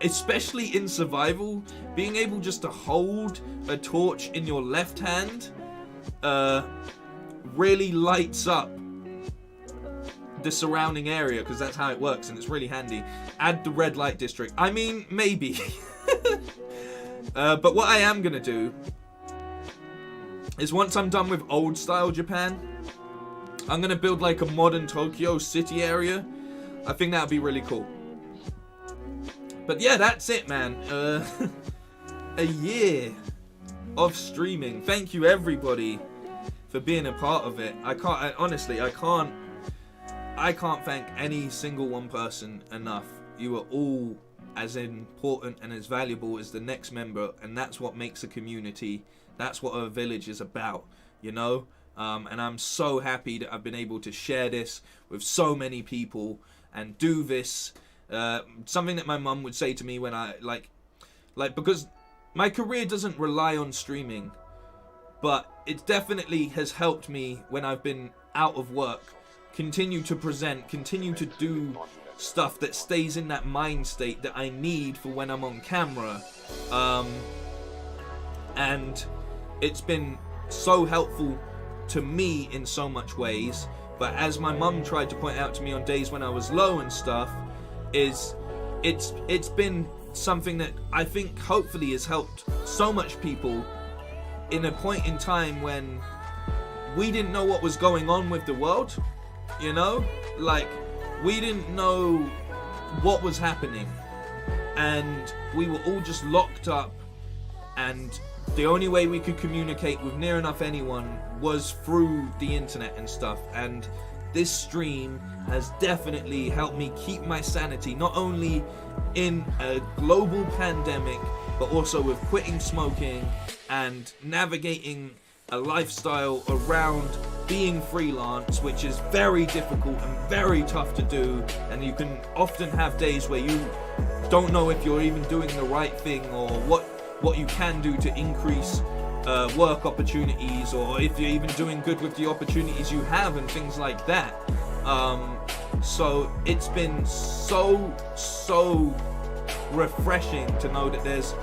especially in survival, being able just to hold a torch in your left hand really lights up the surrounding area, because that's how it works, and it's really handy. Add the red light district. I mean, maybe. But what I am gonna do is, once I'm done with old style Japan, I'm gonna build like a modern Tokyo city area. I think that would be really cool. But yeah, that's it, man. A year of streaming. Thank you everybody for being a part of it. Honestly, I can't thank any single one person enough. You are all as important and as valuable as the next member, and that's what makes a community. That's what a village is about, you know? And I'm so happy that I've been able to share this with so many people and do this. Something that my mum would say to me when I, like, because my career doesn't rely on streaming, but it definitely has helped me when I've been out of work. Continue to present, continue to do stuff that stays in that mind state that I need for when I'm on camera. And it's been so helpful to me in so much ways But as my mum tried to point out to me on days when I was low and stuff, it's been something that I think hopefully has helped so much people in a point in time when we didn't know what was going on with the world, you know? Like, we didn't know what was happening, and we were all just locked up, and the only way we could communicate with near enough anyone was through the internet and stuff. And this stream has definitely helped me keep my sanity, not only in a global pandemic, but also with quitting smoking and navigating a lifestyle around being freelance, which is very difficult and very tough to do. And you can often have days where you don't know if you're even doing the right thing, or what you can do to increase work opportunities, or if you're even doing good with the opportunities you have and things like that. So it's been so refreshing to know that there's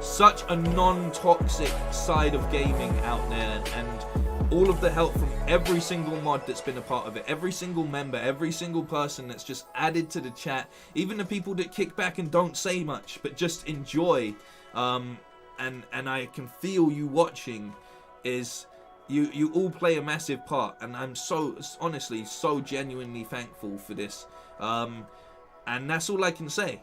such a non-toxic side of gaming out there, and all of the help from every single mod that's been a part of it, every single member, every single person that's just added to the chat, even the people that kick back and don't say much but just enjoy, and I can feel you watching, is you all play a massive part, and I'm so honestly so genuinely thankful for this, and that's all I can say.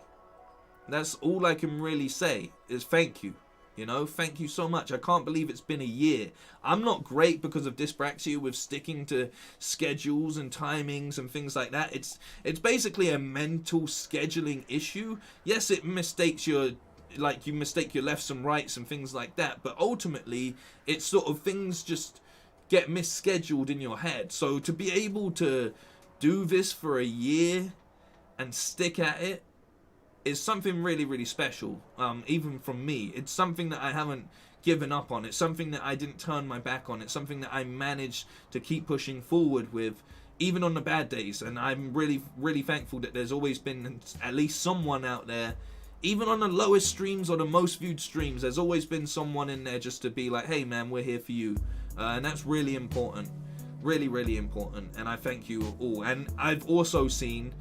That's all I can really say is thank you. You know, thank you so much. I can't believe it's been a year. I'm not great because of dyspraxia with sticking to schedules and timings and things like that. It's basically a mental scheduling issue. Yes, it mistakes your, like, you mistake your lefts and rights and things like that, but ultimately it's sort of things just get misscheduled in your head. So to be able to do this for a year and stick at it is something really, really special, even from me. It's something that I haven't given up on. It's something that I didn't turn my back on. It's something that I managed to keep pushing forward with, even on the bad days. And I'm really, really thankful that there's always been at least someone out there, even on the lowest streams or the most viewed streams, there's always been someone in there just to be like, hey man, we're here for you. And that's really important. Really, really important. And I thank you all. And I've also seen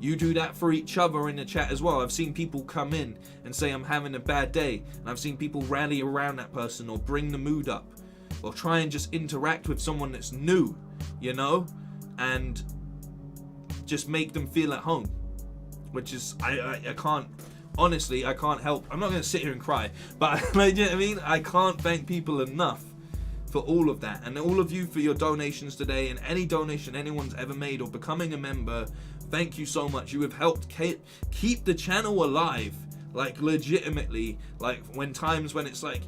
you do that for each other in the chat as well. I've seen people come in and say I'm having a bad day, and I've seen people rally around that person or bring the mood up or try and just interact with someone that's new, you know, and just make them feel at home, which is I can't, honestly, I can't help. I'm not going to sit here and cry, but you know what I mean? I can't thank people enough for all of that, and all of you for your donations today, and any donation anyone's ever made or becoming a member. Thank you so much. You have helped keep the channel alive, like legitimately. Like when times when it's like,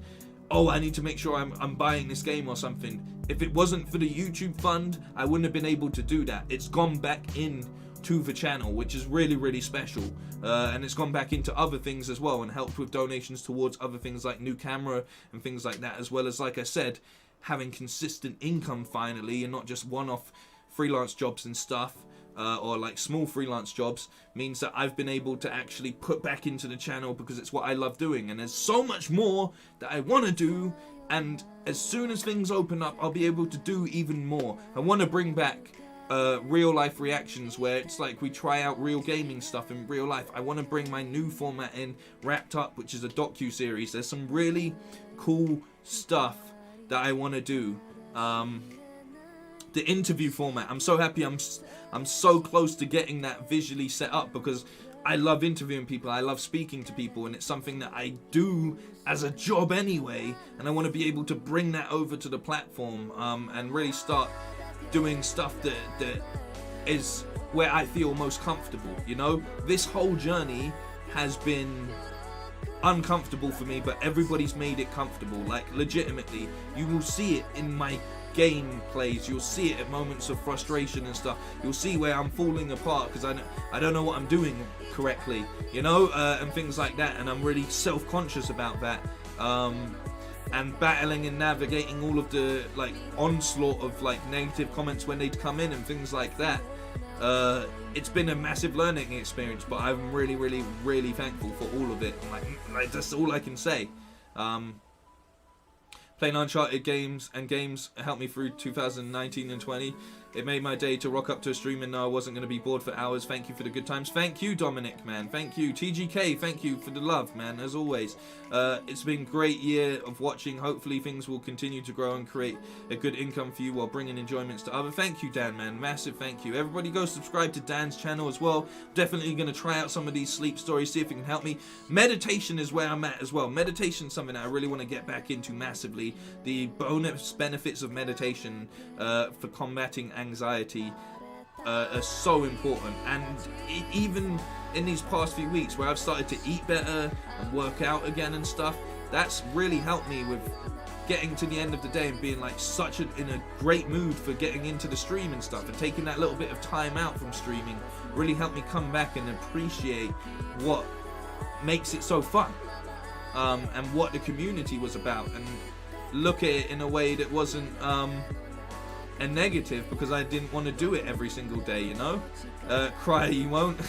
oh, I need to make sure I'm buying this game or something. If it wasn't for the YouTube fund, I wouldn't have been able to do that. It's gone back in to the channel, which is really, really special. And it's gone back into other things as well and helped with donations towards other things like new camera and things like that, as well as, like I said, having consistent income finally, and not just one-off freelance jobs and stuff. Or like small freelance jobs, means that I've been able to actually put back into the channel because it's what I love doing, and there's so much more that I want to do, and as soon as things open up I'll be able to do even more. I want to bring back real life reactions where it's like we try out real gaming stuff in real life. I want to bring my new format in, Wrapped Up, which is a docu-series. There's some really cool stuff that I want to do. The interview format, I'm so happy I'm so close to getting that visually set up, because I love interviewing people, I love speaking to people, and it's something that I do as a job anyway, and I want to be able to bring that over to the platform, and really start doing stuff that is where I feel most comfortable, you know? This whole journey has been uncomfortable for me, but everybody's made it comfortable. Like legitimately, you will see it in my game plays, you'll see it at moments of frustration and stuff. You'll see where I'm falling apart because I don't know what I'm doing correctly, you know, and things like that, and I'm really self-conscious about that, and battling and navigating all of the like onslaught of like negative comments when they'd come in and things like that. It's been a massive learning experience, but I'm really, really, really thankful for all of it. Like that's all I can say. Playing Uncharted games and games helped me through 2019 and 20. It made my day to rock up to a stream and know I wasn't going to be bored for hours. Thank you for the good times. Thank you, Dominic, man. Thank you. TGK, thank you for the love, man, as always. It's been a great year of watching. Hopefully things will continue to grow and create a good income for you while bringing enjoyments to others. Thank you, Dan, man. Massive thank you. Everybody go subscribe to Dan's channel as well. Definitely going to try out some of these sleep stories, see if it can help me. Meditation is where I'm at as well. Meditation is something that I really want to get back into massively. The bonus benefits of meditation for combating anxiety are so important, and even in these past few weeks where I've started to eat better and work out again and stuff, that's really helped me with getting to the end of the day and being like in a great mood for getting into the stream and stuff, and taking that little bit of time out from streaming really helped me come back and appreciate what makes it so fun, and what the community was about, and look at it in a way that wasn't a negative, because I didn't want to do it every single day, you know. Cry you won't.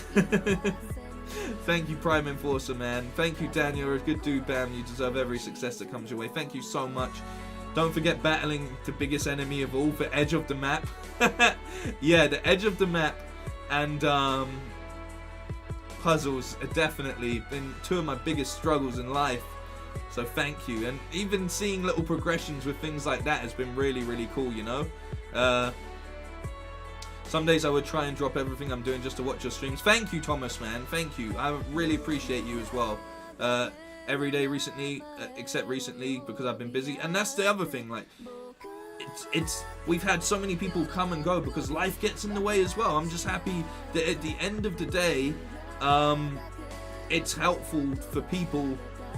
Thank you, Prime Enforcer, man. Thank you, Dan. You're a good dude, Bam. You deserve every success that comes your way. Thank you so much. Don't forget battling the biggest enemy of all, the edge of the map. Yeah, the edge of the map and puzzles are definitely been two of my biggest struggles in life. So thank you. And even seeing little progressions with things like that has been really, really cool, you know. Some days I would try and drop everything I'm doing just to watch your streams. Thank you, Thomas, man. Thank you. I really appreciate you as well. Every day recently, except recently because I've been busy. And that's the other thing, like, we've had so many people come and go because life gets in the way as well. I'm just happy that at the end of the day, it's helpful for people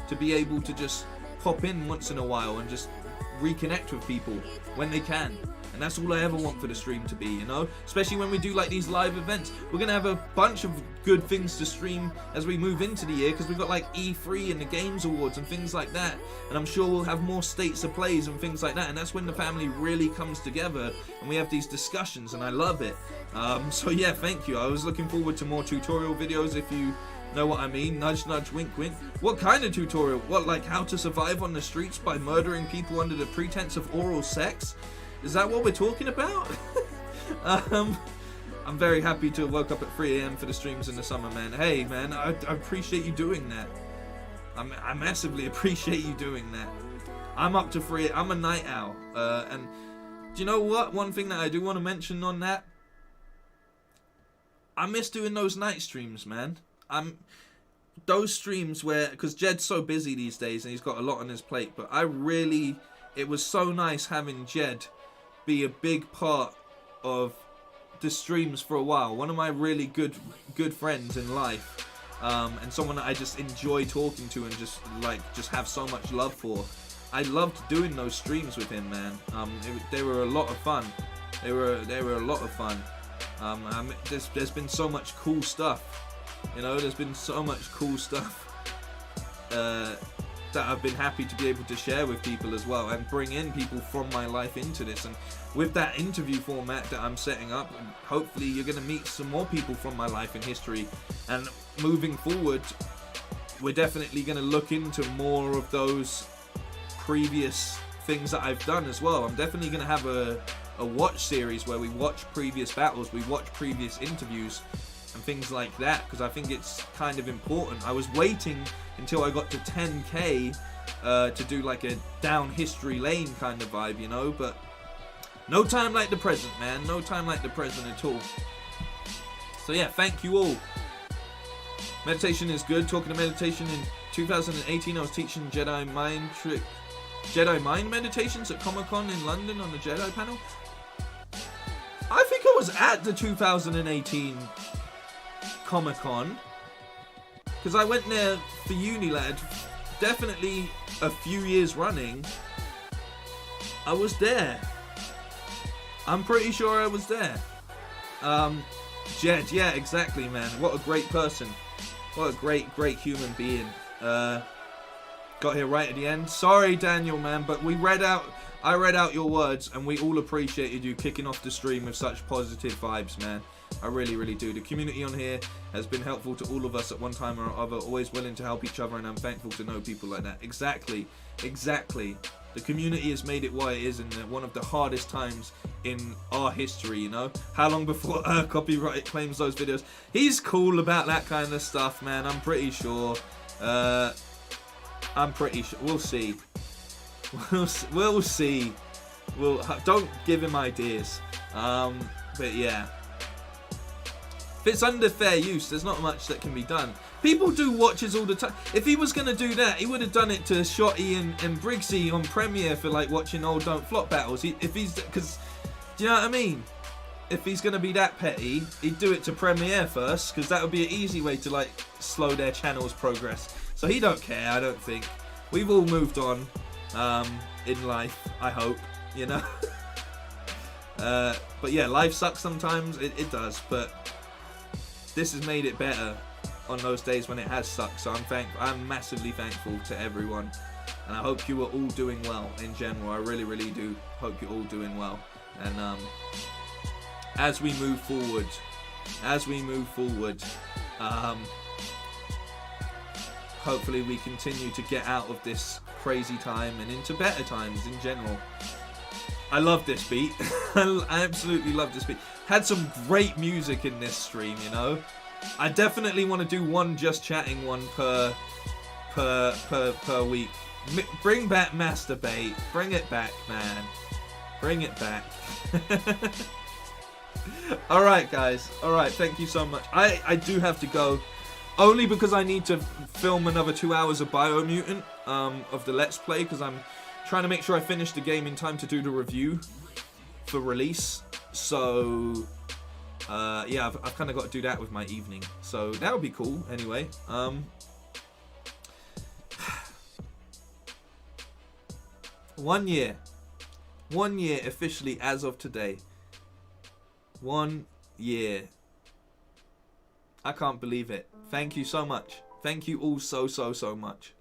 to be able to just pop in once in a while and just reconnect with people when they can. And that's all I ever want for the stream to be, you know, especially when we do like these live events. We're gonna have a bunch of good things to stream as we move into the year, because we've got like E3 and the Games Awards and things like that, and I'm sure we'll have more states of plays and things like that, and that's when the family really comes together and we have these discussions, and I love it. So yeah, thank you. I was looking forward to more tutorial videos, if you know what I mean. Nudge nudge, wink wink. What kind of tutorial? What, like how to survive on the streets by murdering people under the pretense of oral sex? Is that what we're talking about? I'm very happy to have woke up at 3 AM for the streams in the summer, man. Hey man, I appreciate you doing that. I massively appreciate you doing that. I'm up to 3. I'm a night owl, and do you know what, one thing that I do want to mention on that, I miss doing those night streams, man. Those streams where, because Jed's so busy these days and he's got a lot on his plate, but it was so nice having Jed be a big part of the streams for a while. One of my really good friends in life, and someone that I just enjoy talking to and just have so much love for. I loved doing those streams with him, man. They were a lot of fun. They were a lot of fun. There's been so much cool stuff. You know, there's been so much cool stuff that I've been happy to be able to share with people as well, and bring in people from my life into this. And with that interview format that I'm setting up, hopefully you're going to meet some more people from my life and history. And moving forward, we're definitely going to look into more of those previous things that I've done as well. I'm definitely going to have a watch series where we watch previous battles, we watch previous interviews and things like that, because I think it's kind of important. I was waiting until I got to 10k to do like a down history lane kind of vibe, you know, but no time like the present, man. No time like the present at all. So yeah, thank you all. Meditation is good. Talking of meditation, in 2018 I was teaching Jedi mind meditations at Comic-Con in London on the Jedi panel. I think I was at the 2018 Comic-Con, because I went there for uni, lad. Definitely a few years running. I was there. I'm pretty sure I was there. Jed, yeah, exactly, man. What a great person. What a great human being. Got here right at the end. Sorry, Daniel, man, but I read out your words, and we all appreciated you kicking off the stream with such positive vibes, man. I really do. The community on here has been helpful to all of us at one time or other, always willing to help each other, and I'm thankful to know people like that. Exactly. The community has made it what it is in one of the hardest times in our history, you know? How long before copyright claims those videos? He's cool about that kind of stuff, man. I'm pretty sure. We'll see. We'll see. Don't give him ideas. But yeah. If it's under fair use, there's not much that can be done. People do watches all the time. If he was going to do that, he would have done it to Shotty and Briggsy on Premiere for like watching old Don't Flop battles. Because, do you know what I mean? If he's going to be that petty, he'd do it to Premiere first, because that would be an easy way to like slow their channel's progress. So he don't care, I don't think. We've all moved on in life, I hope, you know? But yeah, life sucks sometimes, it does, but this has made it better on those days when it has sucked. So I'm massively thankful to everyone, and I hope you are all doing well in general. I really, really do hope you're all doing well. And as we move forward, hopefully we continue to get out of this crazy time and into better times in general. I love this beat. I absolutely love this beat. Had some great music in this stream, you know. I definitely want to do one just chatting one per week. Bring back Masturbate. Bring it back, man. Bring it back. Alright, guys. Alright, thank you so much. I do have to go. Only because I need to film another 2 hours of Biomutant of the Let's Play, because I'm trying to make sure I finish the game in time to do the review for release. So yeah, I've kind of got to do that with my evening, so that would be cool. Anyway, 1 year officially as of today. 1 year. I can't believe it. Thank you so much. Thank you all so much.